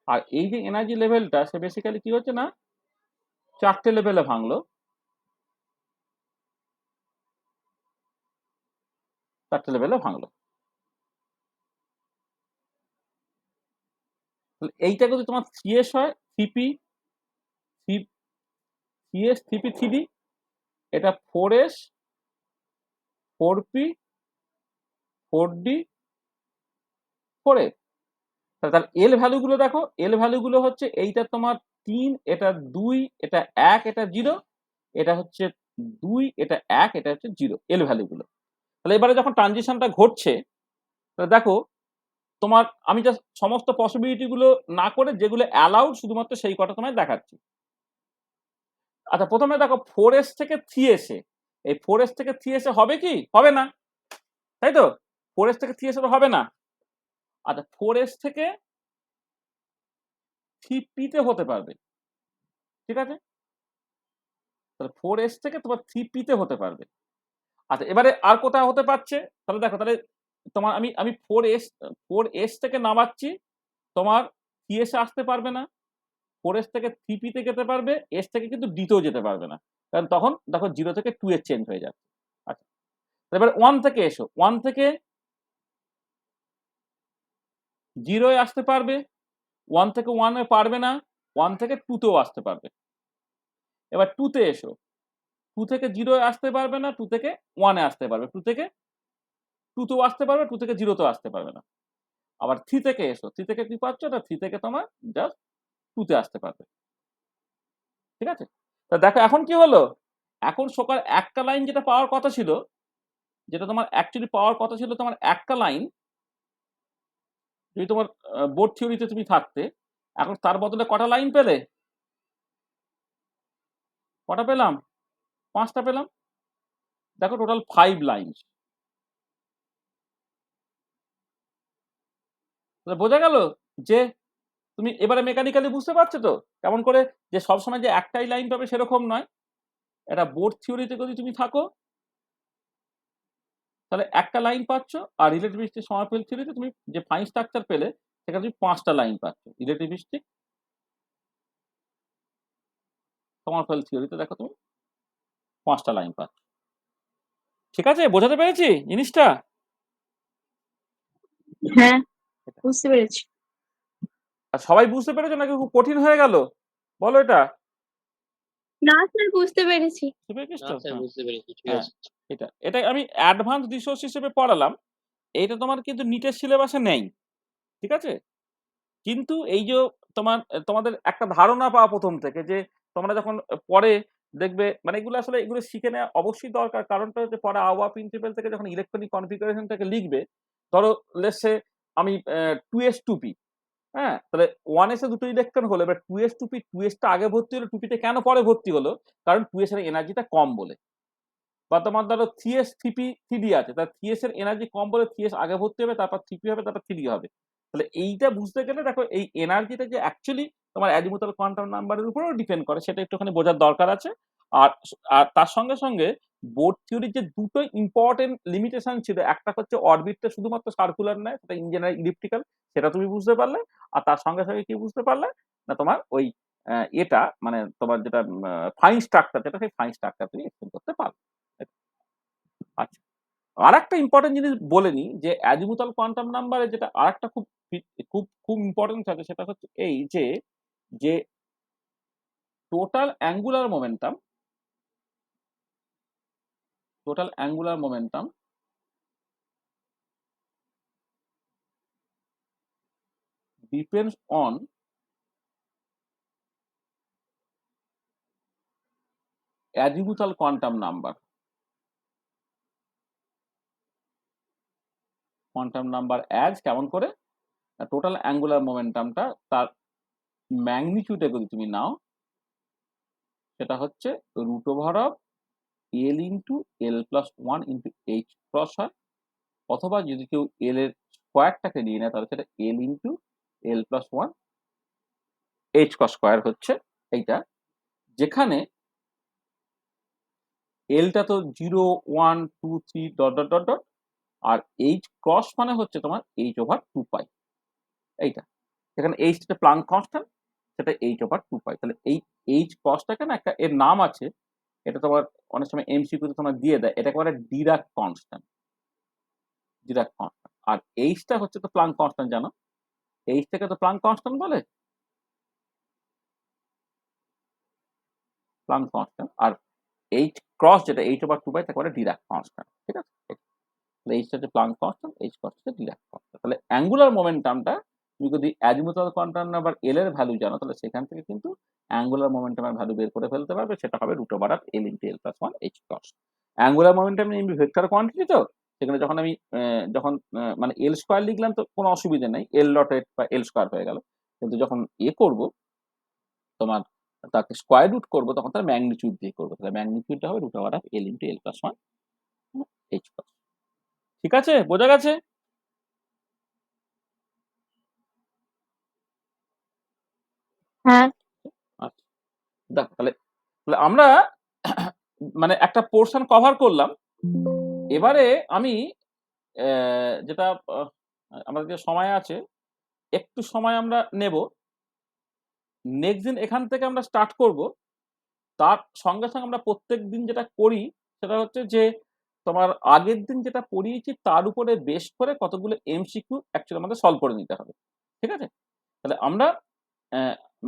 Speaker 1: আর এই যে এনার্জি লেভেলটা সে বেসিক্যালি কি হচ্ছে না 4টে লেভেলে ভাঙলো, 4টে লেভেলে ভাঙলো। তাহলে এইটা যদি তোমার সিএস হয়, সিপি, সিএস, সিপি, সিডি, এটা 4s, 4p, 4d, 4f। তাহলে এল ভ্যালুগুলো দেখো, এল ভ্যালুগুলো হচ্ছে এইটা তোমার 3, এটা 2, এটা 1, এটা 0, এটা হচ্ছে 2, এটা 1, এটা হচ্ছে 0, এল ভ্যালুগুলো। তাহলে এবারে যখন ট্রানজিশনটা ঘটছে তাহলে দেখো তোমার আমি জাস্ট সমস্ত পসিবিলিটি গুলো না করে যেগুলো অ্যালাউড শুধুমাত্র সেই কটা তোমায় দেখাচ্ছি। আচ্ছা প্রথমে দেখো 4s থেকে 3s এ, এই 4s থেকে 3s এ হবে কি, হবে না, তাই তো? 4s থেকে 3s এ হবে না। আচ্ছা 4s থেকে 3p তে হতে পারবে, ঠিক আছে? তাহলে 4s থেকে তোমার 3p তে হতে পারবে। আচ্ছা এবারে আর কোথায় হতে পারছে, তাহলে দেখো তাহলে তোমার আমি 4s থেকে নামাচ্ছি, তোমার 3s এ আসতে পারবে না, 4s থেকে 3p তে যেতে পারবে, s থেকে কিন্তু d তেও যেতে পারবে না, কারণ তখন দেখো 0 থেকে 2 এর চেঞ্জ হয়ে যাচ্ছে। আচ্ছা এবার 1 থেকে এসো, 1 থেকে 0 এ আসতে পারবে, 1 থেকে 1 এ পারবে না, 1 থেকে 2 তেও আসতে পারবে। এবার 2 তে এসো, 2 থেকে 0 এ আসতে পারবে না, 2 থেকে 1 এ আসতে পারবে, 2 থেকে 2 তেও আসতে পারবে, 2 থেকে 0 তেও আসতে পারবে না। আবার 3 থেকে এসো, 3 থেকে কি পাচ্ছ, না 3 থেকে তোমার জাস্ট 2 তে আসতে পারবে। ঠিক আছে? তা দেখো এখন কি হলো, এখন সকাল একটা লাইন যেটা পাওয়ার কথা ছিল, যেটা তোমার অ্যাকচুয়ালি পাওয়ার কথা ছিল তোমার একটা লাইন, যদি তোমার বোর্ড থিওরিতে তুমি থাকতে, এখন তার বদলে কটা লাইন পেলে? কটা পেলাম? 5টা পেলাম। দেখো টোটাল 5 লাইন। তাহলে বোঝা গেল যে তুমি এবারে মেকানিক্যালি বুঝতে পারছো তো কেমন করে, যে সবসময় যে একটাই লাইন পাবে সেরকম নয়। এটা বোর্ড থিওরিতে যদি তুমি থাকো তাহলে একটা লাইন পাচ্ছ, আর রিলেটিভিস্টিক সমারফেল থিওরিতে তুমি যে ফাইন স্ট্রাকচার পেলে সেখানে তুমি 5টা লাইন পাচ্ছ। রিলেটিভিস্টিক সমারফেল থিওরিতে দেখো তুমি 5টা লাইন পাচ্ছ। ঠিক আছে, বোঝাতে পেরেছি জিনিসটা?
Speaker 3: হ্যাঁ, বুঝতে পেরেছি।
Speaker 1: আর সবাই বুঝতে পেরেছো নাকি খুব কঠিন হয়ে গেল? বলো এটা।
Speaker 3: না স্যার, বুঝতে পেরেছি।
Speaker 1: বুঝতে পেরেছিস
Speaker 4: না
Speaker 1: তো?
Speaker 4: স্যার,
Speaker 1: হ্যাঁ,
Speaker 4: বুঝতে পেরেছি, ঠিক
Speaker 1: হ্যাঁ,
Speaker 4: আছে।
Speaker 1: এটা আমি অ্যাডভান্স রিসোর্স হিসেবে পড়ালাম। এইটা তোমার কিন্তু নিটের সিলেবাসে নেই, ঠিক আছে? কিন্তু এই যে তোমাদের একটা ধারণা পাওয়া প্রথম থেকে, যে তোমরা যখন পরে দেখবে, মানে এগুলো আসলে এগুলো শিখে নেওয়া অবশ্যই দরকার। কারণটা হচ্ছে পরে আওয়া প্রিন্সিপাল থেকে যখন ইলেকট্রনিক কনফিগারেশন থেকে লিখবে, ধরো লেটসে আমি 2s2p, হ্যাঁ, তাহলে 1s এ দুটো ইলেকট্রন হলো, এবার 2s2p, 2s টা আগে ভর্তি হলো, 2p তে কেন পরে ভর্তি হলো? কারণ 2s এর এনার্জিটা কম বলে। বা তোমার ধরো 3s 3p 3d আছে, তার 3s এর এনার্জি কম বলে 3s আগে ভর্তি হবে, তারপর 3p হবে, তারপর 3d হবে। তাহলে এইটা বুঝতে গেলে দেখো এই এনার্জিটা যে অ্যাকচুয়ালি তোমার অ্যাজিমুথাল কোয়ান্টাম নাম্বারের উপরেও ডিপেন্ড করে, সেটা একটুখানি বোঝার দরকার আছে। আর আর তার সঙ্গে সঙ্গে বোর্ড থিওরির যে দুটো ইম্পর্টেন্ট লিমিটেশন ছিল, একটা হচ্ছে অরবিটটা শুধুমাত্র সার্কুলার নয়, সেটা ইঞ্জিনিয়ার ইলিপ্টিক্যাল, সেটা তুমি বুঝতে পারলে। আর তার সঙ্গে সঙ্গে কি বুঝতে পারলে না, তোমার ওই এটা মানে তোমার যেটা ফাইন স্ট্রাকচার, যেটা সেই ফাইন স্ট্রাকচার তুমি এক্সপ্লেন করতে পারবে। আচ্ছা, আর একটা ইম্পর্টেন্ট জিনিস বলে নি, যে অ্যাজিমুথাল কোয়ান্টাম নাম্বারে যেটা আর একটা খুব খুব খুব ইম্পর্টেন্ট আছে, সেটা হচ্ছে এই যে যে total angular momentum, total angular momentum depends on azimuthal quantum number. Quantum number as কেমন করে? টোটাল অ্যাঙ্গুলার মোমেন্টামটা তার ম্যাগনিটিউডে যদি তুমি নাও, সেটা হচ্ছে √of L into L plus 1 into H cross হয়, অথবা যদি কেউ এল এর স্কোয়ারটাকে নিয়ে নেয় তাহলে সেটা L into L plus 1 H cross square হচ্ছে এইটা, যেখানে এলটা তো 0 1 2 3 ডট ডট ডট ডট, আর এইচ ক্রস মানে হচ্ছে তোমার h/2π, এইটা। এখানে এইচটা প্লাঙ্ক কনস্ট্যান্ট, সেটা h/2π। তাহলে এই এইচ ক্রসটাকে না একটা এর নাম আছে, এটা তোমার অনেক সময় এমসিকিউতে তোমার দিয়ে দেয়, এটাকে বলে ডিরাক কনস্ট্যান্ট, ডিরাক কনস্ট্যান্ট। আর এইচটা হচ্ছে তো প্লাঙ্ক কনস্ট্যান্ট, জানো? এইচ থেকে তো প্লাঙ্ক কনস্ট্যান্ট বলে, প্লাঙ্ক কনস্ট্যান্ট। আর এইচ ক্রস যেটা h/2π তাকে বলে ডিরাক কনস্ট্যান্ট, ঠিক আছে? তাহলে এইচটা হচ্ছে প্লাঙ্ক কনস্ট্যান্ট, এইচ ক্রস হচ্ছে ডিরাক কনস্ট্যান্ট। তাহলে অ্যাঙ্গুলার মোমেন্টামটা তুমি যদি অ্যাজিমুথাল কোয়ান্টাম নাম্বার এল এর ভ্যালু জানো, তাহলে সেখান থেকে কিন্তু অ্যাঙ্গুলার মোমেন্টামের ভ্যালু বের করে ফেলতে পারবে, সেটা হবে √of L into L plus 1 H cross. Angular momentum এমনি ভেক্টর কোয়ান্টিটি, তো সেখানে যখন আমি মানে এল স্কোয়ার লিখলাম তো কোনো অসুবিধা নেই, এল ডট এট বা এল স্কোয়ার হয়ে গেল। কিন্তু যখন করবো তোমার তাকে স্কোয়ার রুট করবো, তখন তার ম্যাগনিটিউড দিয়ে করবো, তাহলে ম্যাগনিটিউডটা হবে √of L into L plus 1 H cross. ঠিক আছে, বোঝা গেছে?
Speaker 3: হ্যাঁ।
Speaker 1: আচ্ছা, দেখো তাহলে তাহলে আমরা মানে একটা পোর্শন কভার করলাম। এবারে আমি যেটা আমাদের যে সময় আছে, একটু সময় আমরা নেব। নেক্সট দিন এখান থেকে আমরা স্টার্ট করব। তার সঙ্গে সঙ্গে আমরা প্রত্যেক দিন যেটা করি সেটা হচ্ছে যে তোমার আগের দিন যেটা পড়িয়েছি তার উপরে বেস করে কতগুলো এমসিকিউ অ্যাকচুয়ালি আমাদের সলভ করে নিতে হবে, ঠিক আছে? তাহলে আমরা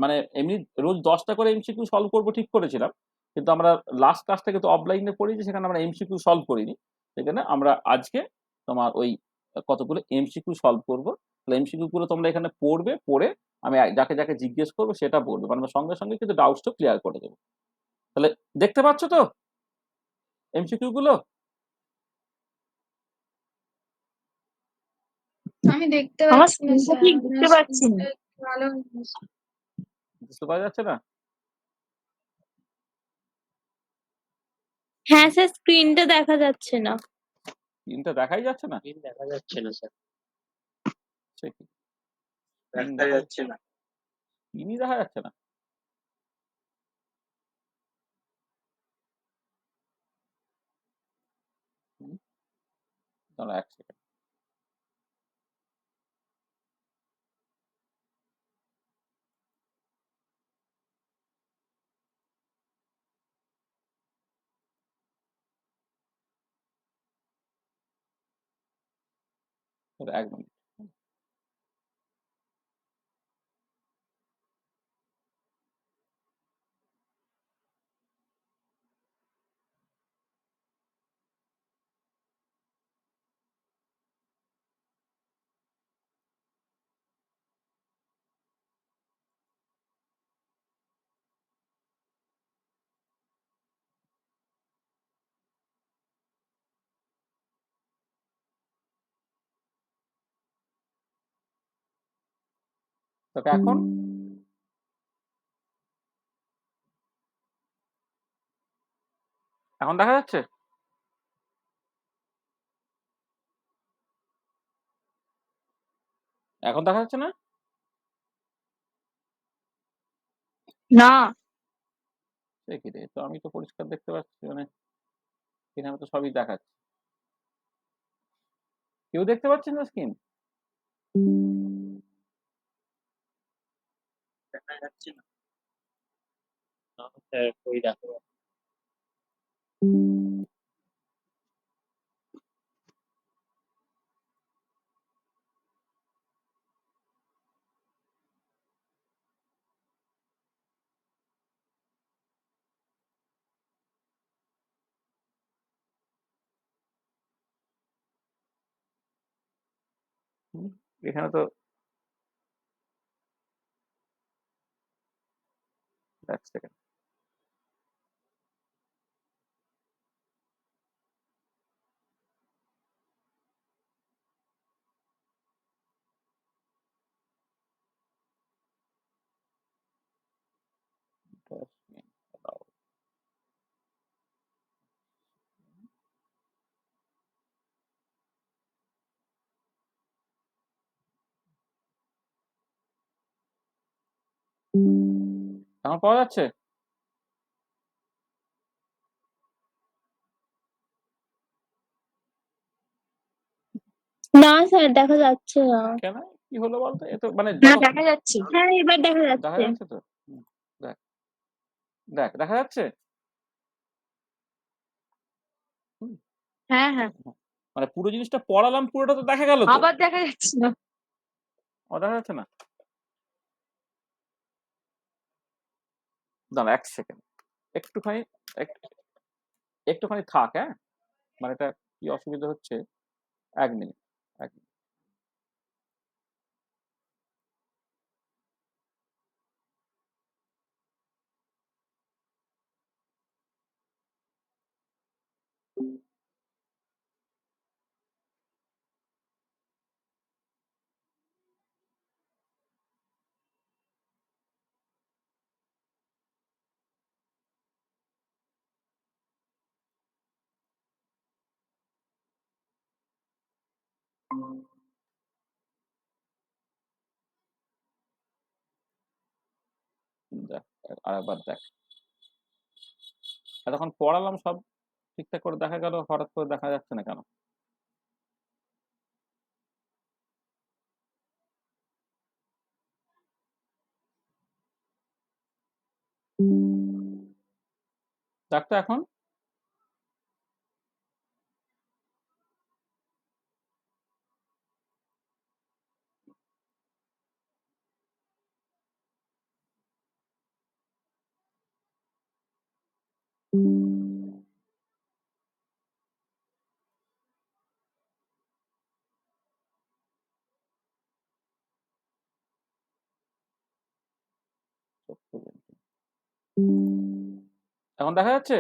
Speaker 1: মানে এমনি রোজ 10টা করে এমসিকিউ সলভ করবো ঠিক করেছিলাম, কিন্তু আমরা লাস্ট ক্লাসটা কিন্তু অফলাইনে পড়িয়েছি, সেখানে আমরা এমসিকিউ সলভ করিনি। সেখানে আমরা আজকে তোমার ওই কতগুলো এমসিকিউ সলভ করব, তাহলে এমসিকিউ গুলো তোমরা এখানে পড়বে, পড়ে আমি যাকে যাকে জিজ্ঞেস করবো সেটা বলবে, মানে সঙ্গে সঙ্গে কিন্তু ডাউটসটা ক্লিয়ার করে দেবো। তাহলে দেখতে পাচ্ছ তো এমসিকিউ গুলো?
Speaker 2: আমি দেখতে
Speaker 3: আমার
Speaker 2: পাচ্ছি না
Speaker 3: স্ক্রিনটা
Speaker 2: স্যার,
Speaker 3: ঠিক
Speaker 2: আপনার
Speaker 3: দেখতে পাচ্ছি না।
Speaker 2: স্ক্রিনটা একটু আলো
Speaker 1: বুঝতে পারা যাচ্ছে না?
Speaker 3: হ্যাঁ স্যার, স্ক্রিনটা দেখা যাচ্ছে না।
Speaker 1: স্ক্রিনটা দেখাই যাচ্ছে না?
Speaker 4: স্ক্রিন দেখা যাচ্ছে না স্যার।
Speaker 1: সে কি?
Speaker 4: দেখা যাচ্ছে না।
Speaker 1: স্ক্রিনই দেখা যাচ্ছে না? দাঁড়া 1 সেকেন্ড। দাঁড়া 1 মিনিট। তোকে এখন এখন দেখা যাচ্ছে? এখন দেখা যাচ্ছে না?
Speaker 3: না,
Speaker 1: সে কি রে, তো আমি তো পরিষ্কার দেখতে পাচ্ছি, মানে এখানে তো সবই দেখাচ্ছে। কেউ দেখতে পাচ্ছেন না স্ক্রিন?
Speaker 4: দেখা যাচ্ছে না। না স্যার, কই দেখো।
Speaker 1: হুম, এখানে তো 1 সেকেন্ড। এখন পাওয়া যাচ্ছে?
Speaker 3: না স্যার, দেখা যাচ্ছে না।
Speaker 1: কেন? কি হলো বলতো? এ তো মানে
Speaker 3: না,
Speaker 1: যত
Speaker 3: দেখা যাচ্ছে। হ্যাঁ, এবার দেখা
Speaker 1: দেখা
Speaker 3: যাচ্ছে।
Speaker 1: যাচ্ছে তো? দেখ, দেখ দেখা যাচ্ছে? হুম,
Speaker 3: হ্যাঁ হ্যাঁ,
Speaker 1: মানে পুরো জিনিসটা পড়ালাম, পুরোটা তো দেখা গেল তো?
Speaker 3: আবার দেখা যাচ্ছে না।
Speaker 1: দেখা যাচ্ছে না? দাঁড়া 1 সেকেন্ড। একটুখানি একটুখানি থাক, হ্যাঁ? মানে এটা কি অসুবিধা হচ্ছে? 1 মিনিট, 1 মিনিট। দেখ, আরেকবার দেখ। এতক্ষণ পড়ালাম, সব ঠিকঠাক করে দেখা গেল, হঠাৎ করে দেখা যাচ্ছে না কেন? দেখ তো এখন। এখন দেখা যাচ্ছে?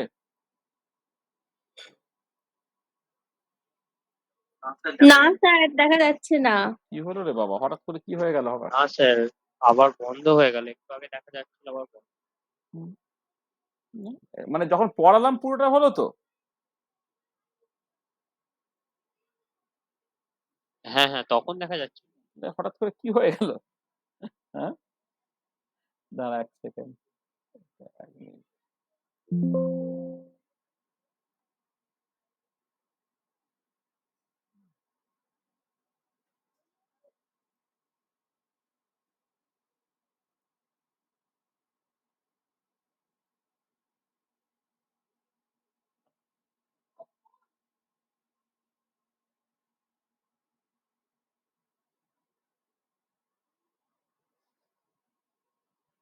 Speaker 3: না স্যার, দেখা যাচ্ছে না।
Speaker 1: কি হলো রে বাবা, হঠাৎ করে কি হয়ে গেল আবার?
Speaker 4: না স্যার, আবার বন্ধ হয়ে গেল, একটু আগে দেখা যাচ্ছিল আবার বন্ধ।
Speaker 1: হুম, মানে যখন পড়ালাম পুরোটা হলো তো?
Speaker 4: হ্যাঁ হ্যাঁ, তখন দেখা যাচ্ছে।
Speaker 1: হঠাৎ করে কি হয়ে গেল? হ্যাঁ, দাঁড়া এক সেকেন্ড।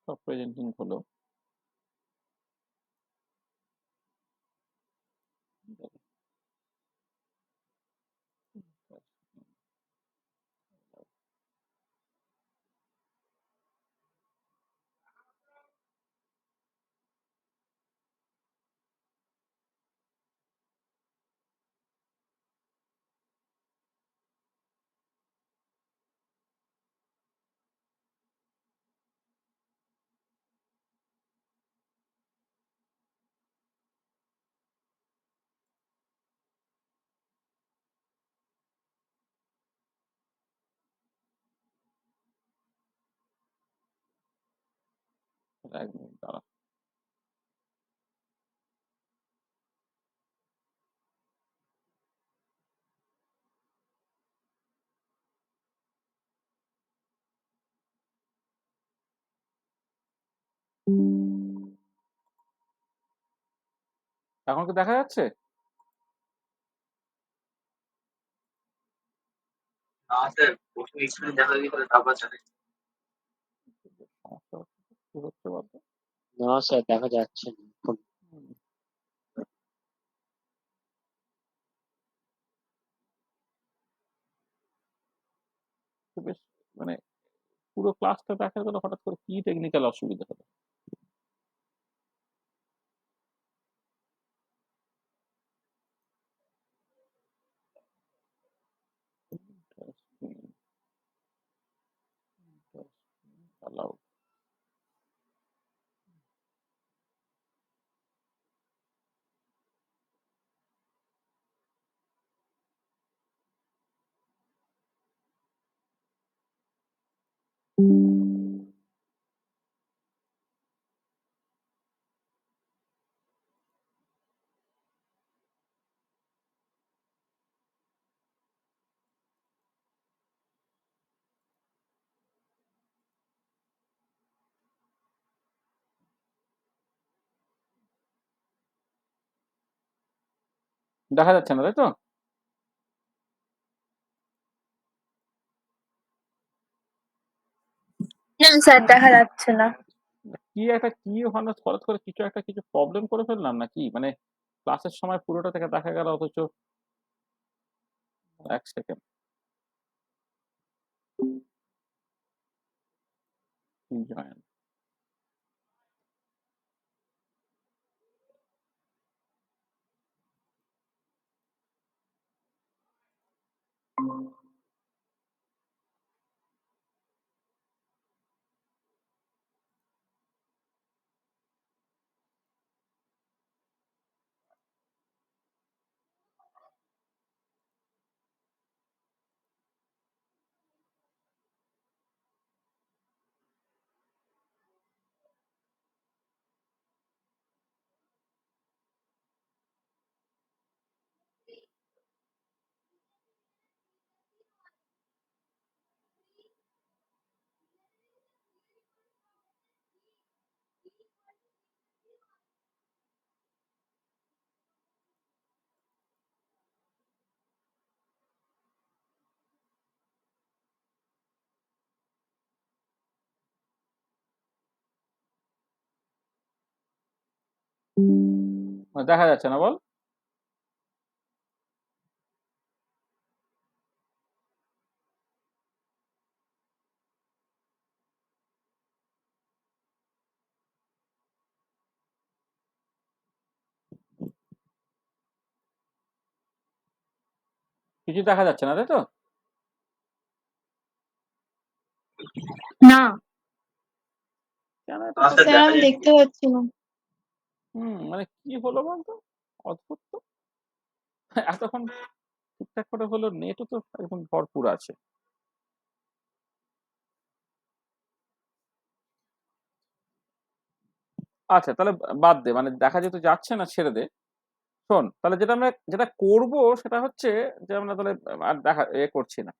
Speaker 1: সব প্রেজেন্টিং হলো। এক মিনিট দাঁড়া। এখন কি দেখা যাচ্ছে? সমস্যা হচ্ছে, কি হচ্ছে বলতো?
Speaker 4: না স্যার, দেখা যাচ্ছে না এখন।
Speaker 1: হুম, তো বেশ, মানে পুরো ক্লাসটা দেখা গেল, হঠাৎ করে কি টেকনিক্যাল অসুবিধা হলো? Interesting, interesting. Allow. দেখা যাচ্ছে না, তাই তো?
Speaker 3: না স্যার, দেখা যাচ্ছে না।
Speaker 1: কি একটা, কি হঠাৎ করে কিছু একটা, কিছু প্রবলেম করে ফেললাম নাকি? মানে ক্লাসের সময় পুরোটা থেকে দেখা গেল, অথচ এক সেকেন্ড জয়েন। দেখা যাচ্ছে না বল? কিছু দেখা যাচ্ছে না, তাই তো?
Speaker 3: না
Speaker 1: কেন এটা
Speaker 5: আচ্ছা,
Speaker 1: তো
Speaker 3: স্যার আমি দেখতে পাচ্ছি না।
Speaker 1: মানে কি হলো বলতো? অদ্ভুত তো। এতক্ষণ ঠিকঠাক করে হলো, নেটও তো একদম ভরপুর আছে। আচ্ছা তাহলে বাদ দে, মানে দেখা যেহেতু যাচ্ছে না, ছেড়ে দে। শোন, তাহলে যেটা করব সেটা হচ্ছে যে আমরা তাহলে আর দেখা করছি না।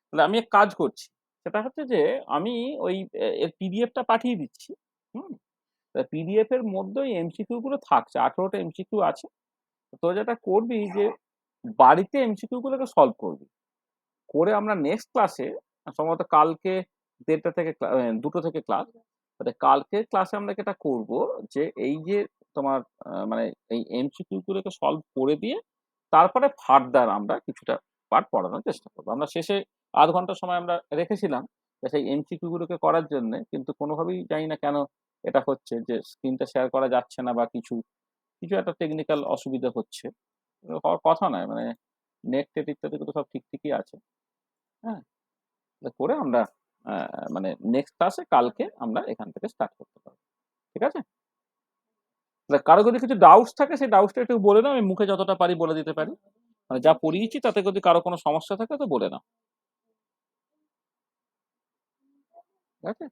Speaker 1: তাহলে আমি এক কাজ করছি, সেটা হচ্ছে যে আমি ওই এর পিডিএফটা পাঠিয়ে দিচ্ছি। হুম, পিডিএফ এর মধ্যে ওই এমসিকিউ গুলো থাকছে, 18টা এমসিকিউ আছে। তো যেটা করবি যে বাড়িতে এমসিকিউ গুলোকে সলভ করবি, করে আমরা নেক্সট ক্লাসে, সম্ভবত কালকে 1:30 থেকে 2টো থেকে ক্লাস, তাহলে কালকে ক্লাসে আমরা যেটা করব যে এই যে তোমার মানে এই এমসিকিউ গুলোকে সলভ করে দিয়ে তারপরে ফার্দার আমরা কিছুটা পার্ট পড়ানোর চেষ্টা করবো। আমরা শেষে আধ ঘন্টা সময় আমরা রেখেছিলাম যে সেই এমসিকিউ গুলোকে করার জন্য, কিন্তু কোনোভাবেই জানি না কেন এটা হচ্ছে যে স্ক্রিনটা শেয়ার করা যাচ্ছে না বা কিছু কিছু একটা টেকনিক্যাল অসুবিধা হচ্ছে। হওয়ার কথা নয়, মানে নেট টেট ইত্যাদি তো সব ঠিক ঠিকই আছে। হ্যাঁ, এটা করে আমরা মানে নেক্সট ক্লাসে কালকে আমরা এখান থেকে স্টার্ট করতে পারবো। ঠিক আছে? তাহলে কারো যদি কিছু ডাউটস থাকে সেই ডাউটসটা একটু বলে নাও, আমি মুখে যতটা পারি বলে দিতে পারি। মানে যা পড়িয়েছি তাতে যদি কারো কোনো সমস্যা থাকে তো বলে নাও। ঠিক আছে?